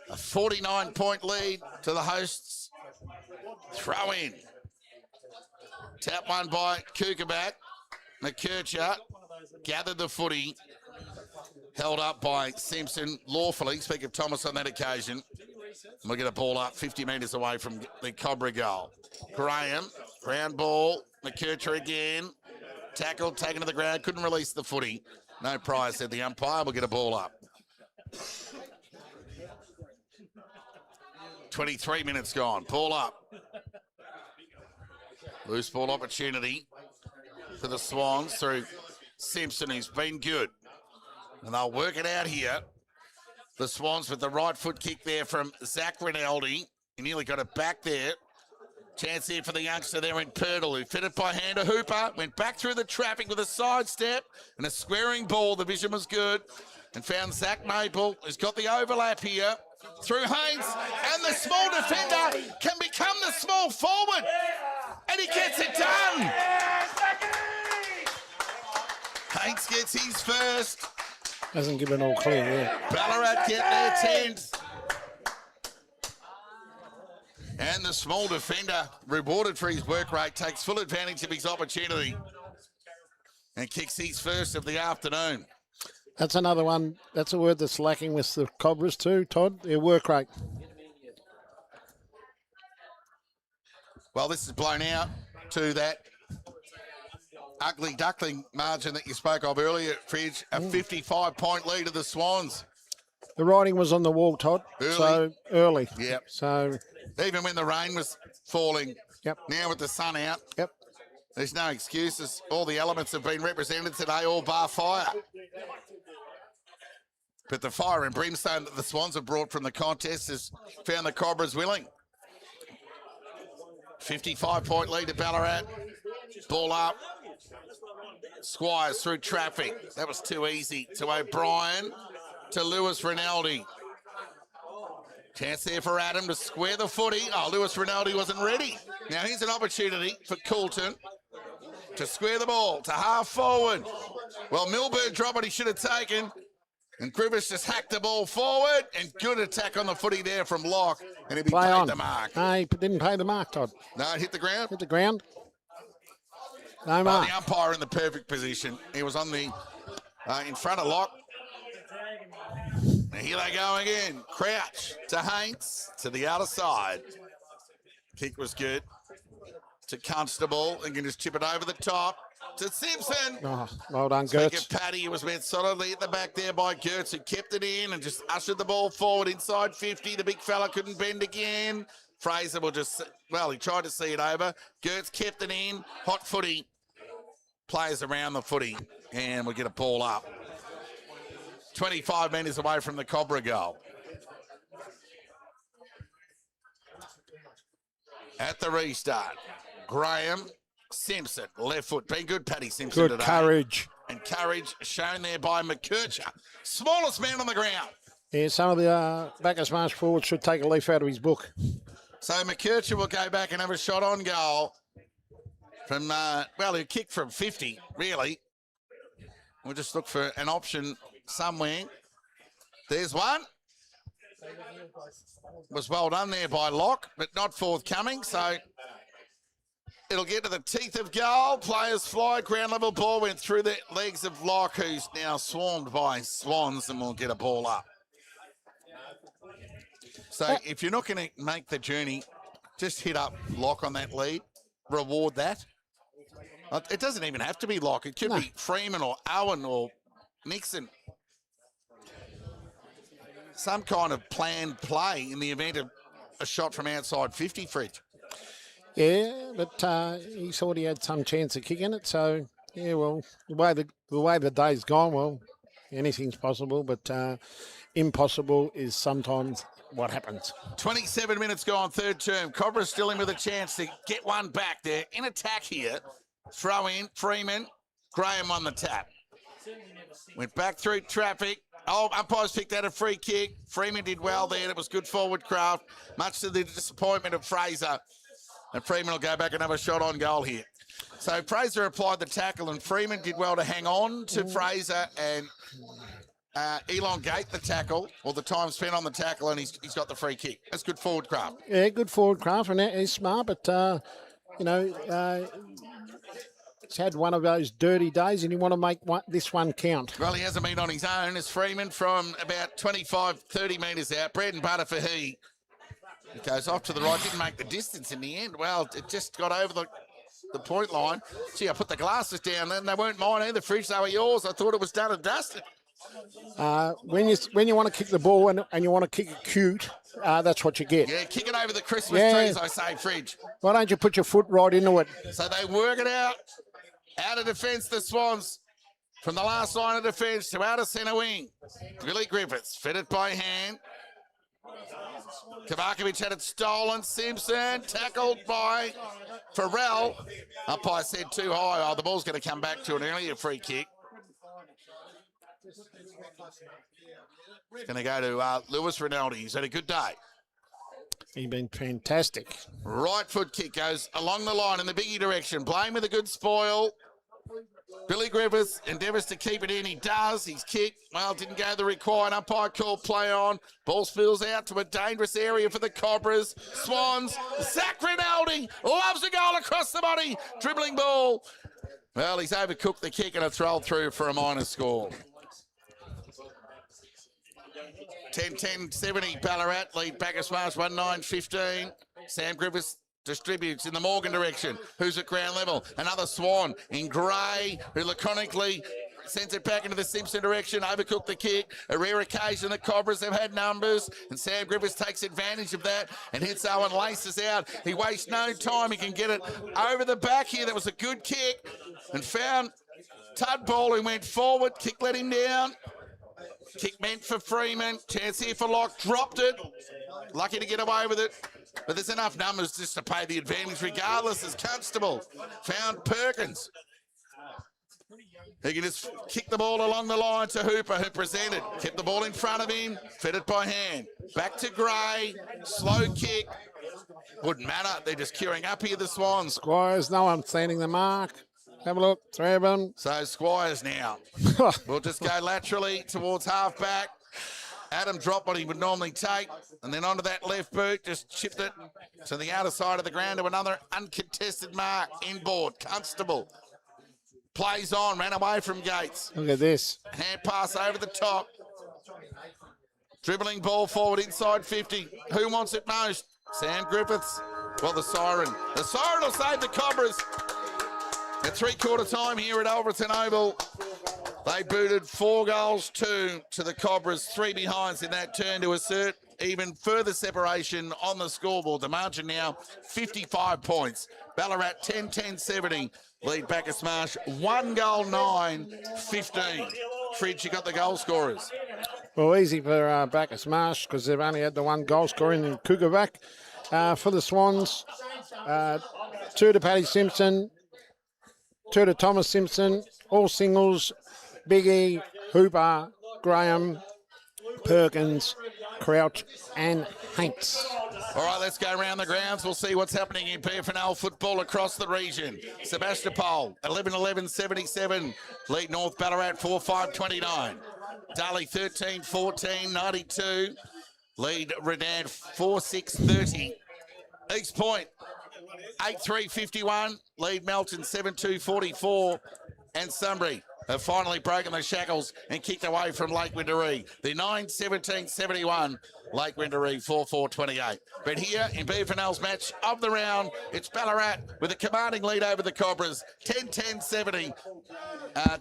A 49-point lead to the hosts. Throw in. Tap one by Kukabat. McKercher gathered the footy. Held up by Simpson lawfully. Speak of Thomas on that occasion. We'll get a ball up 50 metres away from the Cobra goal. Graham, ground ball. McKercher again. Tackled, taken to the ground. Couldn't release the footy. No prize, said the umpire. We'll get a ball up. 23 minutes gone. Ball up. Loose ball opportunity for the Swans through Simpson, who's been good. And they'll work it out here. The Swans with the right foot kick there from Zach Rinaldi. He nearly got it back there. Chance here for the youngster there in Purtle, who fitted by hand to Hooper. Went back through the traffic with a sidestep and a squaring ball. The vision was good. And found Zach Maple, who's got the overlap here. Through Haynes. And the small defender can become the small forward. And he gets it done. Haynes gets his first. Hasn't given all clear yet. Ballarat get their 10th. And the small defender, rewarded for his work rate, takes full advantage of his opportunity and kicks his first of the afternoon. That's another one. That's a word that's lacking with the Cobras too, Todd. Their work rate. Well, this is blown out to that ugly duckling margin that you spoke of earlier, Fridge. A 55-point lead of the Swans. The writing was on the wall, Todd. Early. So early. Yep. So. Even when the rain was falling. Yep. Now with the sun out. Yep. There's no excuses. All the elements have been represented today, all bar fire. But the fire and brimstone that the Swans have brought from the contest has found the Cobras willing. 55-point lead to Ballarat. Ball up. Squires through traffic. That was too easy to O'Brien, to Lewis Rinaldi. Chance there for Adam to square the footy. Oh, Lewis Rinaldi wasn't ready. Now here's an opportunity for Coulton to square the ball to half forward. Well, Milburn dropped what he should have taken. And Griffiths just hacked the ball forward, and good attack on the footy there from Locke, and he paid the mark. No, he didn't pay the mark, Todd. No, it hit the ground. Hit the ground. No mark. The umpire in the perfect position. He was on the in front of Locke. And here they go again. Crouch to Haynes to the outer side. Kick was good to Constable, and can just chip it over the top. To Simpson. Oh, well done, Take Gertz. it, Paddy. It was met solidly at the back there by Gertz, who kept it in and just ushered the ball forward inside 50. The big fella couldn't bend again. Fraser will just, well, he tried to see it over. Gertz kept it in. Hot footy. Players around the footy, and we'll get a ball up. 25 metres away from the Cobra goal. At the restart, Graham. Simpson, left foot. Been good, Paddy Simpson Good today. courage. And courage shown there by McKercher. Smallest man on the ground. Yeah, some of the Bacchus Marsh forwards should take a leaf out of his book. So McKercher will go back and have a shot on goal from, well, he'll kick from 50, really. We'll just look for an option somewhere. There's one. Was well done there by Locke, but not forthcoming, so it'll get to the teeth of goal. Players fly. Ground level ball went through the legs of Locke, who's now swarmed by Swans, and we'll get a ball up. So if you're not going to make the journey, just hit up Locke on that lead. Reward that. It doesn't even have to be Locke. It could be Freeman or Owen or Nixon. Some kind of planned play in the event of a shot from outside 50, Fridge. Yeah, but he thought he had some chance of kicking it. So, yeah, well, the way the day's gone, well, anything's possible, but impossible is sometimes what happens. 27 minutes gone, third term. Cobra's still in with a chance to get one back there. In attack here. Throw in, Freeman. Graham on the tap. Went back through traffic. Oh, umpires picked out a free kick. Freeman did well there. It was good forward craft, much to the disappointment of Fraser. And Freeman will go back and have a shot on goal here. So Fraser applied the tackle, and Freeman did well to hang on to Fraser and elongate the tackle, or the time spent on the tackle, and he's got the free kick. That's good forward craft. Yeah, good forward craft, and he's smart, but, he's had one of those dirty days, and you want to make this one count. Well, he hasn't been on his own. It's Freeman from about 25, 30 metres out. Bread and butter for he. It goes off to the right. Didn't make the distance in the end. Well, it just got over the point line. Gee, I put the glasses down, and they weren't mine either, Fridge. They were yours. I thought it was done and dusted. When you want to kick the ball and you want to kick it cute, that's what you get. Yeah, kick it over the Christmas trees, I say, Fridge. Why don't you put your foot right into it? So they work it out. Out of defence, the Swans. From the last line of defence to out of centre wing. Billy Griffiths, fed it by hand. Kavakovic had it stolen. Simpson tackled by Farrell. Umpire said too high. Oh, the ball's going to come back to an earlier free kick. It's going to go to Lewis Rinaldi. He's had a good day. He's been fantastic. Right foot kick goes along the line in the biggie direction. Blame with a good spoil. Billy Griffiths endeavours to keep it in. He does. He's kicked. Well, didn't go the required. Umpire called play on. Ball spills out to a dangerous area for the Cobras. Swans. Zach Rinaldi loves a goal across the body. Dribbling ball. Well, he's overcooked the kick, and it's rolled through for a minor score. 10-10-70 Ballarat lead Bacchus Marsh 1-9-15. Sam Griffiths distributes in the Morgan direction. Who's at ground level? Another Swan in grey, who laconically sends it back into the Simpson direction. Overcooked the kick. A rare occasion that Cobras have had numbers, and Sam Griffiths takes advantage of that and hits Owen Laces out. He wastes no time. He can get it over the back here. That was a good kick, and found Tudball, who went forward. Kick let him down. Kick meant for Freeman. Chance here for Locke. Dropped it. Lucky to get away with it. But there's enough numbers just to pay the advantage regardless as Constable found Perkins. He can just kick the ball along the line to Hooper, who presented. Kept the ball in front of him. Fed it by hand. Back to Gray. Slow kick. Wouldn't matter. They're just queuing up here, the Swans. Squires, no one standing the mark. Have a look, 3 of them. So Squires now. We'll just go laterally towards half-back. Adam dropped what he would normally take, and then onto that left boot, just chipped it to the outer side of the ground to another uncontested mark. Inboard, Constable. Plays on, ran away from Gates. Look at this. Hand pass over the top. Dribbling ball forward inside 50. Who wants it most? Sam Griffiths. Well, the siren. The siren will save the Cobras. At three-quarter time here at Alberton Oval, they booted 4-2 to the Cobras, 3 behinds in that turn to assert even further separation on the scoreboard. The margin now 55 points. Ballarat 10-10-70, lead Bacchus Marsh 1-9-15. Fridge, you got the goal scorers. Well, easy for Bacchus Marsh because they've only had the 1 goal scoring in Cougarvac. For the Swans, 2 to Paddy Simpson, 2 to Thomas Simpson, all singles. Biggie, Hooper, Graham, Perkins, Crouch and Hanks. All right, let's go around the grounds. We'll see what's happening in FNL football across the region. Sebastopol, 11-11-77. Lead North Ballarat 4-5-29. Darley 13-14-92. Lead Redan 4-6-30. East Point 8-3-51. Lead Melton 7-2-44. And Sunbury have finally broken the shackles and kicked away from Lake Windaree. They're 9-17-71. Lake Windaree 4-4-28. But here in BFNL's match of the round, it's Ballarat with a commanding lead over the Cobras, 10-10-70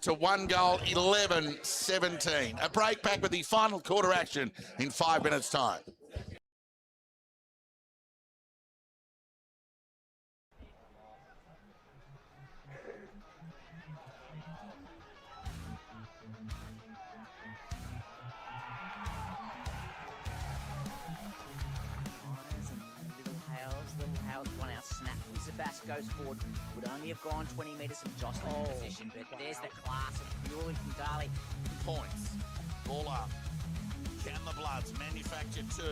to 1-11-17. A break back with the final quarter action in 5 minutes' time. Bass goes forward, would only have gone 20 metres from Jocelyn position, but there's the class of Buell from Darley. Points. Ball up. Can the Bloods manufacture 2?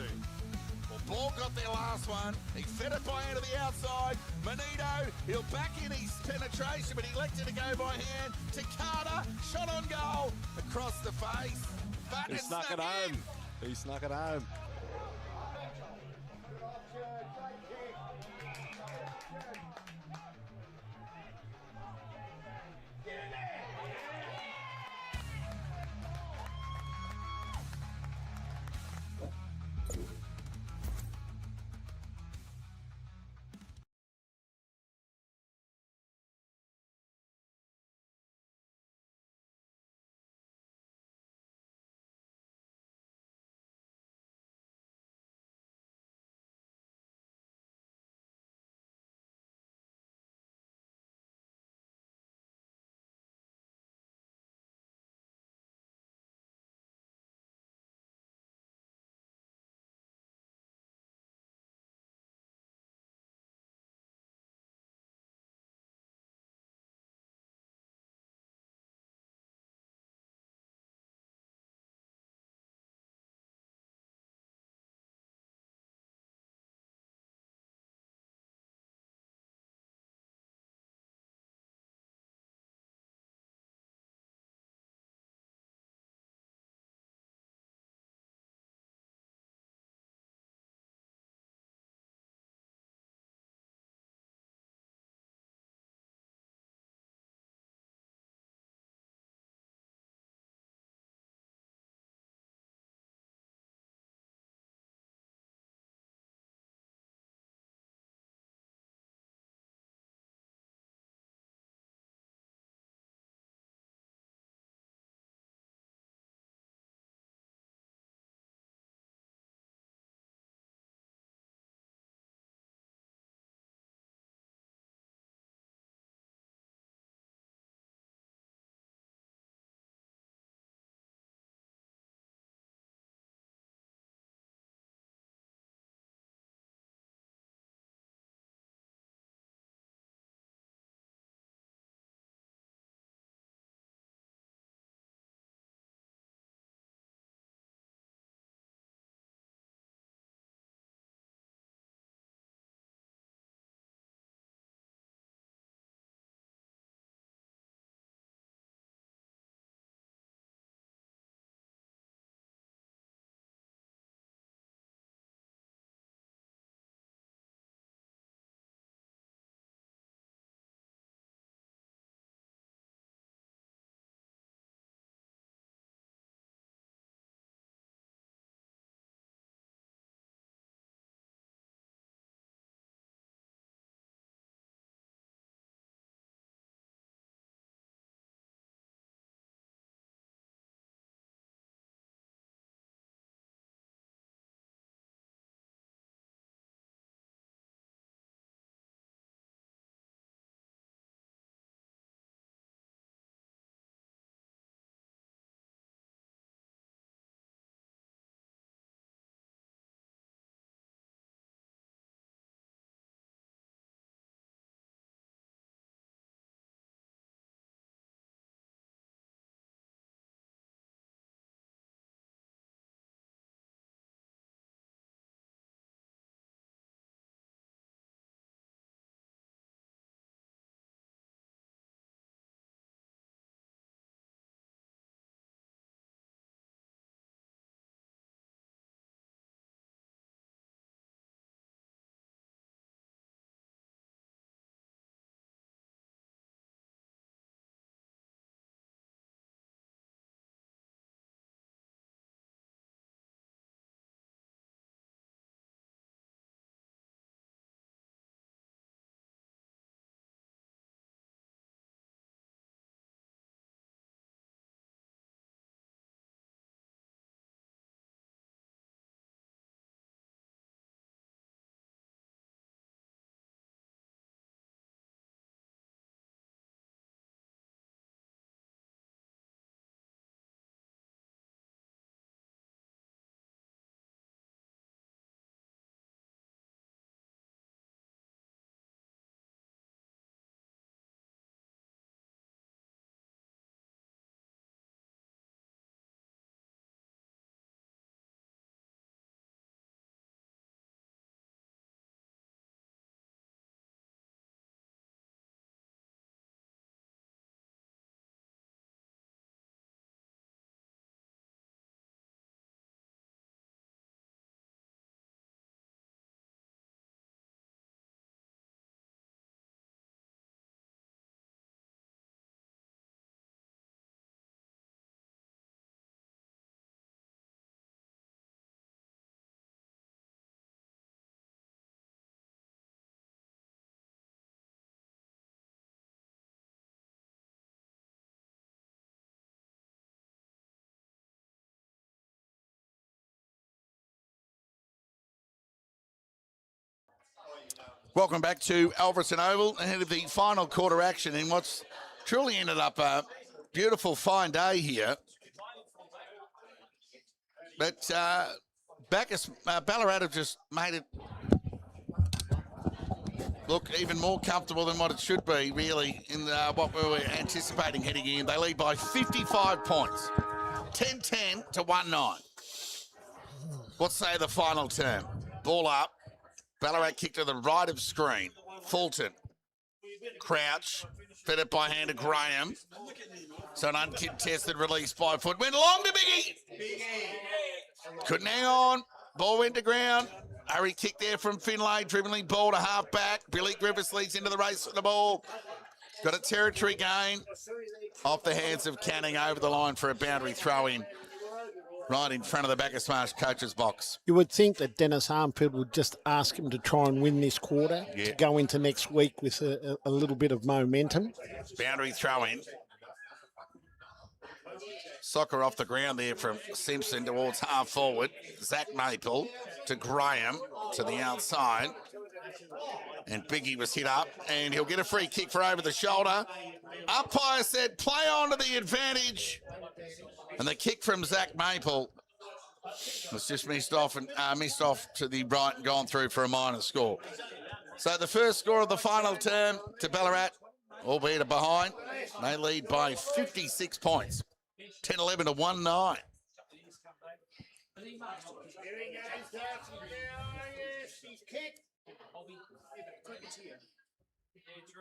Well, Ball got their last one. He fed it by hand to the outside. Manito, he'll back in his penetration, but he elected to go by hand to Carter. Shot on goal. Across the face. But He snuck it home. He snuck it home. Welcome back to Alverson Oval, ahead of the final quarter action in what's truly ended up a beautiful, fine day here. But Ballarat have just made it look even more comfortable than what it should be, really, in what we were anticipating heading in. They lead by 55 points, 10-10 to 1-9. What say the final term? Ball up. Ballarat kick to the right of screen. Fulton. Crouch. Fed it by hand to Graham. So an uncontested release by foot. Went long to Biggie. Couldn't hang on. Ball went to ground. Hurry kick there from Finlay. Dribbling ball to half back. Billy Griffiths leads into the race for the ball. Got a territory gain. Off the hands of Canning over the line for a boundary throw in. Right in front of the Bacchus Marsh coach's box. You would think that Dennis Armfield would just ask him to try and win this quarter to go into next week with a little bit of momentum. Boundary throw in. Soccer off the ground there from Simpson towards half forward. Zach Maple to Graham to the outside. And Biggie was hit up and he'll get a free kick for over the shoulder. Umpire said play on to the advantage. And the kick from Zach Maple was just missed off to the right and gone through for a minor score. So the first score of the final term to Ballarat, albeit a behind. They lead by 56 points, 10-11 to 1-9.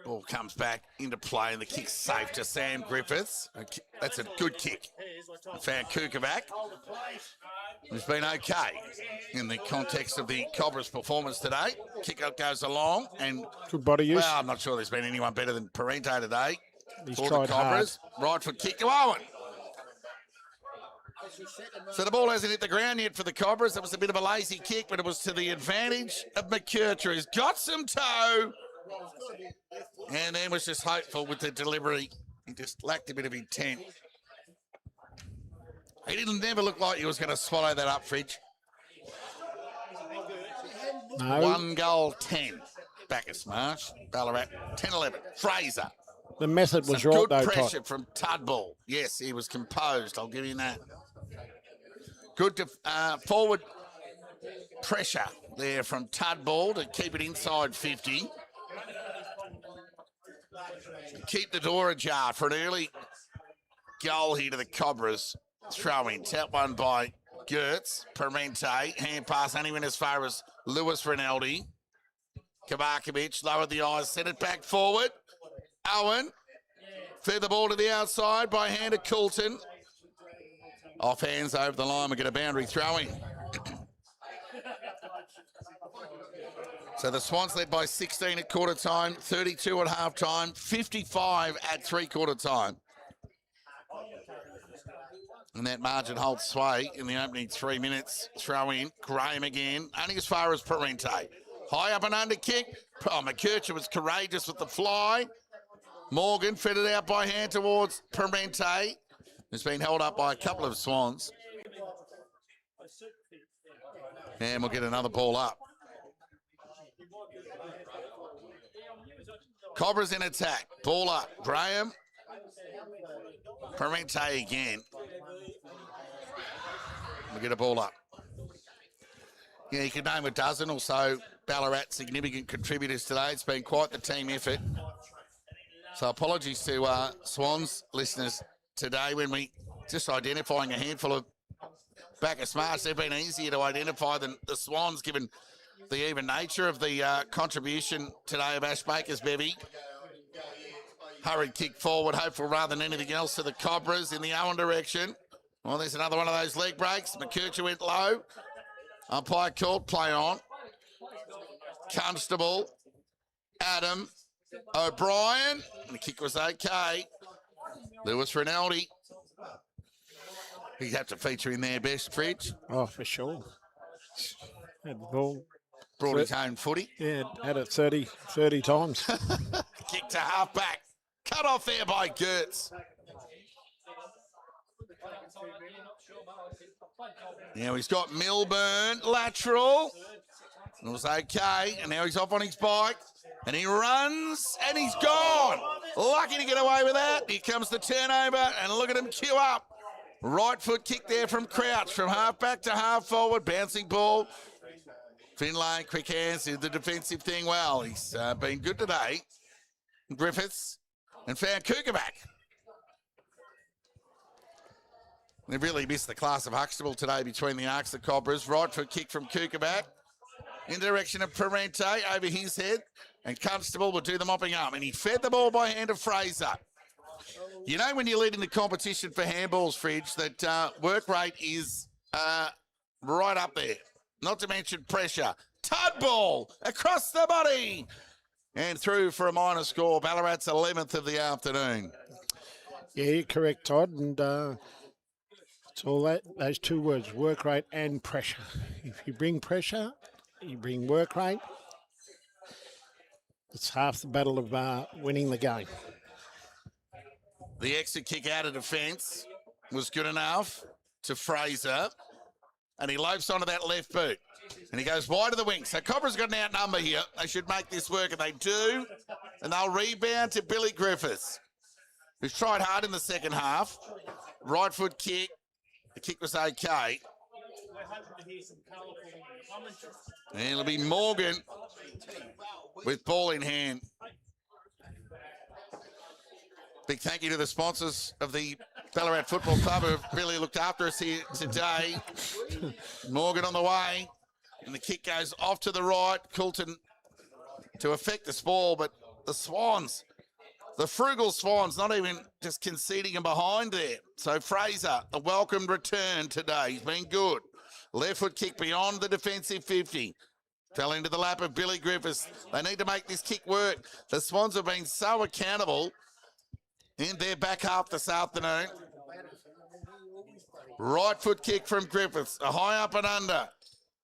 Ball comes back into play and the kick's safe to Sam Griffiths. That's a good kick. Found Kukovac, who's been okay in the context of the Cobras' performance today. Kick up goes along and good body use. Well, I'm not sure there's been anyone better than Parente today. He's for tried the Cobras. hard. Right foot kick to Owen. So the ball hasn't hit the ground yet for the Cobras. It was a bit of a lazy kick, but it was to the advantage of McKercher. He's got some toe. And then was just hopeful with the delivery. He just lacked a bit of intent. He didn't never look like he was going to swallow that up, Fridge. No. 1 goal, 10. Bacchus Marsh, Ballarat, 10-11. Fraser. The method was Some right, good though, pressure Todd. from Tudball. Yes, he was composed. I'll give him that. Good forward pressure there from Tudball to keep it inside 50. Keep the door ajar for an early goal here to the Cobras. Throw-in. Tap one by Gertz. Parente. Hand pass only went as far as Lewis Rinaldi. Kavakovic lowered the eyes. Sent it back forward. Owen. Fed the ball to the outside by hand to Coulton. Off hands over the line. We get a boundary throw-in. So the Swans led by 16 at quarter time, 32 at half time, 55 at three-quarter time. And that margin holds sway in the opening 3 minutes. Throw in, Graham again, only as far as Parente. High up and under kick. Oh, McKercher was courageous with the fly. Morgan fed it out by hand towards Parente. It's been held up by a couple of Swans. And we'll get another ball up. Cobras in attack. Ball up. Graham. Parente again. We'll get a ball up. Yeah, you could name a dozen or so Ballarat significant contributors today. It's been quite the team effort. So apologies to Swans listeners today when we just identifying a handful of Bacchus Marsh. They've been easier to identify than the Swans, given the even nature of the contribution today of Ash Baker's bevy. Hurried kick forward, hopeful rather than anything else to the Cobras in the Owen direction. Well, there's another one of those leg breaks. McKercher went low. Umpire called play on. Constable, Adam, O'Brien. The kick was okay. Lewis Rinaldi. He'd have to feature in their best, Fridge. Oh, for sure. Had the ball. Brought his own footy. Yeah, had it 30 times. Kick to half back. Cut off there by Gertz. Now he's got Milburn, lateral. It was okay, and now he's off on his bike, and he runs, and he's gone. Lucky to get away with that. Here comes the turnover, and look at him queue up. Right foot kick there from Crouch, from half back to half forward, bouncing ball. Finlay, quick hands, did the defensive thing well. He's been good today. Griffiths, and found Cougar back. They really missed the class of Huxtable today between the Arcs and Cobras. Right foot kick from Kukabat in the direction of Parente over his head, and Constable will do the mopping up, and he fed the ball by hand to Fraser. You know when you're leading the competition for handballs, Fridge, that work rate is right up there, not to mention pressure. Tud ball across the body and through for a minor score. Ballarat's 11th of the afternoon. Yeah, you're correct, Todd, and it's all that, those two words, work rate and pressure. If you bring pressure, you bring work rate. It's half the battle of winning the game. The exit kick out of defence was good enough to Fraser, and he lopes onto that left boot, and he goes wide of the wing. So Cobra's got an outnumber here. They should make this work, and they do, and they'll rebound to Billy Griffiths, who's tried hard in the second half. Right foot kick. The kick was okay. And it'll be Morgan with ball in hand. Big thank you to the sponsors of the Ballarat Football Club who have really looked after us here today. Morgan on the way. And the kick goes off to the right. Coulton to affect this ball, but the Swans, the frugal Swans, not even just conceding him behind there. So Fraser, a welcomed return today. He's been good. Left foot kick beyond the defensive 50. Fell into the lap of Billy Griffiths. They need to make this kick work. The Swans have been so accountable in their back half this afternoon. Right foot kick from Griffiths. A high up and under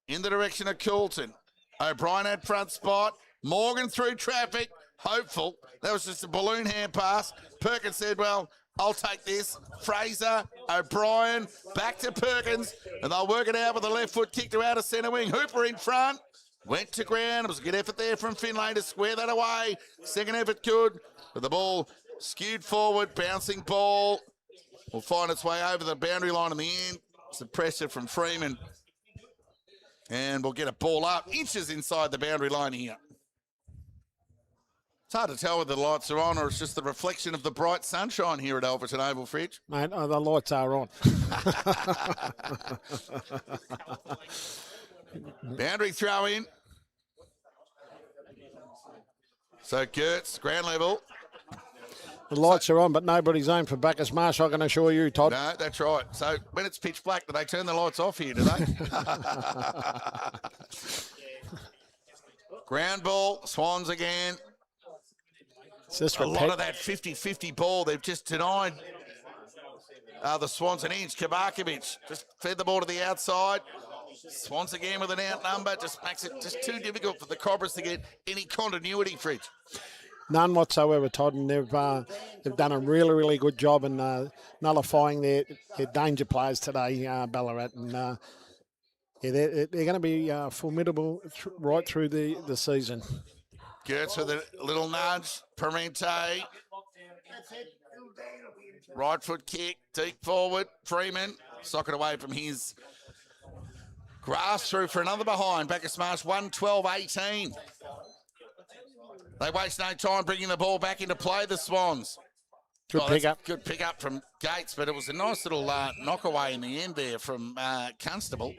in the direction of Coulton. O'Brien had front spot. Morgan through traffic. Hopeful. That was just a balloon hand pass. Perkins said, well, I'll take this. Fraser, O'Brien, back to Perkins, and they'll work it out with a left foot kick to outer centre wing. Hooper in front. Went to ground. It was a good effort there from Finlay to square that away. Second effort good. But the ball skewed forward. Bouncing ball will find its way over the boundary line in the end. Some pressure from Freeman. And we'll get a ball up inches inside the boundary line here. It's hard to tell whether the lights are on or it's just the reflection of the bright sunshine here at Alberton Oval, Fridge. Mate, the lights are on. Boundary throw in. So Gertz, ground level. The lights are on, but nobody's aimed for Bacchus Marsh, I can assure you, Todd. No, that's right. So when it's pitch black, do they turn the lights off here, do they? Ground ball, Swans again. A lot of that 50-50 ball they've just denied the Swans an inch. Kabarkovic just fed the ball to the outside. Swans again with an outnumber. Just makes it just too difficult for the Cobras to get any continuity, Fridge. None whatsoever, Todd, and they've done a really, really good job in nullifying their danger players today, Ballarat. And they're going to be formidable right through the season. Gertz with a little nudge. Parente. Right foot kick, deep forward. Freeman, socket away from his grasp through for another behind. Bacchus Marsh 1-12-18. They waste no time bringing the ball back into play, the Swans. Good pick-up. Good pick-up from Gates, but it was a nice little knock-away in the end there from Constable.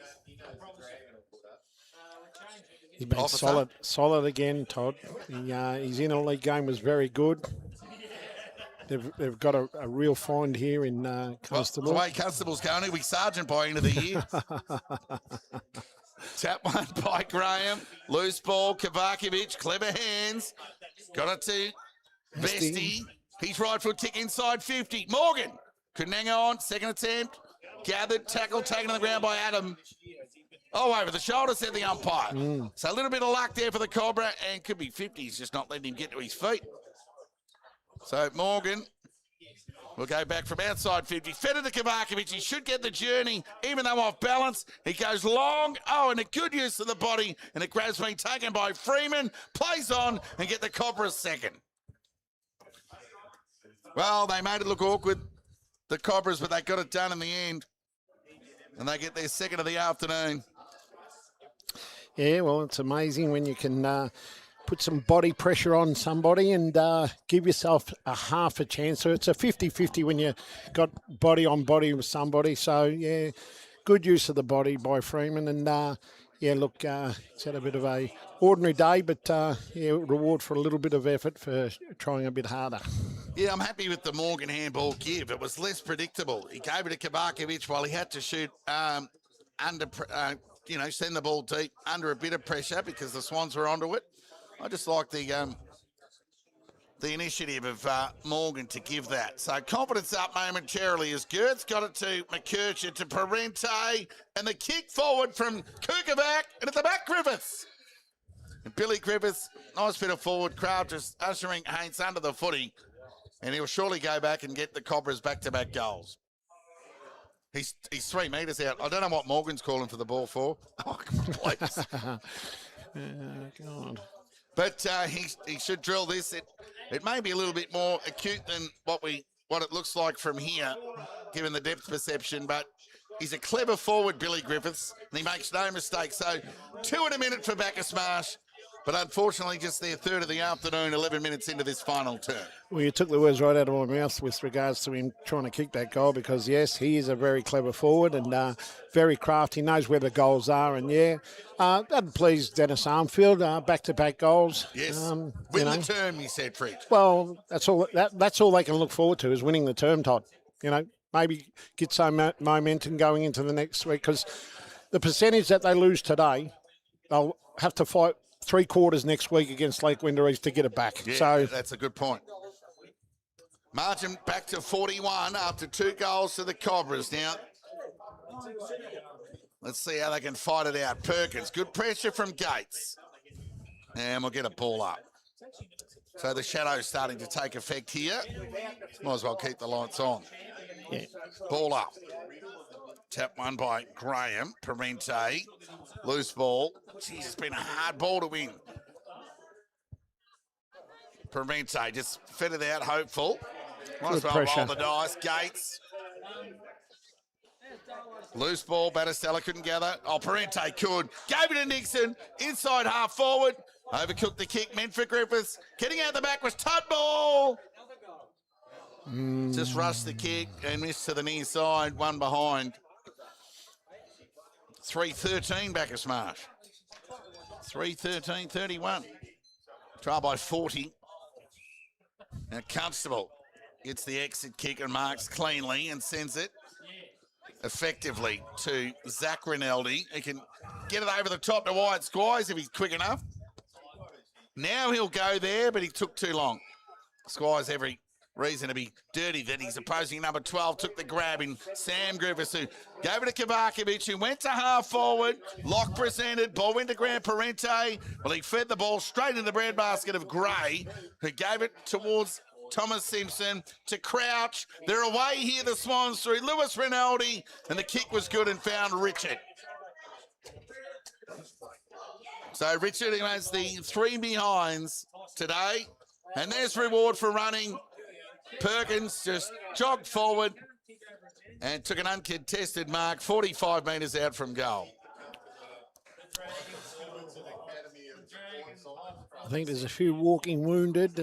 He's been solid again, Todd. His inter-league game was very good. They've got a real find here in Constable. Well, the way Constable's going, he'll be sergeant by end of the year. Tap one by Graham. Loose ball, Kabarkovic, clever hands. Got it to Bestie. His right foot kick inside 50. Morgan couldn't hang on. Second attempt. Gathered, tackle, taken on the ground by Adam. Oh, over the shoulder, said the umpire. So a little bit of luck there for the Cobra, and could be 50. He's just not letting him get to his feet. So Morgan We'll go back from outside 50. Fed to Kovacevic. He should get the journey, even though off balance. He goes long. Oh, and a good use of the body. And the grab's been taken by Freeman. Plays on and get the Cobras second. Well, they made it look awkward, the Cobras, but they got it done in the end. And they get their second of the afternoon. Yeah, well, it's amazing when you can put some body pressure on somebody and give yourself a half a chance. So it's a 50-50 when you got body on body with somebody. So, yeah, good use of the body by Freeman. And, yeah, look, it's had a bit of a ordinary day, but, yeah, reward for a little bit of effort for trying a bit harder. Yeah, I'm happy with the Morgan handball give. It was less predictable. He gave it to Kovacevic while he had to shoot under, send the ball deep under a bit of pressure because the Swans were onto it. I just like the initiative of Morgan to give that. So confidence up momentarily as Gertz got it to McKercher, to Parente, and the kick forward from Kukovac, and at the back, Griffiths. And Billy Griffiths, nice bit of forward crowd, just ushering Haynes under the footy, and he'll surely go back and get the Cobras back-to-back goals. He's 3 metres out. I don't know what Morgan's calling for the ball for. Oh, please. God. But he should drill this. It may be a little bit more acute than what it looks like from here, given the depth perception. But he's a clever forward, Billy Griffiths, and he makes no mistake. So 2 in a minute for Bacchus Marsh. But unfortunately, just their third of the afternoon, 11 minutes into this final term. Well, you took the words right out of my mouth with regards to him trying to kick that goal because, yes, he is a very clever forward and very crafty, knows where the goals are. And, yeah, that pleased Dennis Armfield, back-to-back goals. Yes, win the term, he said, Fridge. Well, that's all they can look forward to is winning the term, Todd. Maybe get some momentum going into the next week because the percentage that they lose today, they'll have to fight 3 quarters next week against Lake Windoreese to get it back. Yeah, so that's a good point. Margin back to 41 after 2 goals to the Cobras. Now, let's see how they can fight it out. Perkins, good pressure from Gates. And we'll get a ball up. So the shadow's starting to take effect here. Might as well keep the lights on. Yeah. Ball up. Tap one by Graham. Parente. Loose ball. Jeez, it's been a hard ball to win. Parente just fed it out, hopeful. Might as well roll the dice. Gates. Loose ball. Battistella couldn't gather. Oh, Parente could. Gave it to Nixon. Inside half forward. Overcooked the kick. Meant for Griffiths. Getting out the back was Tudball. Just rushed the kick and missed to the near side. One behind. 3-13 Bacchus Marsh. 3-13-31. Trial by 40. Now Constable gets the exit kick and marks cleanly and sends it effectively to Zach Rinaldi. He can get it over the top to Wyatt Squires if he's quick enough. Now he'll go there, but he took too long. Squires every reason to be dirty that he's opposing number 12 took the grab in Sam Griffiths, who gave it to Kovacevic, who went to half forward. Lock presented, ball went to Grant Parente. Well, he fed the ball straight in the breadbasket of Gray, who gave it towards Thomas Simpson to Crouch. They're away here, the Swans, through Lewis Rinaldi, and the kick was good and found Richard. So Richard, who has the 3 behinds today, and there's reward for running. Perkins just jogged forward and took an uncontested mark, 45 metres out from goal. I think there's a few walking wounded.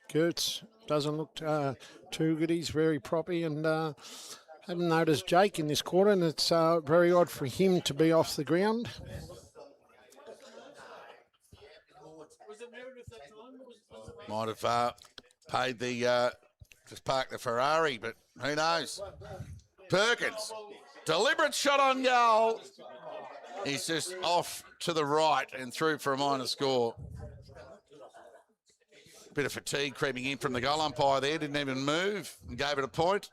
Gertz doesn't look too good. He's very proppy and haven't noticed Jake in this quarter, and it's very odd for him to be off the ground. Might have paid the, just parked the Ferrari, but who knows? Perkins, deliberate shot on goal. He's just off to the right and through for a minor score. Bit of fatigue creeping in from the goal umpire there, didn't even move and gave it a point.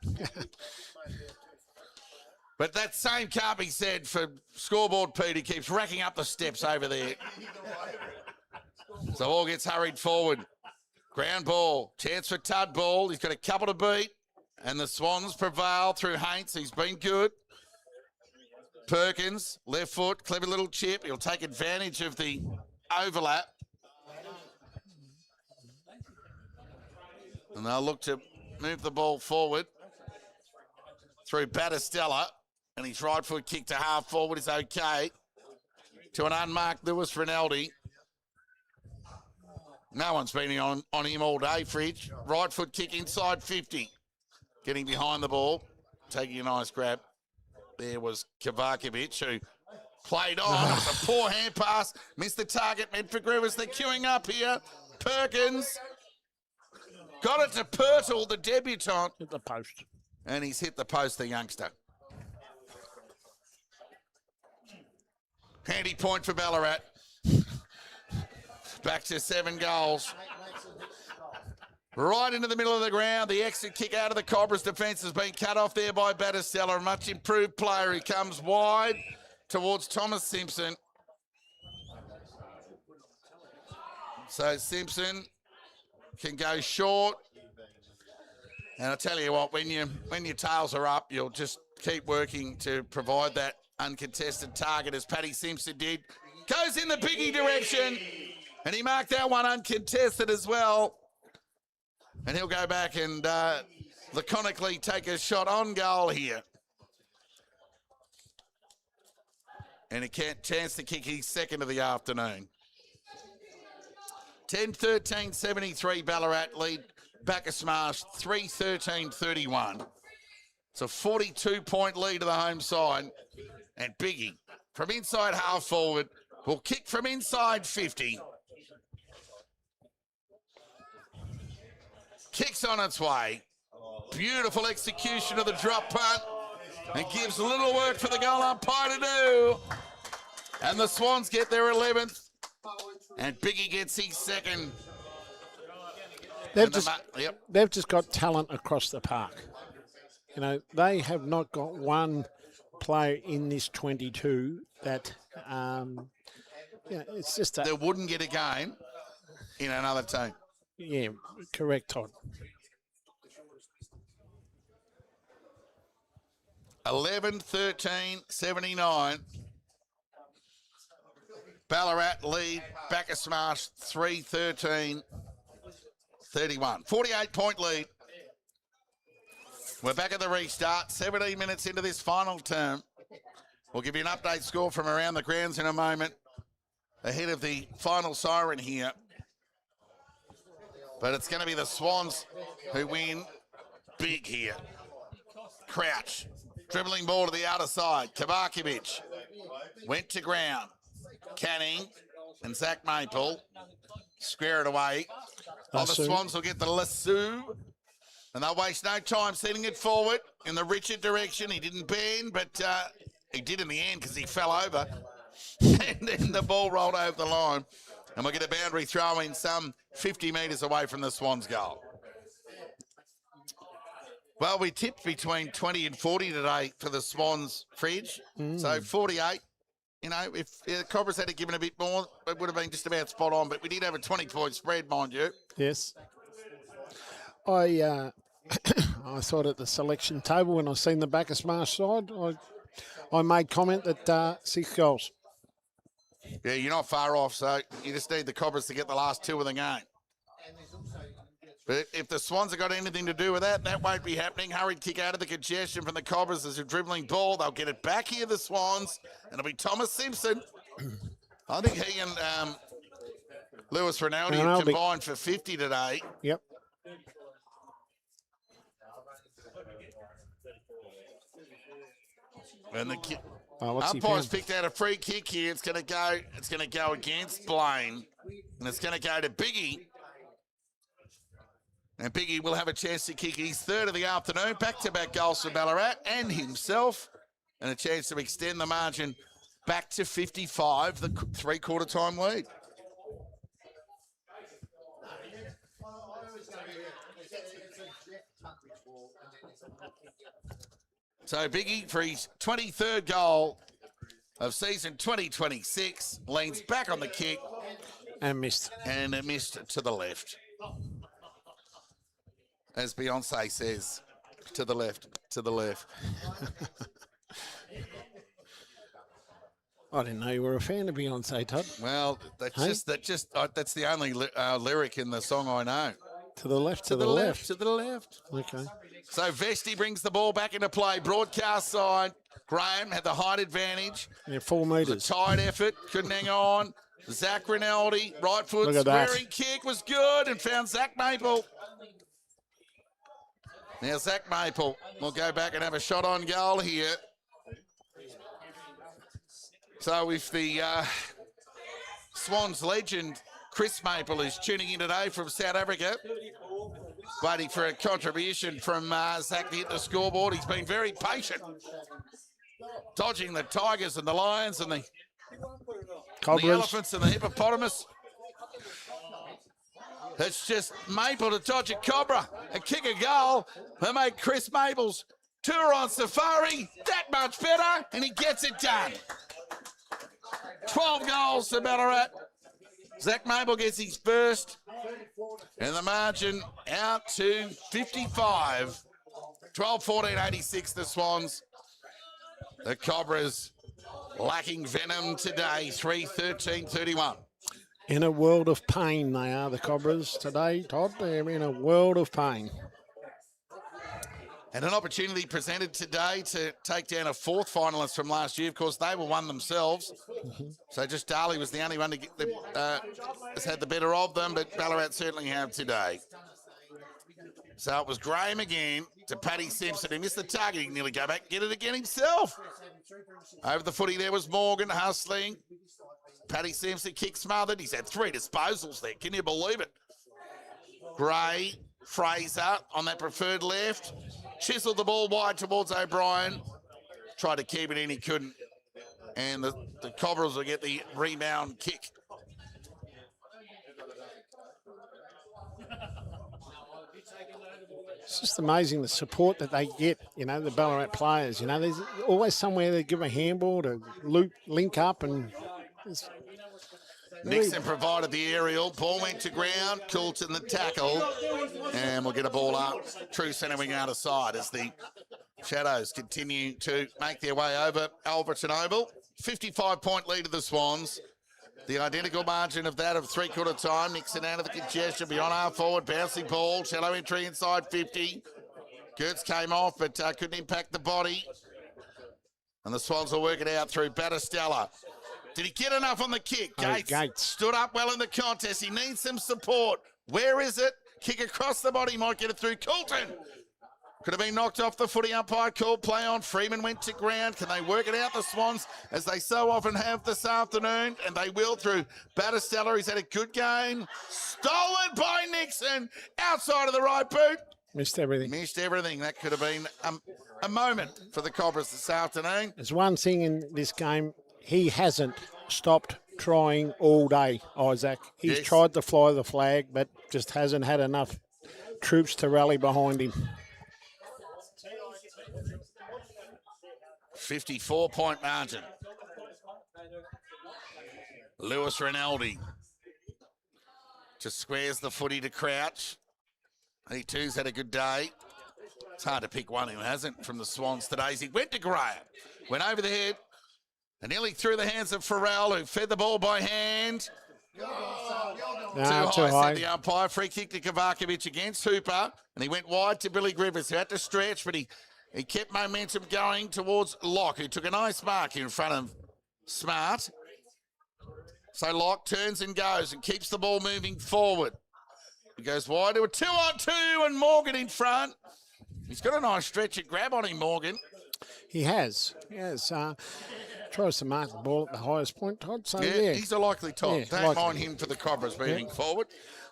But that same can't be said for scoreboard Pete. He keeps racking up the steps over there. So all gets hurried forward. Ground ball, chance for Tudball. He's got a couple to beat. And the Swans prevail through Haints. He's been good. Perkins, left foot, clever little chip. He'll take advantage of the overlap. And they'll look to move the ball forward through Battistella. And his right foot kick to half forward is okay. To an unmarked Lewis Rinaldi. No one's been on him all day, Fridge. Right foot kick inside 50. Getting behind the ball. Taking a nice grab. There was Kovacevic, who played on. It was a poor hand pass. Missed the target. Meant for Grivers. They're queuing up here. Perkins. Got it to Pirtle, the debutant. Hit the post. And he's hit the post, the youngster. Handy point for Ballarat. Back to 7 goals. Right into the middle of the ground. The exit kick out of the Cobras defence has been cut off there by Battistella. A much improved player. He comes wide towards Thomas Simpson. So Simpson can go short. And I tell you what, when your tails are up, you'll just keep working to provide that uncontested target, as Paddy Simpson did. Goes in the biggie direction, and he marked that one uncontested as well. And he'll go back and laconically take a shot on goal here. And a chance to kick his second of the afternoon. 10-13-73 Ballarat lead Bacchus Marsh 3-13-31. It's a 42-point lead to the home side. And Biggie from inside half forward will kick from inside 50. Kicks on its way. Beautiful execution of the drop punt. And gives a little work for the goal umpire to do. And the Swans get their 11th. And Biggie gets his second. They've just got talent across the park. You know, they have not got one player in this 22 that, it's just that. They wouldn't get a game in another team. Yeah, correct, Todd. 11-13-79. Ballarat lead Bacchus Marsh 3-13-31. 48-point lead. We're back at the restart. 17 minutes into this final term. We'll give you an update score from around the grounds in a moment. Ahead of the final siren here. But it's going to be the Swans who win big here. Crouch. Dribbling ball to the outer side. Kovacevic went to ground. Canning and Zach Maple square it away. The Swans will get the lasso. And they'll waste no time sending it forward in the Richard direction. He didn't bend, but he did in the end because he fell over. And then the ball rolled over the line. And we'll get a boundary throw in some 50 metres away from the Swans' goal. Well, we tipped between 20 and 40 today for the Swans, Fridge. So 48. You know, if the Cobras had given a bit more, it would have been just about spot on. But we did have a 20-point spread, mind you. Yes. I thought at the selection table when I seen the Bacchus Marsh side, I made comment that 6 goals. Yeah, you're not far off, so you just need the Cobras to get the last 2 of the game. But if the Swans have got anything to do with that, that won't be happening. Hurried kick out of the congestion from the Cobras as a dribbling ball. They'll get it back here, the Swans, and it'll be Thomas Simpson. I think he and Lewis Rinaldi have combined for 50 today. Yep. And the umpire's picked out a free kick here. It's going to go against Blaine, and it's going to go to Biggie. And Biggie will have a chance to kick his third of the afternoon. Back-to-back goals for Ballarat and himself, and a chance to extend the margin back to 55, the three-quarter time lead. So Biggie, for his 23rd goal of season 2026, leans back on the kick. And missed. And it missed to the left. As Beyonce says. To the left. To the left. I didn't know you were a fan of Beyonce, Todd. Well, that's Hey? that's the only lyric in the song I know. To the left, To the left. To the left. Okay. So Vesti brings the ball back into play. Broadcast side. Graham had the height advantage. Yeah, 4 It was metres. a tight effort. Couldn't hang on. Zach Rinaldi, right foot Look at that. squaring kick was good and found Zach Maple. Now Zach Maple will go back and have a shot on goal here. So if the Swans legend Chris Maple is tuning in today from South Africa, waiting for a contribution from Zach to hit the scoreboard. He's been very patient, dodging the tigers and the lions and the Cobras. elephants and the hippopotamus. It's just Maple to dodge a cobra and kick a goal and make Chris Maple's tour on safari that much better, and he gets it done. 12 goals to Ballarat. Zach Maple gets his first, and the margin out to 55. 12-14-86, the Swans. The Cobras lacking venom today, 3-13-31. In a world of pain, they are, the Cobras today, Todd. They're in a world of pain. And an opportunity presented today to take down a fourth finalist from last year. Of course, they were one themselves. So just Darley was the only one to get has had the better of them, but Ballarat certainly have today. So it was Graham again to Paddy Simpson. He missed the target. He can nearly go back and get it again himself. Over the footy there was Morgan hustling. Paddy Simpson kick smothered. He's had 3 disposals there. Can you believe it? Gray, Fraser on that preferred left. Chiseled the ball wide towards O'Brien. Tried to keep it in, he couldn't. And the Cobras will get the rebound kick. It's just amazing the support that they get, you know, the Ballarat players. You know, there's always somewhere they give a handball to link up, and it's Nixon provided the aerial. Ball went to ground. Coulton the tackle. And we'll get a ball up. True centre wing out of side as the Shadows continue to make their way over Alberton Oval. 55-point lead of the Swans. The identical margin of that of three-quarter time. Nixon out of the congestion. Beyond half forward. Bouncing ball. Shallow entry inside 50. Gertz came off but couldn't impact the body. And the Swans will work it out through Battistella. Did he get enough on the kick? Gates stood up well in the contest. He needs some support. Where is it? Kick across the body. Might get it through. Coulton. Could have been knocked off the footy. Umpire called play on. Freeman went to ground. Can they work it out, the Swans, as they so often have this afternoon? And they will through Battistella. He's had a good game. Stolen by Nixon. Outside of the right boot. missed everything. Missed everything. That could have been a moment for the Cobras this afternoon. There's one thing in this game. He hasn't stopped trying all day, Isaac. He's tried to fly the flag, but just hasn't had enough troops to rally behind him. 54-point margin. Lewis Rinaldi just squares the footy to Crouch. He too's had a good day. It's hard to pick one who hasn't from the Swans today. He went to Graham, went over the head, and nearly through the hands of Farrell, who fed the ball by hand. Too high, said the umpire. Free kick to Kovacevic against Hooper, and he went wide to Billy Griffiths, who had to stretch, but he kept momentum going towards Locke, who took a nice mark in front of Smart. So Locke turns and goes and keeps the ball moving forward. He goes wide to a 2-on-2 and Morgan in front. He's got a nice stretch and grab on him, Morgan. He has. Tries to mark the ball at the highest point, Todd. So, yeah. He's a likely top. Yeah, Don't mind him for the Cobras moving forward.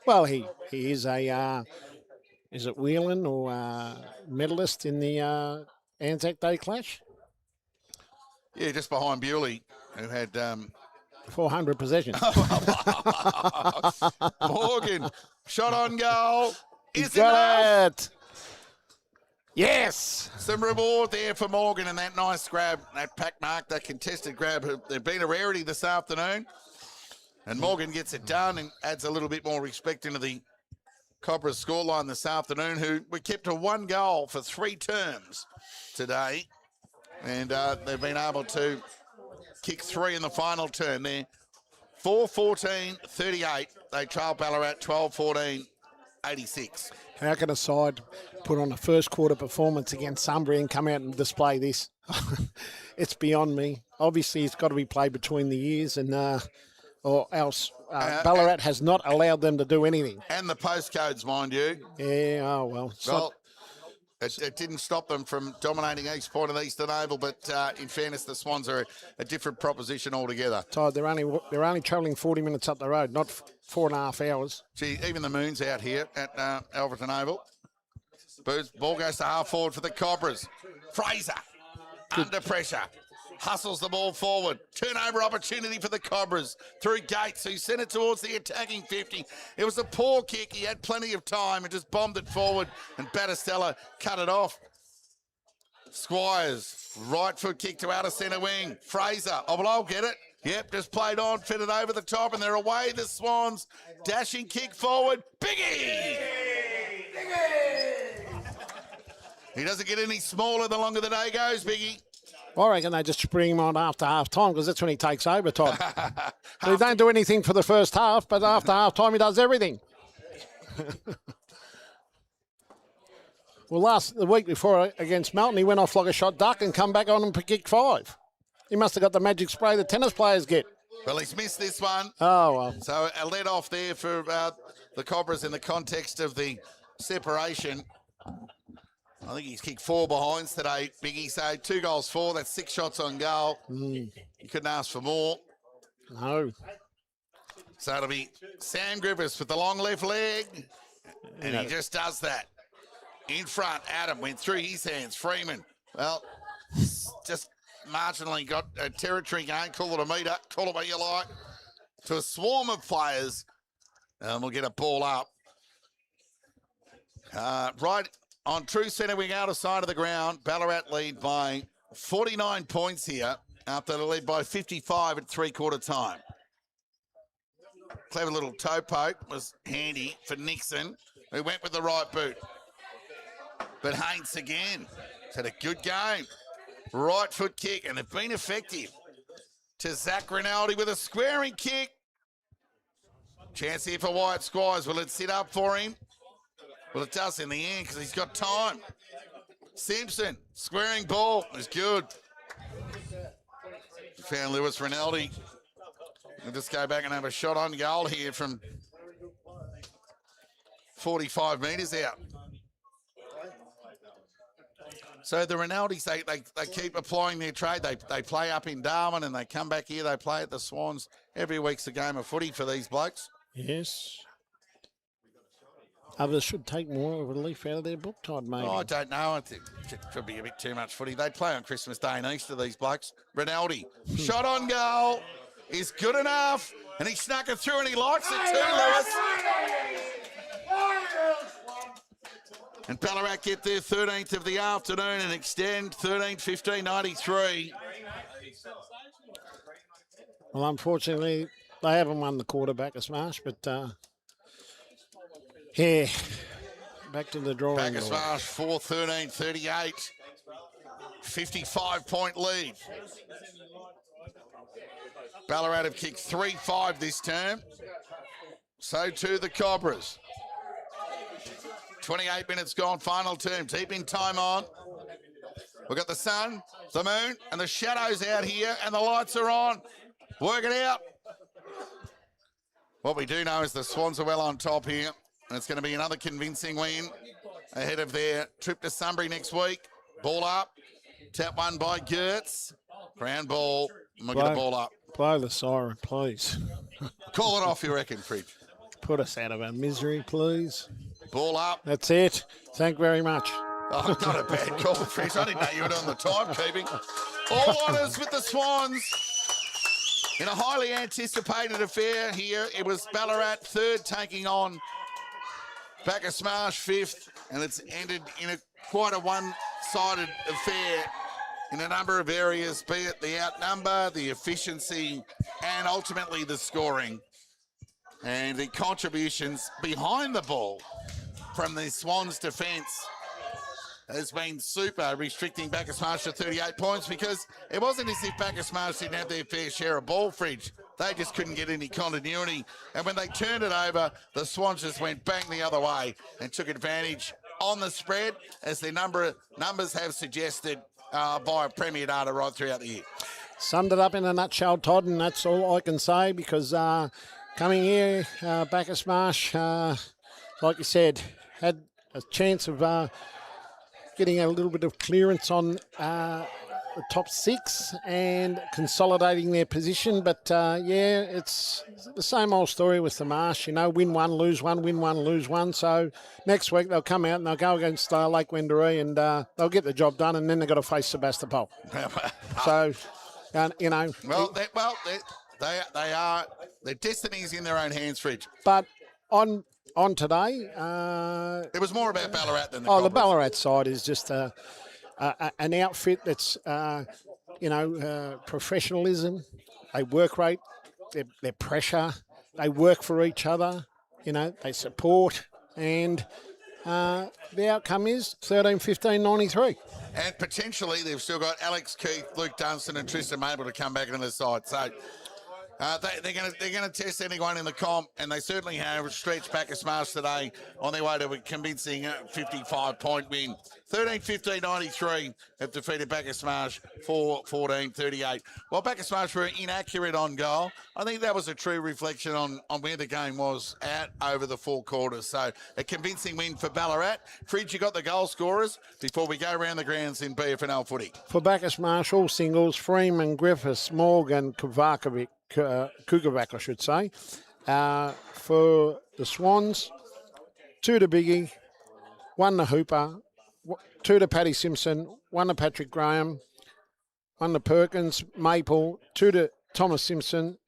Well, he is a, is it Whelan or medalist in the Anzac Day clash? Yeah, just behind Bewley, who had 400 possessions. Morgan, shot on goal. Is got enough. it. Yes. Some reward there for Morgan and that nice grab, that pack mark, that contested grab. They've been a rarity this afternoon. And Morgan gets it done and adds a little bit more respect into the Cobra's scoreline this afternoon, who we kept to 1 goal for 3 terms today. And they've been able to kick 3 in the final term there. 4-14-38. They trail Ballarat 12-14-86. How can a side put on a first quarter performance against Sunbury and come out and display this? It's beyond me. Obviously, it's got to be played between the years, and or else Ballarat has not allowed them to do anything. And the postcodes, mind you. Yeah, oh well. Well, it didn't stop them from dominating East Point and Eastern Oval, but in fairness, the Swans are a different proposition altogether. Todd, they're only travelling 40 minutes up the road, not 4.5 hours. Gee, even the moon's out here at Alverton Oval. Ball goes to half forward for the Cobras. Fraser, under pressure, hustles the ball forward. Turnover opportunity for the Cobras through Gates, who sent it towards the attacking 50. It was a poor kick. He had plenty of time and just bombed it forward, and Battistella cut it off. Squires, right foot kick to outer centre wing. Fraser, oh, well, I'll get it. Yep, just played on, fitted over the top, and they're away, the Swans. Dashing kick forward. Biggie! He doesn't get any smaller the longer the day goes, Biggie. I reckon they just bring him on after half time because that's when he takes over, Todd. But he don't do anything for the first half, but after half time he does everything. Well, the week before against Melton, he went off like a shot duck and come back on and kicked 5. He must have got the magic spray that tennis players get. Well, he's missed this one. Oh, well. So a let off there for the Cobras in the context of the separation. I think he's kicked 4 behinds today, Biggie. So 2 goals 4, that's 6 shots on goal. You couldn't ask for more. No. So it'll be Sam Griffiths with the long left leg. And he just does that. In front, Adam went through his hands. Freeman, well, just marginally got a territory gain. Call it a metre, call it what you like. To a swarm of players. And we'll get a ball up. Right on true centre wing, outer side of the ground. Ballarat lead by 49 points here after the lead by 55 at 3/4 time. Clever little toe poke was handy for Nixon, who went with the right boot. But Haynes again has had a good game. Right foot kick, and they've been effective. To Zach Rinaldi with a squaring kick. Chance here for Wyatt Squires. Will it sit up for him? Well, it does in the end because he's got time. Simpson, squaring ball is good. Found Lewis Rinaldi. We'll just go back and have a shot on goal here from 45 metres out. So the Rinaldis, they keep applying their trade. They play up in Darwin and they come back here. They play at the Swans. Every week's a game of footy for these blokes. Yes. Others should take more of a leaf out of their book, Todd, maybe. Oh, I don't know. I think it could be a bit too much footy. They play on Christmas Day and Easter, these blokes. Rinaldi, shot on goal is good enough. And he snuck it through and he likes it too, Lewis. And Ballarat get their 13th of the afternoon and extend 13-15-93. Well, unfortunately, they haven't won the quarterback, Bacchus Marsh, but yeah, back to the drawing board. Bacchus Marsh 4-13-38. 55-point lead. Ballarat have kicked 3-5 this term. So too the Cobras. 28 minutes gone, final term. Keeping time on. We've got the sun, the moon, and the shadows out here, and the lights are on. Work it out. What we do know is the Swans are well on top here, and it's going to be another convincing win ahead of their trip to Sunbury next week. Ball up. Tap one by Gertz. Ground ball. And we'll get a ball up. Blow the siren, please. Call it off, you reckon, Fridge? Put us out of our misery, please. Ball up. That's it. Thank you very much. Oh, not a bad call, Fridge. I didn't know you were on the timekeeping. All honours with the Swans. In a highly anticipated affair here, it was Ballarat third taking on Bacchus Marsh fifth, and it's ended in quite a one-sided affair in a number of areas, be it the outnumber, the efficiency, and ultimately the scoring. And the contributions behind the ball from the Swans defence has been super, restricting Bacchus Marsh to 38 points, because it wasn't as if Bacchus Marsh didn't have their fair share of ball fridge. They just couldn't get any continuity. And when they turned it over, the Swans just went bang the other way and took advantage on the spread, as their numbers have suggested via Premier data right throughout the year. Summed it up in a nutshell, Todd, and that's all I can say, because coming here, Bacchus Marsh, like you said, had a chance of getting a little bit of clearance on the top six and consolidating their position. But, yeah, it's the same old story with the Marsh, you know, win one, lose one, win one, lose one. So next week they'll come out and they'll go against Lake Wendouree, and they'll get the job done, and then they've got to face Sebastopol. So, you know. They are, their destiny's in their own hands, Fridge. But on today, it was more about Ballarat than the the Cobras. Ballarat side is just an outfit that's, professionalism. They work rate, their pressure. They work for each other. You know, they support, and the outcome is 13-15-93. And potentially they've still got Alex Keith, Luke Dunstan and Tristan Mabel to come back into the side. So they're going to test anyone in the comp, and they certainly have stretched Bacchus Marsh today on their way to a convincing 55-point win. 13-15-93 have defeated Bacchus Marsh for 14-38. While Bacchus Marsh were inaccurate on goal, I think that was a true reflection on where the game was at over the 4 quarters. So a convincing win for Ballarat. Fridge, you got the goal scorers before we go around the grounds in BFNL footy. For Bacchus Marsh, all singles: Freeman, Griffiths, Morgan, Kukovac, I should say. For the Swans, 2 to Biggie, 1 to Hooper, 2 to Paddy Simpson, 1 to Patrick Graham, 1 to Perkins, Maple, 2 to Thomas Simpson,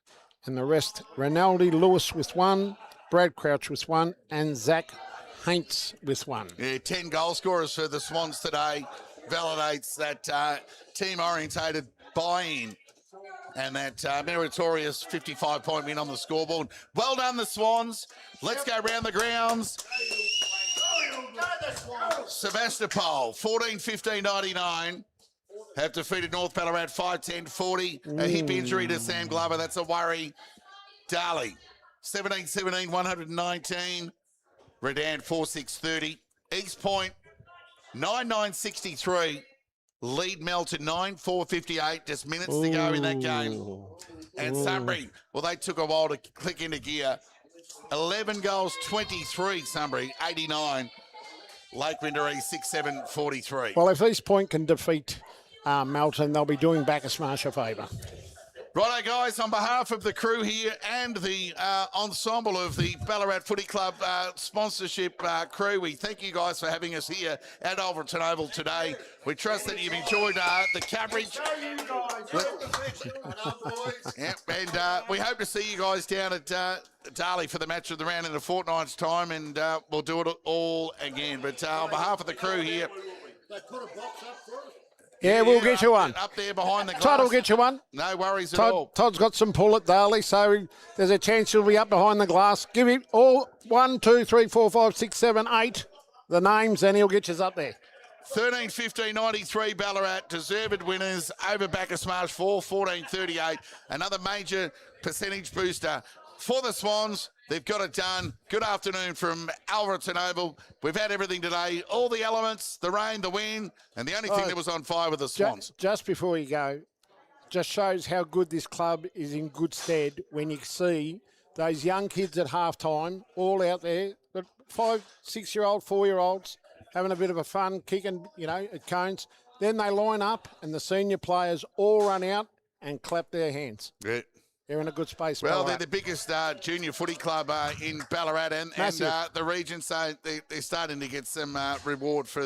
and the rest, Rinaldi Lewis with 1, Brad Crouch with 1, and Zach Haints with 1. Yeah, 10 goal scorers for the Swans today validates that team-orientated buy-in and that meritorious 55-point win on the scoreboard. Well done, the Swans. Let's go round the grounds. Sebastopol, 14-15-99, have defeated North Ballarat 5-10-40. A hip injury to Sam Glover, that's a worry. Darley, 17-17, 119. Redan, 4-6-30. East Point, 9-9-63. Lead Melton 9-4-58, just minutes to go in that game. And Sunbury, well, they took a while to click into gear. 11 goals, 23, Sunbury, 89. Lake Wendouree, 6-7-43. Well, if East Point can defeat Melton, they'll be doing Bacchus Marsh a favour. Righto, guys, on behalf of the crew here and the ensemble of the Ballarat Footy Club sponsorship crew, we thank you guys for having us here at Alverton Oval today. We trust that you've enjoyed the coverage. And we hope to see you guys down at Darley for the match of the round in a fortnight's time, and we'll do it all again. But on behalf of the crew here... Yeah, we'll get you one. Up there behind the glass. Todd will get you one. No worries at all. Todd's got some pull at Darley, so there's a chance he'll be up behind the glass. Give him all 1, 2, 3, 4, 5, 6, 7, 8, the names, and he'll get you up there. 13-15-93 Ballarat, deserved winners over Bacchus Marsh 14-38. Another major percentage booster for the Swans. They've got it done. Good afternoon from Alverton Oval. We've had everything today, all the elements, the rain, the wind, and the only thing that was on fire with the Swans. Just before you go, just shows how good this club is in good stead when you see those young kids at halftime all out there, 5, 6-year-old, 4-year-olds, having a bit of a fun, kicking, at cones. Then they line up and the senior players all run out and clap their hands. Yeah. They're in a good space. Well, they're the biggest junior footy club in Ballarat and the region, so they're starting to get some reward for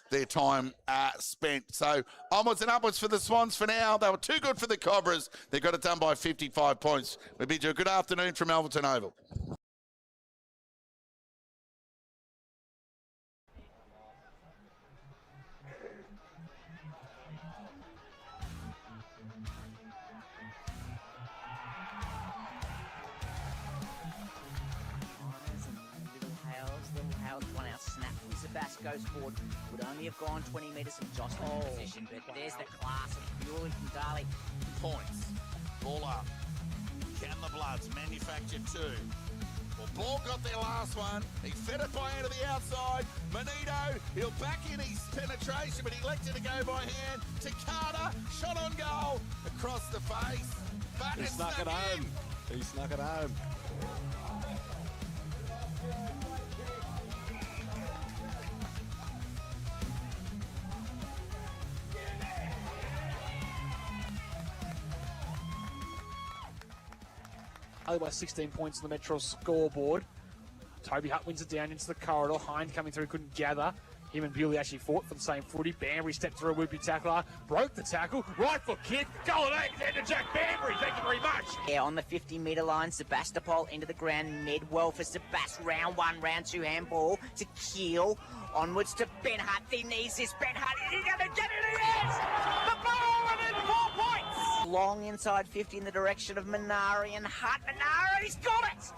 their time spent. So onwards and upwards for the Swans for now. They were too good for the Cobras. They got it done by 55 points. We bid you a good afternoon from Alverton Oval. goes forward. Would only have gone 20 metres from jostling position, but there's the class of purely from Daly. Points. Ball up. Can the Bloods manufacture two? Well, Ball got their last one. He fed it by hand to the outside. Manito, he'll back in his penetration, but he elected to go by hand. To Carter, shot on goal. Across the face. But He it's snuck it home. He snuck it home. Only by 16 points on the Metro scoreboard. Toby Hutt wins it down into the corridor. Hind coming through, couldn't gather. Him and Bewley actually fought for the same footy. Banbury stepped through a whoopie tackler, broke the tackle, right foot kick, goal and Alexander Jack Banbury, thank you very much. Yeah, on the 50-metre line, Sebastopol into the ground mid-well for Sebast. Round one, round two handball to Keel. Onwards to Ben Hutt. He needs this. Ben Hutt, is he going to get it? He is! The ball within 4 points! Long inside 50 in the direction of Minari and Hutt. Minari, he's got it!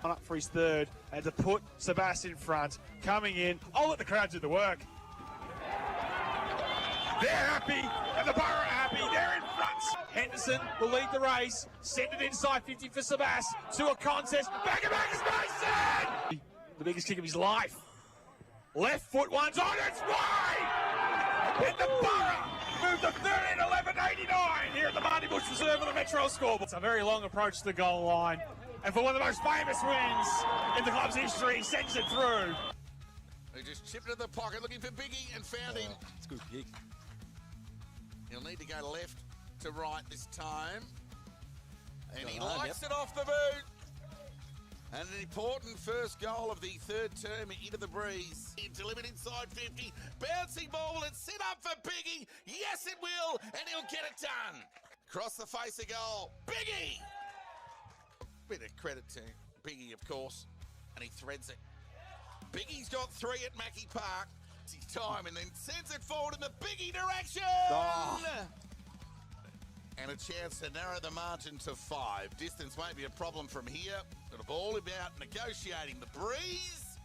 On up for his third, and to put Sebast in front, coming in. I'll let the crowd do the work. They're happy, and the Borough are happy. They're in front. Henderson will lead the race. Send it inside 50 for Sebast. To a contest. Bacchus Mason! The biggest kick of his life. Left foot one's on its way! And the Borough move to 13-11-89 here at the Marty Bush Reserve on the Metro scoreboard. It's a very long approach to the goal line. And for one of the most famous wins in the club's history, he sends it through. He just chipped it in the pocket looking for Biggie and found him. It's a good kick. He'll need to go left to right this time. And he Go on, likes yep. it off the boot. And an important first goal of the third term into the breeze. Delivered inside 50. Bouncing ball and set up for Biggie. Yes, it will. And he'll get it done. Cross the face of goal. Biggie! Bit of credit to Biggie, of course. And he threads it. Biggie's got 3 at Mackie Park. It's his time and then sends it forward in the Biggie direction. Oh. And a chance to narrow the margin to 5. Distance won't be a problem from here. Got a ball about negotiating the breeze.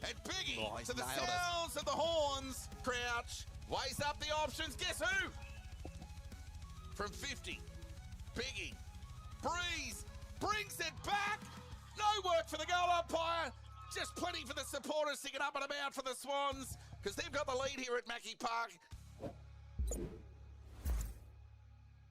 And Biggie, Oh, he's to the nailed it. sounds of the horns. Crouch, weighs up the options. Guess who? From 50. Biggie, breeze, brings it back. No work for the goal umpire. Just plenty for the supporters to get up and about for the Swans because they've got the lead here at Mackie Park.